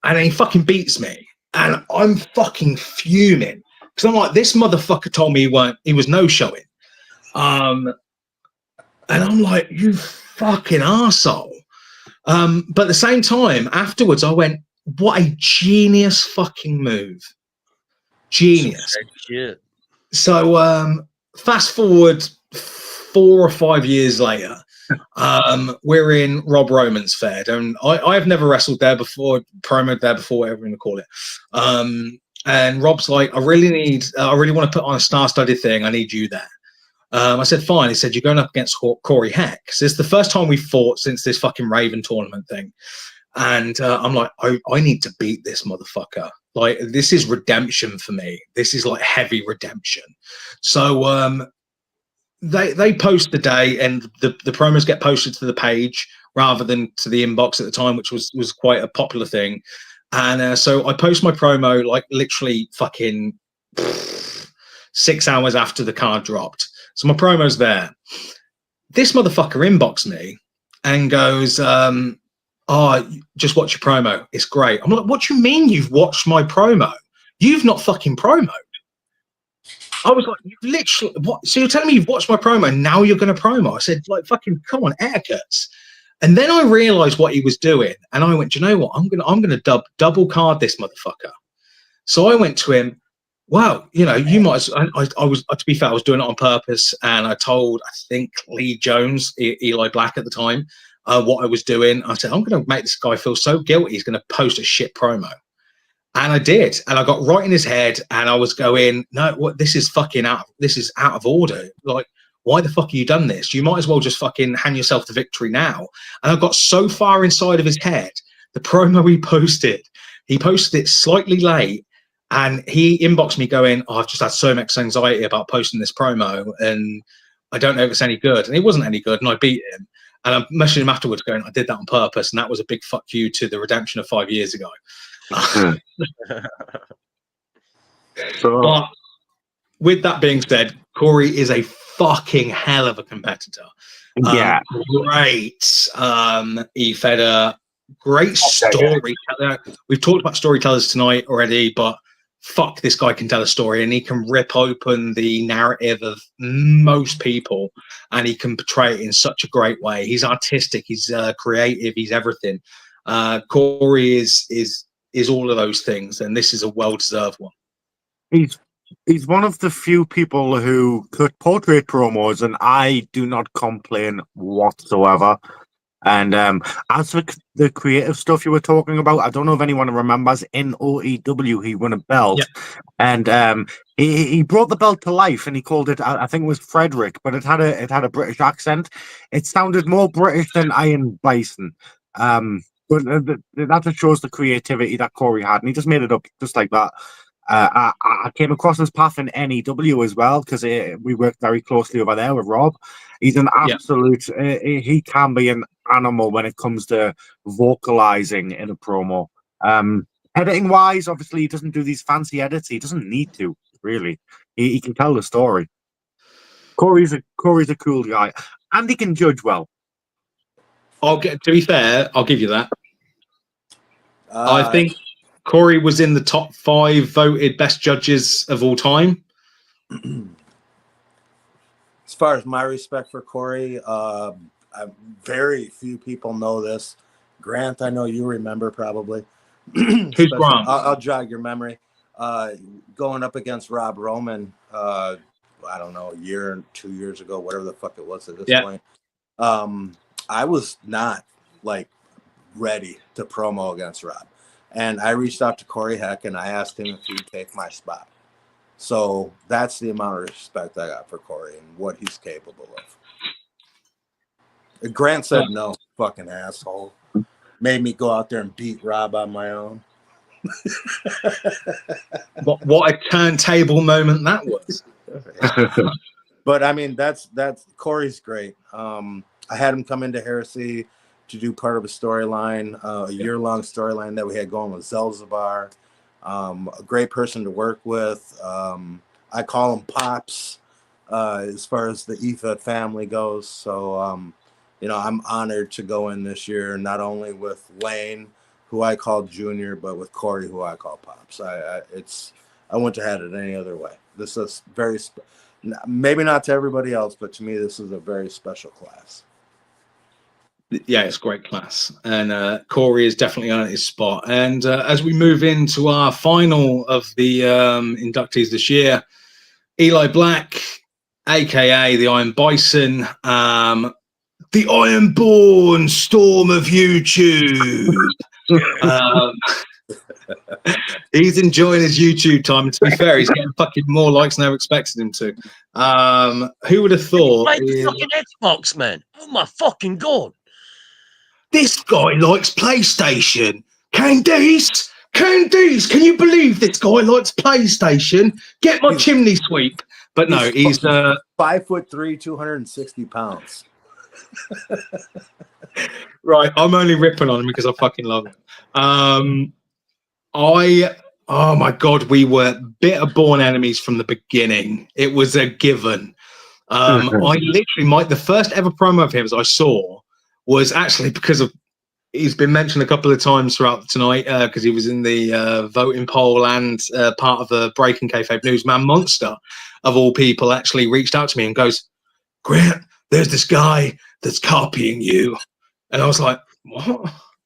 And he fucking beats me, and I'm fucking fuming because I'm like, this motherfucker told me he was no-showing. And I'm like, you fucking arsehole. But at the same time, afterwards, I went, what a genius fucking move. Genius. Shit. So fast forward 4 or 5 years later, we're in Rob Roman's Fed, and I've never wrestled there before, promoed there before, whatever you want to call it. And Rob's like, I really want to put on a star-studded thing. I need you there. I said, fine. He said, you're going up against Corey Heck. So it's the first time we've fought since this fucking Raven tournament thing. And I'm like, I need to beat this motherfucker. Like, this is redemption for me. This is like heavy redemption. So they post the day, and the promos get posted to the page rather than to the inbox at the time, which was quite a popular thing. And so I post my promo like literally fucking 6 hours after the card dropped. So my promo's there. This motherfucker inboxed me and goes, just watch your promo. It's great. I'm like, what do you mean you've watched my promo? You've not fucking promoed. I was like, you literally, what? So you're telling me you've watched my promo and now you're going to promo? I said, like, fucking come on, etiquettes. And then I realized what he was doing. And I went, do you know what? I'm going to double card this motherfucker. So I went to him. Wow, you know, you might. I was, to be fair, I was doing it on purpose, and I told, I think, Lee Jones, Eli Black at the time, what I was doing. I said, I'm going to make this guy feel so guilty. He's going to post a shit promo, and I did, and I got right in his head, and I was going, no, what? This is fucking out. This is out of order. Like, why the fuck have you done this? You might as well just fucking hand yourself the victory now. And I got so far inside of his head, the promo he posted it slightly late. And he inboxed me going, I've just had so much anxiety about posting this promo, and I don't know if it's any good. And it wasn't any good, and I beat him. And I messaged him afterwards going, I did that on purpose, and that was a big fuck you to the redemption of 5 years ago. But with that being said, Corey is a fucking hell of a competitor. Yeah. Great EFed, great storyteller. We've talked about storytellers tonight already, but fuck, this guy can tell a story, and he can rip open the narrative of most people, and he can portray it in such a great way. He's artistic, he's creative, he's everything. Corey is all of those things, and this is a well-deserved one. He's one of the few people who cut portrait promos, and I do not complain whatsoever. And as for the creative stuff you were talking about, I don't know if anyone remembers, in OEW he won a belt, and he brought the belt to life, and he called it, I think it was Frederick, but it had a British accent. It sounded more British than Iron Bison, but that just shows the creativity that Corey had, and he just made it up just like that. I came across his path in NEW as well, because we worked very closely over there with Rob. He's an absolute, he can be an animal when it comes to vocalizing in a promo. Editing wise, obviously, he doesn't do these fancy edits. He doesn't need to, really. He can tell the story. Corey's a cool guy, and he can judge well. To be fair, I'll give you that. I think Corey was in the top 5 voted best judges of all time. As far as my respect for Corey, very few people know this. Grant, I know you remember probably. Who's Grant? I'll jog your memory. Going up against Rob Roman, I don't know, a year, 2 years ago, whatever the fuck it was at this point. I was not like ready to promo against Rob. And I reached out to Corey Heck, and I asked him if he'd take my spot. So that's the amount of respect I got for Corey and what he's capable of. Grant said no, fucking asshole. Made me go out there and beat Rob on my own. What a turntable moment that was. But I mean, that's Corey's great. I had him come into Heresy to do part of a storyline, a year-long storyline that we had going with Zelzabar. A great person to work with. I call him Pops as far as the EFed family goes. So, you know, I'm honored to go in this year, not only with Lane, who I call Junior, but with Corey, who I call Pops. I wouldn't have had it any other way. This is very, maybe not to everybody else, but to me, this is a very special class. Yeah, it's great class, and Corey is definitely on his spot. And as we move into our final of the inductees this year, Eli Black, aka the Iron Bison, the Ironborn Storm of YouTube. He's enjoying his YouTube time, and to be fair, he's getting fucking more likes than I ever expected him to. Who would have thought? Played the fucking Xbox, man. Oh my fucking god. This guy likes PlayStation. Candice, can you believe this guy likes PlayStation? Get my chimney sweep. But no, he's 5'3", 260 pounds. Right, I'm only ripping on him because I fucking love him. Oh my god, we were bitter born enemies from the beginning. It was a given. I literally the first ever promo of him I saw was actually because of he's been mentioned a couple of times throughout tonight because he was in the voting poll and part of the Breaking Kayfabe Newsman Monster of all people actually reached out to me and goes, Grant, there's this guy that's copying you. And I was like, what?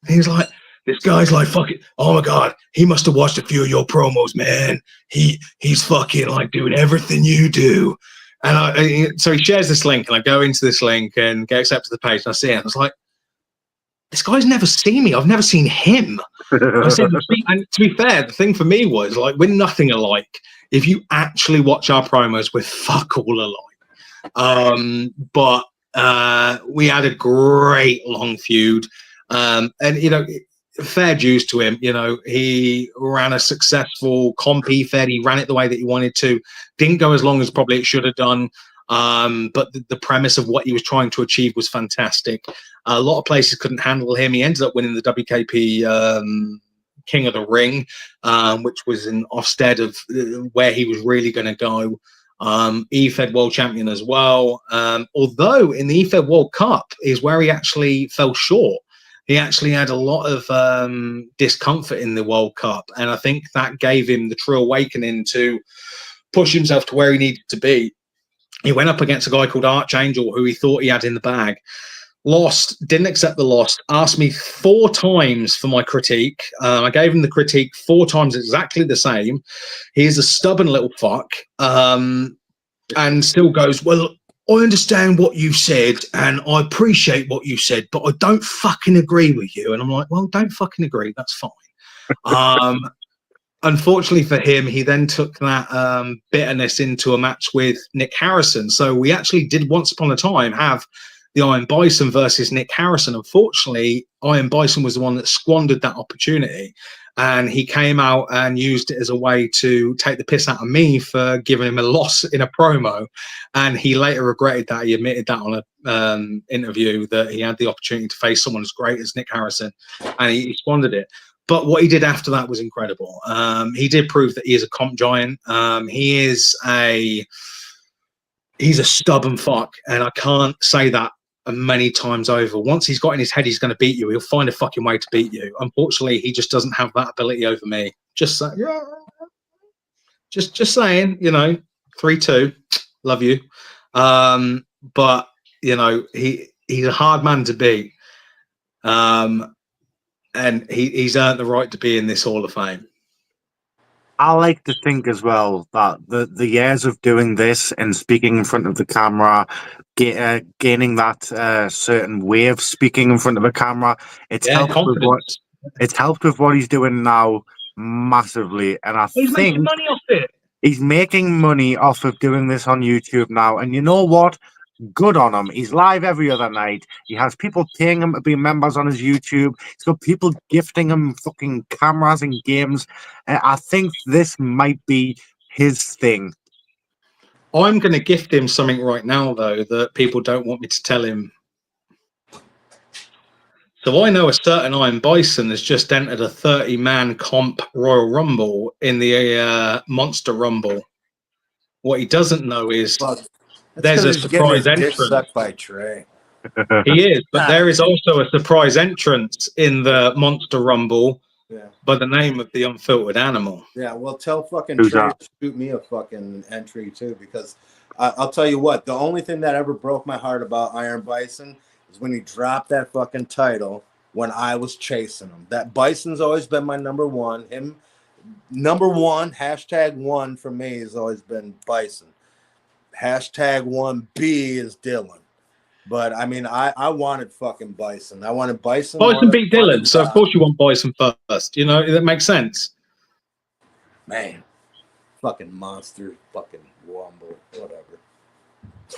And he's like, this guy's like fucking, oh my god, he must have watched a few of your promos, man. He's fucking like doing everything you do. And so he shares this link, and I go into this link and get accepted to the page, and I see it. And I was like, this guy's never seen me. I've never seen him. And to be fair, the thing for me was like, we're nothing alike. If you actually watch our promos, we're fuck all alike. But we had a great long feud, and you know, fair dues to him. You know, he ran a successful comp EFed. He ran it the way that he wanted to. Didn't go as long as probably it should have done. But the premise of what he was trying to achieve was fantastic. A lot of places couldn't handle him. He ended up winning the WKP King of the Ring, which was an offstead of where he was really going to go. EFed World Champion as well. Although in the EFed World Cup is where he actually fell short. He actually had a lot of discomfort in the World Cup, and I think that gave him the true awakening to push himself to where he needed to be. He went up against a guy called Archangel, who he thought he had in the bag. Lost, didn't accept the loss, asked me 4 times for my critique. I gave him the critique 4 times exactly the same. He's a stubborn little fuck, and still goes, well, I understand what you said, and I appreciate what you said, but I don't fucking agree with you. And I'm like, well, don't fucking agree. That's fine. Unfortunately for him, he then took that bitterness into a match with Nick Harrison. So we actually did once upon a time have the Iron Bison versus Nick Harrison. Unfortunately, Iron Bison was the one that squandered that opportunity, and he came out and used it as a way to take the piss out of me for giving him a loss in a promo. And he later regretted that. He admitted that on an interview that he had the opportunity to face someone as great as Nick Harrison, and he squandered it. But what he did after that was incredible. He did prove that he is a comp giant. He's a stubborn fuck, and I can't say that many times over. Once he's got in his head he's going to beat you, he'll find a fucking way to beat you. Unfortunately, he just doesn't have that ability over me. Just saying, you know, 3-2, love you. But you know, he's a hard man to beat. And he's earned the right to be in this Hall of Fame. I like to think as well that the years of doing this and speaking in front of the camera, gaining that certain way of speaking in front of a camera, it's helped with what he's doing now massively. And he's making money off it. He's making money off of doing this on YouTube now. And you know what? Good on him. He's live every other night. He has people paying him to be members on his YouTube. He's got people gifting him fucking cameras and games. I think this might be his thing. I'm going to gift him something right now, though, that people don't want me to tell him. So I know a certain Iron Bison has just entered a 30-man comp Royal Rumble in the Monster Rumble. What he doesn't know is there's a surprise entrance. Sucked by Trey. He is, but there is also a surprise entrance in the Monster Rumble by the name of the Unfiltered Animal. Yeah, well, tell fucking Who's Trey that? to shoot me a fucking entry too, because I'll tell you what, the only thing that ever broke my heart about Iron Bison is when he dropped that fucking title when I was chasing him. That Bison's always been my number one. Him, number one, #1 for me has always been Bison. #1B is Dylan. But I mean, I wanted fucking Bison. I wanted Bison. Bison beat Dylan, so of course you want Bison first. You know, that makes sense. Man, fucking monster, fucking Rumble, whatever.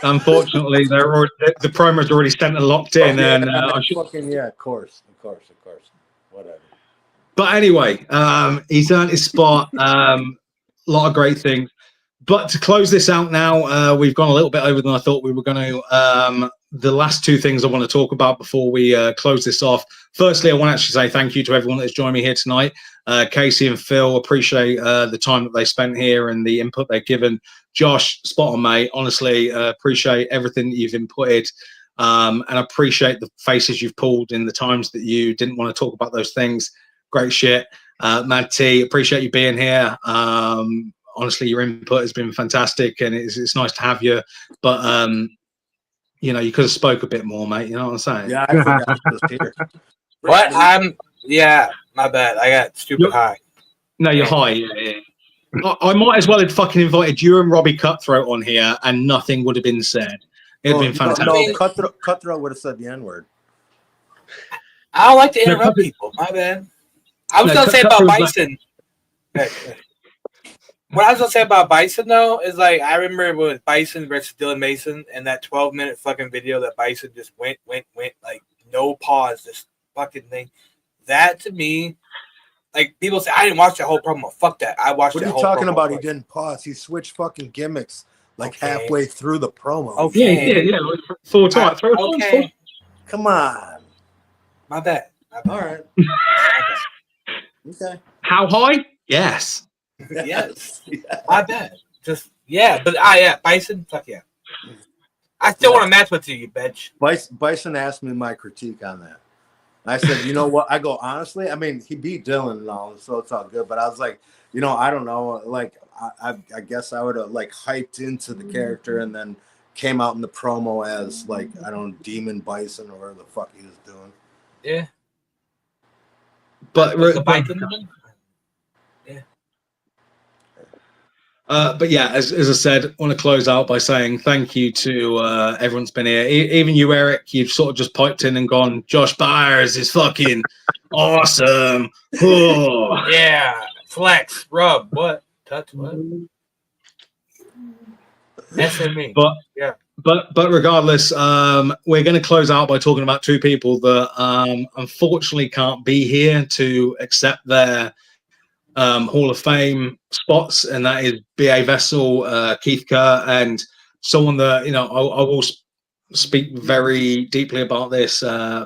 Unfortunately, the promo's already sent and locked in, and of course, whatever. But anyway, he's earned his spot. A lot of great things. But to close this out now, we've gone a little bit over than I thought we were going to. The last two things I want to talk about before we close this off. Firstly, I want to actually say thank you to everyone that's joined me here tonight. Casey and Phil, appreciate the time that they spent here and the input they've given. Josh, spot on, mate. Honestly, appreciate everything that you've inputted. And appreciate the faces you've pulled in the times that you didn't want to talk about those things. Great shit. Mad T, appreciate you being here. Honestly, your input has been fantastic, and it's nice to have you. But you know, you could have spoke a bit more, mate. You know what I'm saying? Yeah, I forgot I was here. What? Yeah, my bad. I got stupid high. No, you're high. Yeah. I might as well have fucking invited you and Robbie Cutthroat on here, and nothing would have been said. It'd have been fantastic. No, Cutthroat would have said the N-word. I don't like to interrupt people. My bad. I was gonna say about Bison. What I was gonna say about Bison though is like I remember with Bison versus Dylan Mason and that 12-minute fucking video that Bison just went like no pause, this fucking thing. That to me, like people say I didn't watch that whole promo. Fuck that. I watched. What are you talking about? He didn't pause. He switched fucking gimmicks like halfway through the promo. Okay. Yeah. Full time. Okay. Come on. My bad. All right. Okay. How high? Yes. Yes. My bad. Just but Bison. Fuck yeah. I still want to match with you bitch. Bison asked me my critique on that. I said, you know what? I go, honestly, I mean, he beat Dylan and all, so it's all good. But I was like, you know, I don't know. Like, I guess I would have like hyped into the character and then came out in the promo as like, I don't know, Demon Bison or whatever the fuck he was doing. Yeah. But yeah, as I said, I want to close out by saying thank you to everyone's been here. Even you, Eric, you've sort of just piped in and gone, Josh Byers is fucking awesome. Oh. Yeah, flex, rub, what? Touch, what? SME. But yeah. But regardless, we're going to close out by talking about two people that unfortunately can't be here to accept their Hall of Fame spots, and that is B.A. Vessel, Keith Kerr, and someone that, you know, I will speak very deeply about this.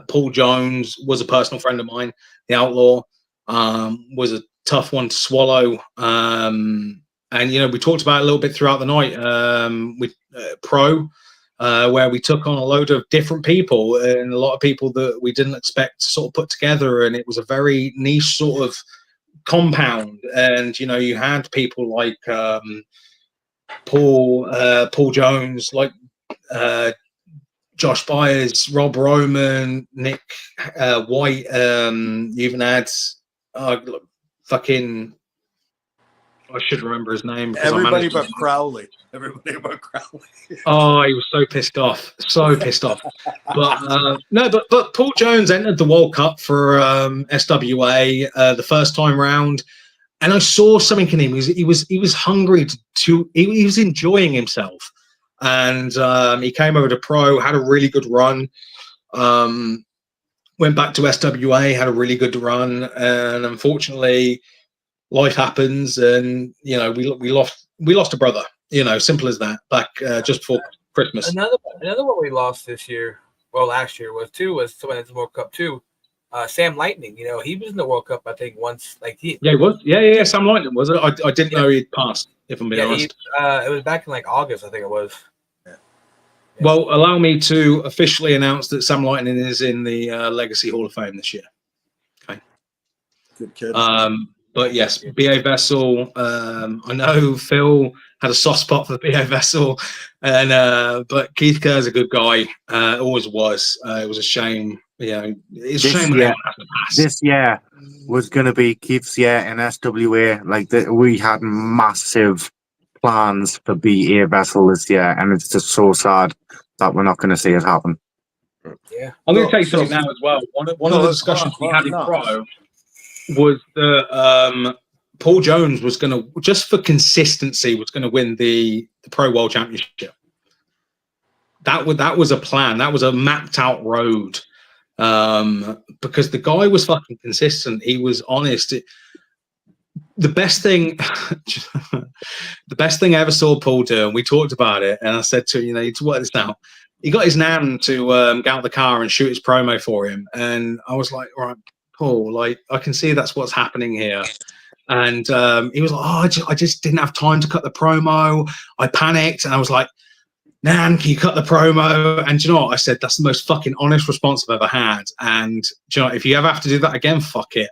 Paul Jones was a personal friend of mine. The Outlaw was a tough one to swallow. And, you know, we talked about it a little bit throughout the night with Pro, where we took on a load of different people and a lot of people that we didn't expect to sort of put together. And it was a very niche sort of compound. And, you know, you had people like Paul Jones, like Josh Byers, Rob Roman, Nick White. You even had fucking, I should remember his name. Everybody but Crowley. Everybody but Crowley. Oh, he was so pissed off. So pissed off. But no, but Paul Jones entered the World Cup for SWA the first time round, and I saw something in him. He was hungry to he was enjoying himself, and he came over to Pro, had a really good run. Went back to SWA, had a really good run, and unfortunately, life happens, and you know we lost a brother. You know, simple as that. Back just before Christmas. Another one we lost this year, well last year was someone at the World Cup too. Sam Lightning, you know, he was in the World Cup, I think, once. Like he was. Yeah. Sam Lightning was it? I didn't know he'd passed. If I'm being honest. it was back in like August, I think it was. Well, allow me to officially announce that Sam Lightning is in the Legacy Hall of Fame this year. Okay. Good kid. But yes, BA Vessel. I know Phil had a soft spot for BA Vessel, and but Keith Kerr's a good guy. Always was. It was a shame. You know, it's a shame when everyone has to pass. This year was going to be Keith's year in SWA. Like we had massive plans for BA Vessel this year, and it's just so sad that we're not going to see it happen. Yeah, I'm going to tell you something now as well. One of the discussions we had in Pro was that Paul Jones was going to, just for consistency, was going to win the Pro World Championship. That was a plan. That was a mapped out road, because the guy was fucking consistent. He was honest. The best thing I ever saw Paul do, and we talked about it, and I said to him, you know, you need to work this out. He got his nan to get out the car and shoot his promo for him, and I was like, all right, Paul, like, I can see that's what's happening here. And he was like, oh, I just didn't have time to cut the promo. I panicked, and I was like, Nan, can you cut the promo? And do you know what? I said, that's the most fucking honest response I've ever had. And do you know, if you ever have to do that again, fuck it.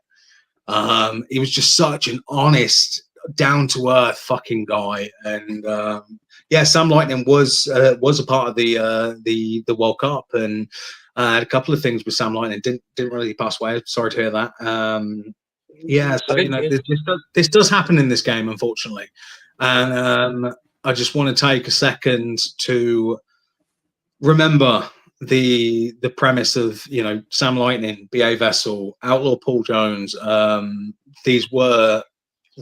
He was just such an honest, down-to-earth fucking guy. And yeah, Sam Lightning was a part of the World Cup, and had a couple of things with Sam Lightning. Didn't really pass away. Sorry to hear that. Yeah, so you know, this does happen in this game, unfortunately. And I just want to take a second to remember the premise of, you know, Sam Lightning, BA Vessel, Outlaw Paul Jones. These were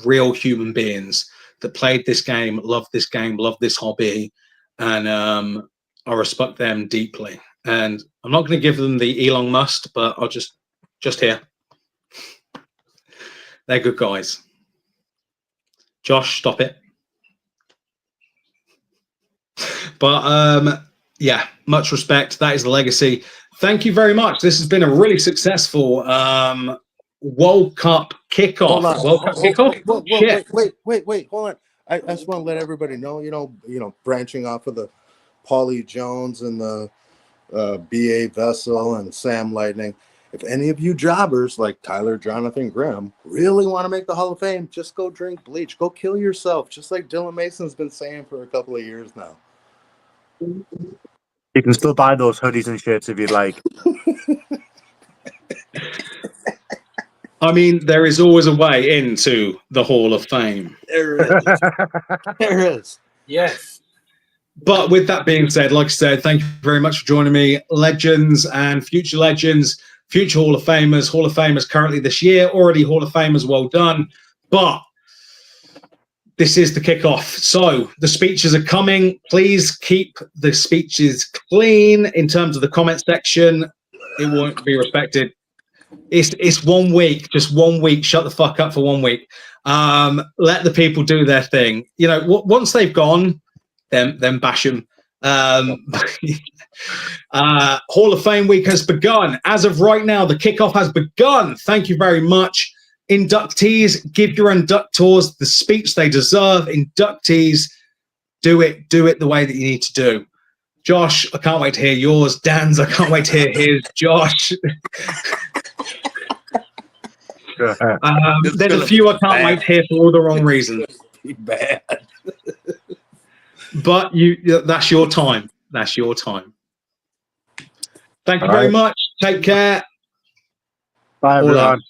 real human beings that played this game, loved this hobby, and I respect them deeply. And I'm not going to give them the Elon Musk, but I'll just here. They're good guys. Josh, stop it. But yeah, much respect. That is the legacy. Thank you very much. This has been a really successful World Cup kickoff. World Cup kickoff. Wait, hold on. I just want to let everybody know, you know, branching off of the Paulie Jones and the BA Vessel and Sam Lightning. If any of you jobbers like Tyler, Jonathan Grimm really want to make the Hall of Fame, just go drink bleach. Go kill yourself, just like Dylan Mason's been saying for a couple of years now. You can still buy those hoodies and shirts if you'd like. I mean, there is always a way into the Hall of Fame. There is. There is. Yes. But with that being said, like I said, thank you very much for joining me. Legends and future legends, future Hall of Famers currently this year, already Hall of Famers, well done. But this is the kickoff. So the speeches are coming. Please keep the speeches clean in terms of the comment section. It won't be respected. It's 1 week, just 1 week. Shut the fuck up for 1 week. Let the people do their thing. You know, once they've gone, then bash them. Hall of Fame week has begun. As of right now, the kickoff has begun. Thank you very much. Inductees, give your inductors the speech they deserve. Inductees, do it the way that you need to do. Josh, I can't wait to hear yours. Dan's, I can't wait to hear his. Josh. There's a few I can't wait to hear for all the wrong reasons. Bad. But that's your time. That's your time. Thank you very much. Take care. Bye, everyone.